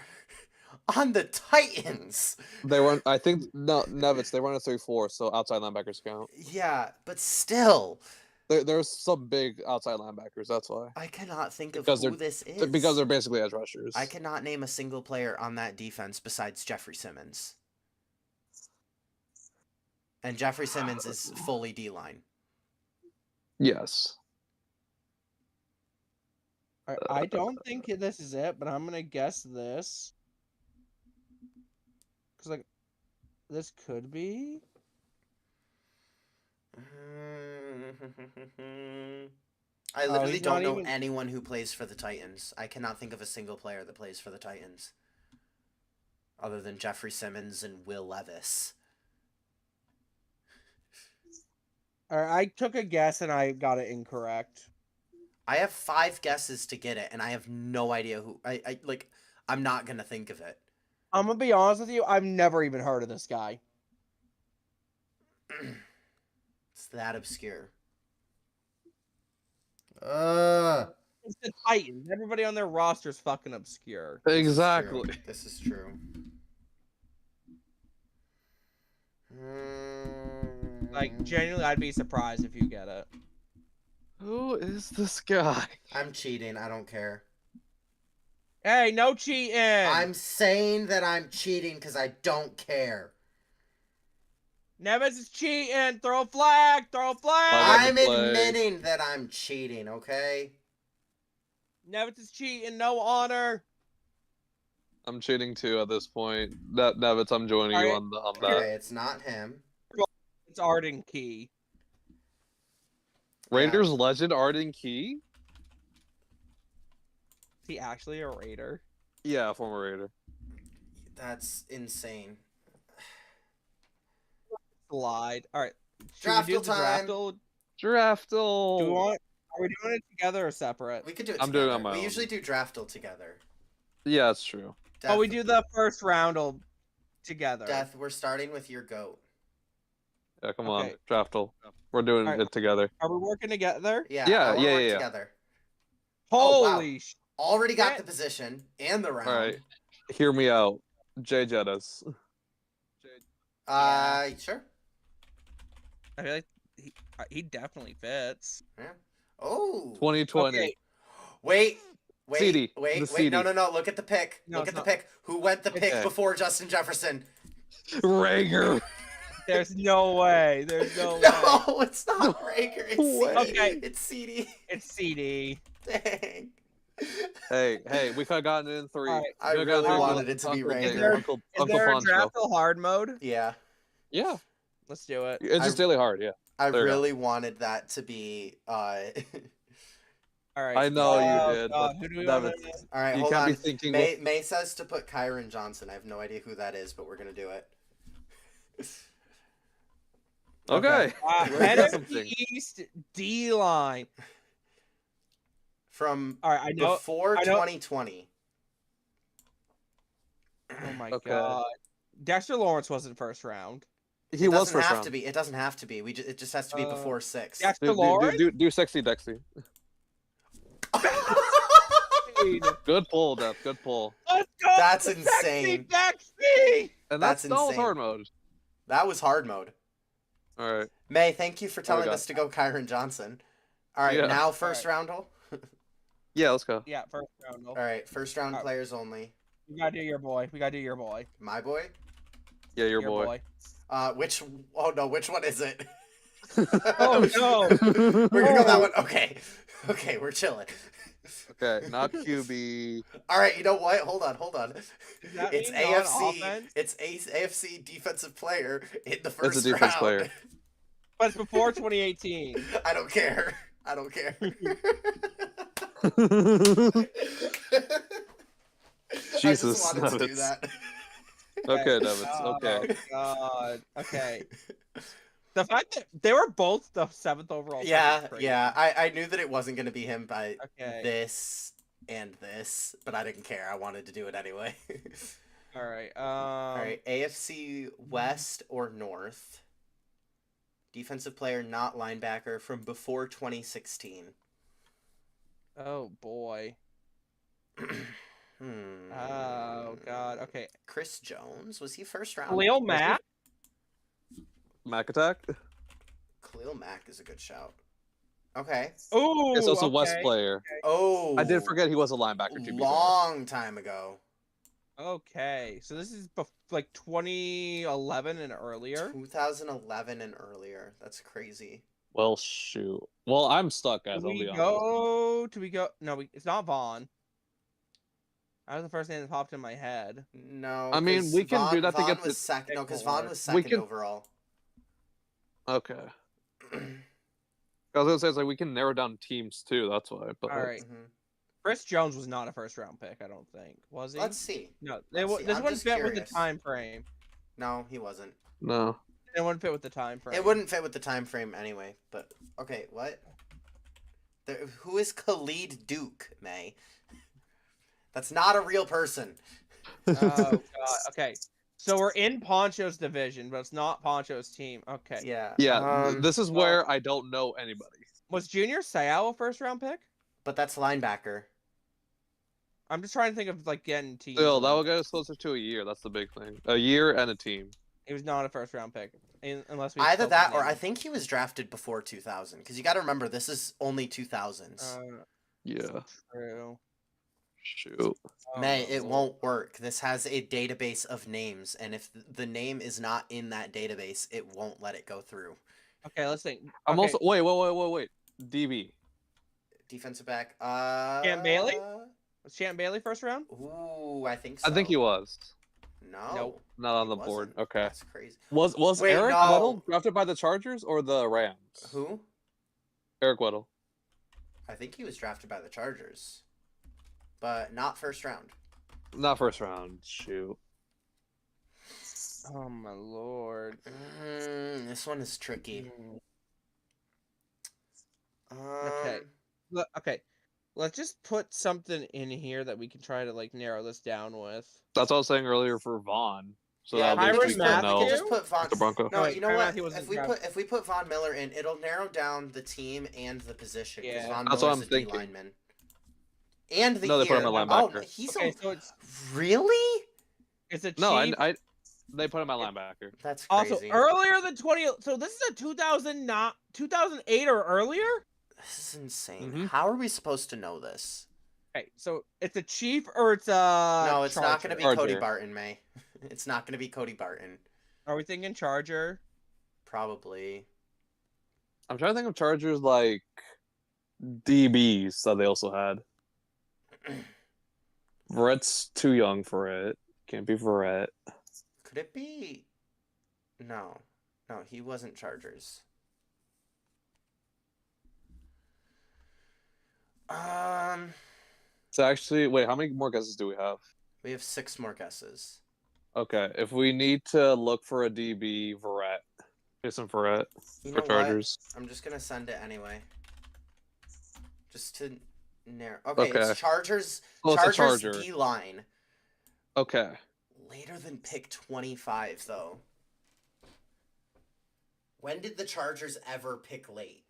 on the Titans? They run. I think no Nevitz. They run a 3-4, so outside linebackers count. Yeah, but still, There's some big outside linebackers. That's why. I cannot think of Because who this is. Because they're basically edge rushers. I cannot name a single player on that defense besides Jeffrey Simmons. And Jeffrey Simmons is fully D-line. Yes. I don't think this is it, but I'm gonna guess this. Cause like, this could be. I literally don't know anyone who plays for the Titans. I cannot think of a single player that plays for the Titans. Other than Jeffrey Simmons and Will Levis. I took a guess and I got it incorrect. I have 5 guesses to get it, and I have no idea who. I'm not gonna think of it. I'm gonna be honest with you. I've never even heard of this guy. It's that obscure. It's the Titans. Everybody on their roster is fucking obscure. Exactly. This is true. Like, genuinely, I'd be surprised if you get it. Who is this guy? I'm cheating. I don't care. Hey, no cheating! I'm saying that I'm cheating because I don't care. Nevis is cheating! Throw a flag! Throw a flag! I'm admitting that I'm cheating, okay? Nevis is cheating. No honor. I'm cheating too at this point. Nevitz, I'm joining you on that. Okay, it's not him. It's Arden Key. Raiders legend Arden Key? Is he actually a Raider? Yeah, former Raider. That's insane. Slide. All right. Draftle time. Draftle. Do we want? Are we doing it together or separate? We could do it I'm together. doing it on my We own. usually do Draftle together. Yeah, it's true. Oh, we do the first round together. Death, we're starting with your goat. Yeah, come Okay. on, Draftle. We're doing Alright. it together. Are we working together? Yeah, Yeah, I wanna yeah, work yeah. together. Holy sh! Already got shit. the position and the round. All right, hear me out, Jay Jettis. Sure. I feel like he definitely fits. Yeah. Oh. 2020. Okay. Wait. CD, the Wait. CD. No. Look at the pick. No, Look it's at the not. pick. Who went the pick Okay. before Justin Jefferson? Rager. There's no way. There's no way. No, it's not Rager. It's way. CD. Okay. It's CD. It's CD. Dang. Hey, we could have gotten it in 3. Alright. I We could've gotten really it wanted with it to be Uncle Rager. Dave, Is there- Uncle Is there a Poncho. Draftle hard mode? Yeah. Yeah, Let's do it. it's just daily hard. Yeah, I There you go. really wanted that to be All right. I know you Oh, did, God, but who do we that want was- to? All right, you hold can't on. be thinking. May says to put Kyron Johnson. I have no idea who that is, but we're gonna do it. Okay. We're gonna got something. NFC East D line. From All right, I know. before I know- 2020. Oh my Okay. God. Dexter Lawrence wasn't first round. He It was doesn't first have round. to be. It doesn't have to be. It just has to be before 6. Dexter Do Lawrence. sexy Dexy. Good pull, Death. Good pull. Let's go. That's Sexy insane. Dexy. And That's that's not insane. hard mode. That was hard mode. All right. May, thank you for telling go. us to go Kyron Johnson. All right, Yeah. now first All round hole. Yeah, let's go. Yeah, first round. All right, first round All right. players only. We gotta do your boy. We gotta do your boy. My boy. Yeah, your boy. Which? Oh no, which one is it? Oh no. We're gonna go that one. Okay, okay, we're chilling. Okay, not QB. All right, you know what? Hold on. Does that It's mean AFC. non-offense? It's AFC defensive player in the first It's a defense round. player. But it's before 2018. I don't care. I don't care. Jesus, I just wanted to do Nevitz. that. Okay, Nevitz. Oh, Okay. God. Okay. The fact that they were both the 7th overall. pick Yeah, is crazy. yeah. I knew that it wasn't gonna be him by Okay. this and this, but I didn't care. I wanted to do it anyway. All right. All right, AFC West or North. Defensive player, not linebacker, from before 2016. Oh boy. Hmm. Oh God. Okay. Chris Jones, was he first round? Khalil Mack. Mac attack. Khalil Mack is a good shout. Okay. Oh. It's also okay. West player. Oh, I did forget he was a linebacker. To be fair. long time ago. Okay. So this is like 2011 and earlier. 2011 and earlier. That's crazy. Well, shoot. Well, I'm stuck, guys. Do I'll be we honest. go? Do we go? No, it's not Vaughn. That was the first name that popped in my head. No, I mean, 'cause we can do that to Vaughn get was the second. No, because pick Vaughn more. was We second can- overall. Okay. I was gonna say it's like we can narrow down teams too. That's why. But All right. Mhm. Chris Jones was not a first round pick. I don't think. Was he? Let's see. No. let's see. This I'm wouldn't just fit with curious. the time frame. No, he wasn't. no. It wouldn't fit with the time frame. It wouldn't fit with the time frame anyway. But okay, what? Who is Khalid Duke, May? That's not a real person. Oh God. Okay. So we're in Poncho's division, but it's not Poncho's team. Okay. Yeah. Yeah. This is well- where I don't know anybody. Was Junior Seau a first round pick? But that's linebacker. I'm just trying to think of like getting teams. Still, that will get us closer to a year. That's the big thing. A year and a team. He was not a first round pick, unless we. Either spoke that his or name. I think he was drafted before 2000. Because you got to remember, this is only 2000s. Yeah. True. Shoot. Oh, May, my it lord. won't work. This has a database of names, and if the name is not in that database, it won't let it go through. Okay, let's think. I'm Okay, also wait. DB. Defensive back. Champ Bailey? Was Champ Bailey first round? Ooh, I think so. I think he was. No. Nope. Not on he the board. wasn't. Okay. That's crazy. Was Wait, Eric no. Weddle drafted by the Chargers or the Rams? Who? Eric Weddle. I think he was drafted by the Chargers, but not first round. Not first round. Shoot. Oh my lord. This one is tricky. Okay. Okay. Let's just put something in here that we can try to like narrow this down with. That's what I was saying earlier for Vaughn. So Yeah, that at least we Tyrann can Matthew? we could know just put Von. the Bronco. No, wait, you know Tyrann what? Matthew wasn't If we put Von Miller in, it'll narrow down the team and the position. Because Yeah. Von That's what Miller's I'm a D thinking. lineman. And the No, they put year. him at Oh, linebacker. he's Okay, so really. it's a chief. No, they put him at linebacker. That's Also, crazy. earlier than 20. So this is a 2008 or earlier. This is insane. Mhm. How are we supposed to know this? Okay, so it's a chief or it's a. No, it's not going to be Charger. Cody Barton, May. It's not going to be Cody Barton. Are we thinking Charger? Probably. I'm trying to think of Chargers like DBs that they also had. Verrett's too young for it. Can't be Verrett. Could it be? No. No, he wasn't Chargers. So actually, wait, how many more guesses do we have? We have 6 more guesses. Okay, if we need to look for a DB, Verrett. Jason Verrett You for know Chargers. what? I'm just gonna send it anyway. Just to narrow. Okay, Okay. it's Chargers. Oh, it's a Chargers Charger. D line. Okay. Later than pick 25, though. When did the Chargers ever pick late?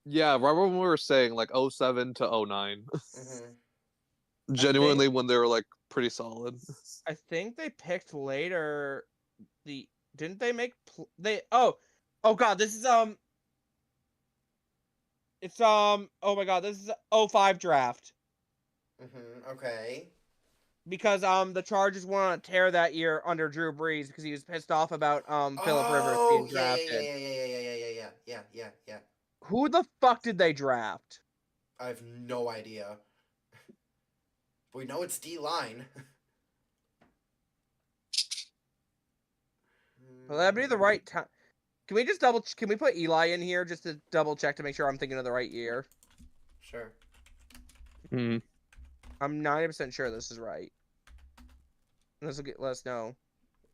Yeah, right when we were saying like 07 to 09. Mm-hmm. Genuinely when they were like pretty solid. I think they picked later. Didn't they make oh god, this is it's oh my god, this is 05 draft. Mm-hmm. Okay. Because the Chargers went on a tear that year under Drew Brees because he was pissed off about Phillip Rivers being drafted. Yeah. Who the fuck did they draft? I have no idea. We know it's D line. Well, that'd be the right time. Can we just Can we put Eli in here just to double check to make sure I'm thinking of the right year? Sure. Hmm. I'm 90% sure this is right. This will let us know.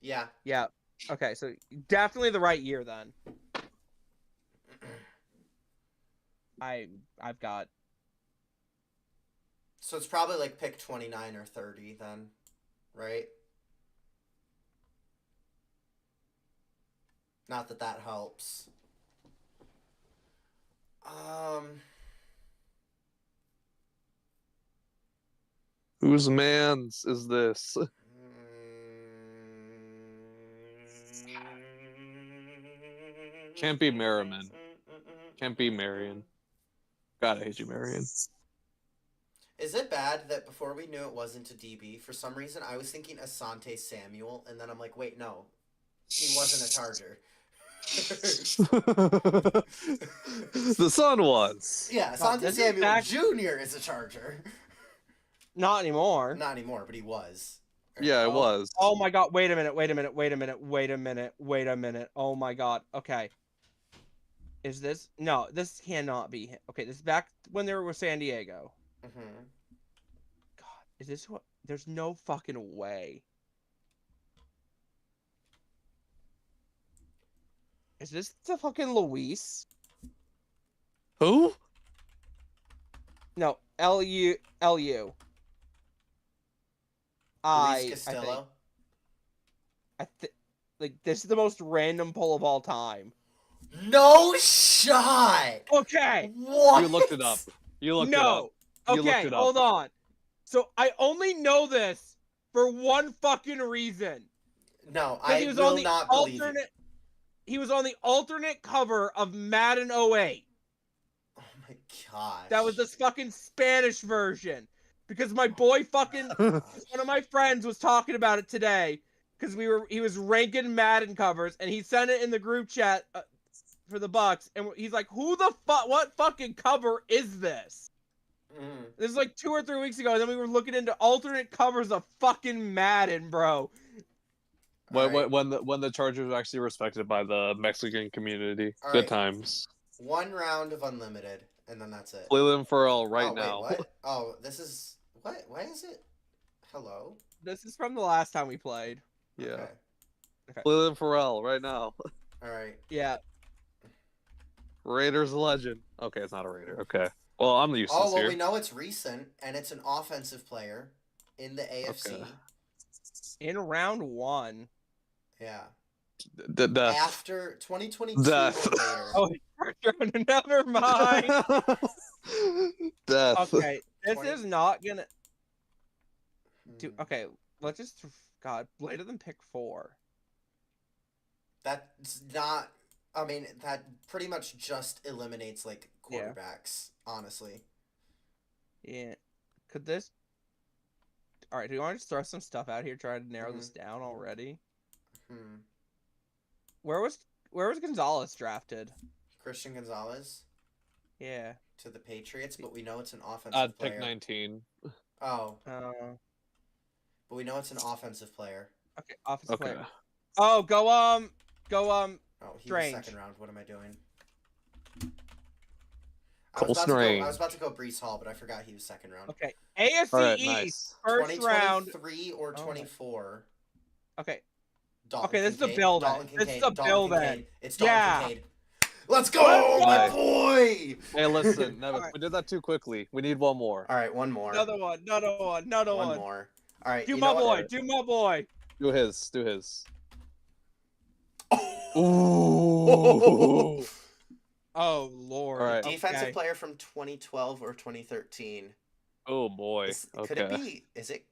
Yeah. Yeah. Okay, so definitely the right year then. I've got. So it's probably like pick 29 or 30 then, right? Not that that helps. Whose man's is this? Can't be Merriman. Can't be Marion. God, I hate you, Marion. Is it bad that before we knew it wasn't a DB, for some reason I was thinking Asante Samuel, and then I'm like, wait, no. He wasn't a Charger. The son was. Yeah, Asante this is Samuel back- Jr. is a Charger. Not anymore. Not anymore, but he was. Yeah, it was. Oh my god, wait a minute. Oh my god. Okay. Is this? No, this cannot be him. Okay, this is back when they were with San Diego. Mm-hmm. God, is this what? There's no fucking way. Is this the fucking Luis? Who? No, LU. Luis I Castillo. think like this is the most random pull of all time. No shot! Okay. What? You looked it up. You looked it up. No. You looked Okay, it up. hold on. So I only know this for one fucking reason. No, 'Cause I he was will on the not believe you. He was on the alternate cover of Madden 08. Oh my gosh. That was this fucking Spanish version. Because my boy fucking one of my friends was talking about it today. Because he was ranking Madden covers and he sent it in the group chat for the Bucks, and he's like, "Who the fuck? What fucking cover is this?" Mm. This is like 2 or 3 weeks ago, and then we were looking into alternate covers of fucking Madden, bro. When the Chargers were actually respected by the Mexican community. All Good right. times. 1 round of unlimited, and then that's it. Leland Farrell right oh, wait, now. What? Oh, this is what? Why is it? Hello. This is from the last time we played. Yeah. Okay. Leland Farrell right now. All right. Yeah. Raiders legend. Okay, it's not a Raider. Okay. Well, I'm useless Oh, well, here. we know it's recent, and it's an offensive player in the AFC. Okay. In round 1. Yeah. Death. After 2022 Death. or later. Oh, never mind. Death. Okay, this 20 is not gonna do. Hmm. Okay, let's just. God, later than pick 4. That's not. I mean, that pretty much just eliminates like Yeah. quarterbacks, honestly. Yeah. Could this? All right. Do you want to just throw some stuff out here, try to narrow Mhm. this down already? Hmm. Where was Gonzalez drafted? Christian Gonzalez Yeah. to the Patriots, but we know it's an offensive I'd player. pick 19. Oh, Uh. but we know it's an offensive player. Okay. Offensive Okay. player. Oh, go Oh, he was Strange. second round. What am I doing? Cole I Strange. was about to go Brees Hall, but I forgot he was second round. Okay. AFC All right, East nice. first round. 2023 or Oh my- 24. Okay. Dalton Okay, this is the Kincaid. Bill Dalton then. This is Kincaid. the Dalton Bill Kincaid. then. It's Dalton Yeah. Kincaid. Let's go, Let's my go. boy! Hey, listen, Nevin, Alright. we did that too quickly. We need one more. All right, one more. Another one. One more. All right, Do you my know what? boy. Do my boy. Do his. Do his. Ooh. Oh Lord. All right. Defensive Okay. player from 2012 or 2013. Oh boy. Could it Okay. be? Is it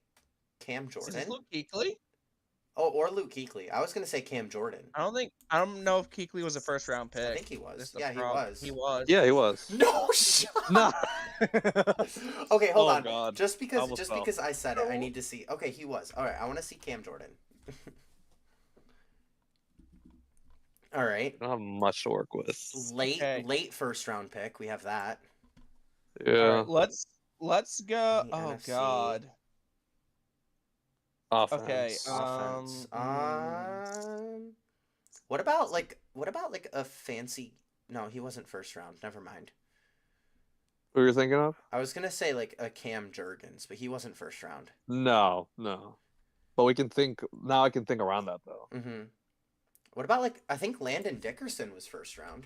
Cam Is this Jordan? Luke Kuechly? Oh, or Luke Kuechly. I was gonna say Cam Jordan. I don't know if Kuechly was a first round pick. I think he was. That's the Yeah, he problem. was. He was. Yeah, he was. No shot. Nah. Okay, hold Oh, on. God. Just because Almost fell. I said it, I need to see. Okay, he was. All right, I want to see Cam Jordan. All right. I don't have much to work with. Late first round pick. We have that. Yeah. All right, let's go. The Oh NFC. God. Okay. Offense. Offense. What about like a fancy? No, he wasn't first round. Never mind. Who you're thinking of? I was gonna say like a Cam Jurgens, but he wasn't first round. No. But we can think now. I can think around that though. Mm-hmm. What about like I think Landon Dickerson was first round.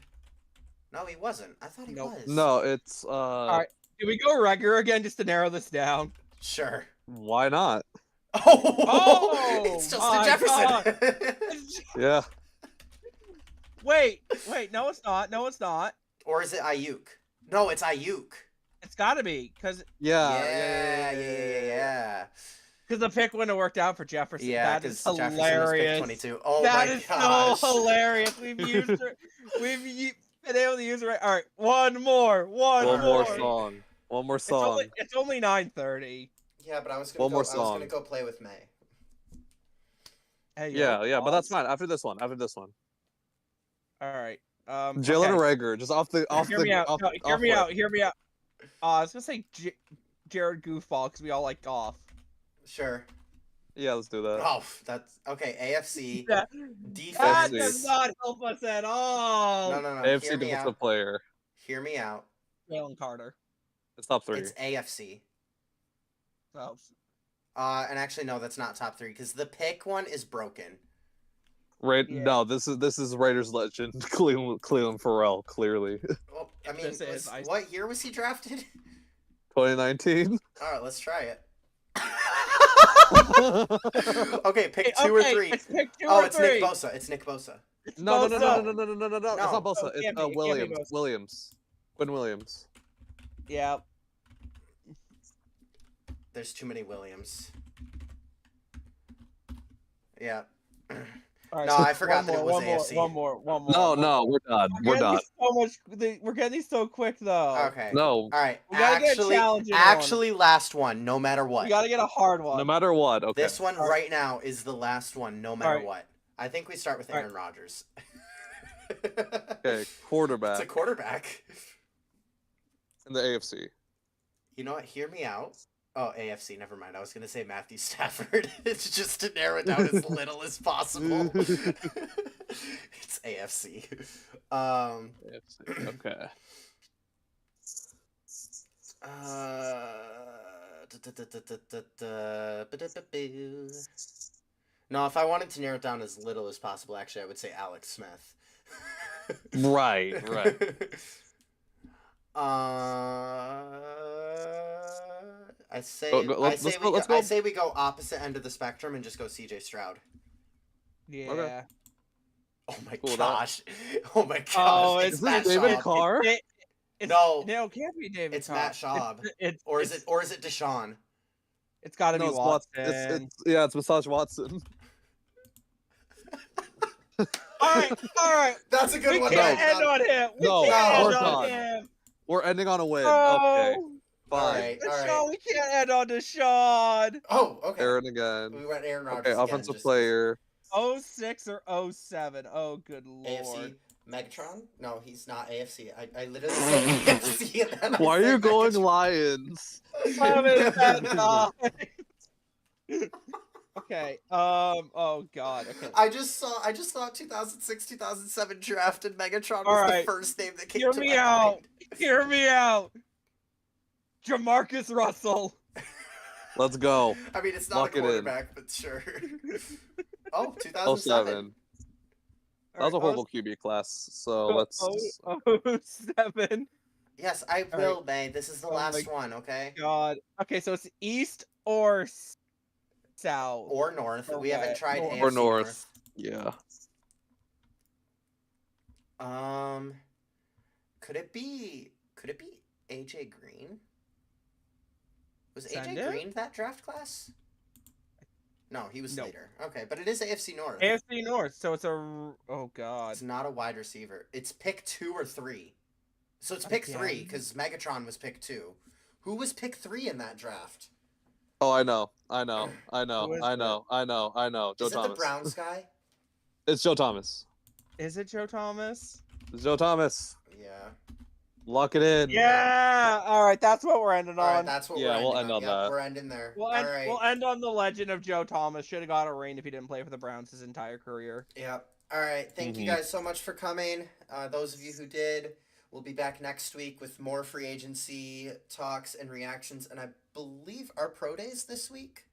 No, he wasn't. I thought he Nope. was. No, it's right. Do we go regular again just to narrow this down? Sure. Why not? Oh, it's Justin my Jefferson. Yeah. Wait, no, it's not. Or is it Ayuk? No, it's Ayuk. It's gotta be because Yeah. the pick wouldn't have worked out for Jefferson. Yeah, That is because Jefferson was hilarious. picked 22. Oh That my is gosh. so hilarious. We've used it. Been able to use it right. All right, one more. One more Alright. song. One more song. It's only 9:30. Yeah, but I was gonna One more I was gonna song. go play with May. Hey, Yeah, but that's pause. fine. After this one. All right. Jalen okay. Rager, just off the Hear me out. No, hear me rip. out. Hear me out. I was gonna say Jared Goofball because we all like golf. Sure. Yeah, let's do that. Oh, that's okay. AFC That defense. does not help us at all. No. AFC Hear me defensive out. player. Hear me out. Jalen Carter. It's top 3. It's AFC. Oh. And actually, no, that's not top 3 because the pick one is broken. Right? Yeah. No, this is Raiders legend Cleveland Farrell. Clearly, Well, I mean, This is ice. what year was he drafted? 2019. All right, let's try it. Okay, pick 2 or 3. It's pick 2 Oh, or it's 3. Nick Bosa. It's Nick Bosa. No. Bosa. That's not Bosa. Oh, It's can't be Williams. Bosa. Williams. Quinn Williams. Yeah. There's too many Williams. Yeah. All right, No, I forgot one that it more, was AFC. One more. No, we're done. We're done. We're getting these so quick though. Okay. No, All right. We gotta get a challenging one. Actually, last one, no matter what. We gotta get a hard one. no matter what. Okay. This one All right. right now is the last one, no matter right. what. I think we start with All right. Aaron Rodgers. Okay, quarterback It's a quarterback. in the AFC. You know what? Hear me out. Oh, AFC. Never mind. I was gonna say Matthew Stafford. It's just to narrow it down as little as possible. It's AFC. AFC. Okay. No, if I wanted to narrow it down as little as possible, actually, I would say Alex Smith. Right, right. I say, Let's go. I say we go opposite end of the spectrum and just go CJ Stroud. Yeah. Oh my Cool, gosh! Oh my gosh! Oh, it's Is Matt this David Schaub. Carr? No. No, it can't be David It's Carr. Matt Schaub. It's Or is it Deshaun? It's got to be No, it's Watson. it's Massage Watson. All right. That's a good We one. can't Matt. end on him. We No, can't of end course on not. him. We're ending on a win. Oh, Okay, fine. Alright, alright. Deshaun, we can't end on Deshaun. Oh, okay. Aaron again. We went Aaron Rodgers Okay, again. offensive just- player. 06 or 07. Oh, good lord. AFC. Megatron? No, he's not AFC. I literally said AFC and then I Why are said you going Megatron. Lions? Okay. Oh god. Okay. I just thought 2006, 2007 drafted Megatron was Alright. the first name that came Hear to me my out. mind. Hear me out. Jamarcus Russell. Let's go. I mean, it's not Lock a it in. quarterback, but sure. Oh, 2007. 07. That was a horrible QB class. So Oh, let's. 07. Yes, I All will, May. This is the Oh last my one, okay? God. Okay, so it's east or south. Or north. We haven't Okay. tried North. AFC Or north. Yeah. Could it be AJ Green? Was Send AJ it? Green that draft class? No, he was No. later. Okay, but it is AFC North. AFC North. So it's a. Oh God. It's not a wide receiver. It's pick 2 or 3. So it's pick 3 Again? because Megatron was pick 2. Who was pick 3 in that draft? Oh, I know. Joe Who is Is it Thomas. the Browns guy? It's Joe Thomas. Is it Joe Thomas? It's Joe Thomas. Yeah. Lock it in. Yeah. All right. That's what we're ending All right, on. that's what Yeah, we're we'll ending end on Yep, that. We're ending there. We'll All end, right. we'll end on the legend of Joe Thomas. Should have got a ring if he didn't play for the Browns his entire career. Yep. All right. Thank you Mhm. guys so much for coming. Those of you who did, we'll be back next week with more free agency talks and reactions. And I believe our pro days this week.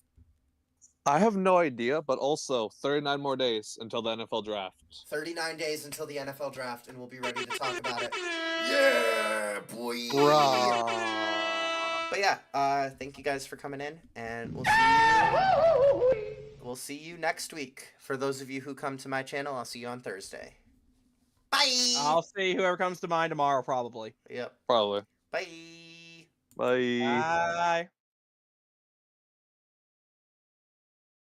I have no idea, but also 39 more days until the NFL draft. 39 days until the NFL draft, and we'll be ready to talk about it. Yeah, boy. Bruh. But yeah, thank you guys for coming in, and we'll see you next week. For those of you who come to my channel, I'll see you on Thursday. Bye. I'll see whoever comes to mind tomorrow, probably. Yep. Probably. Bye. Bye. Bye.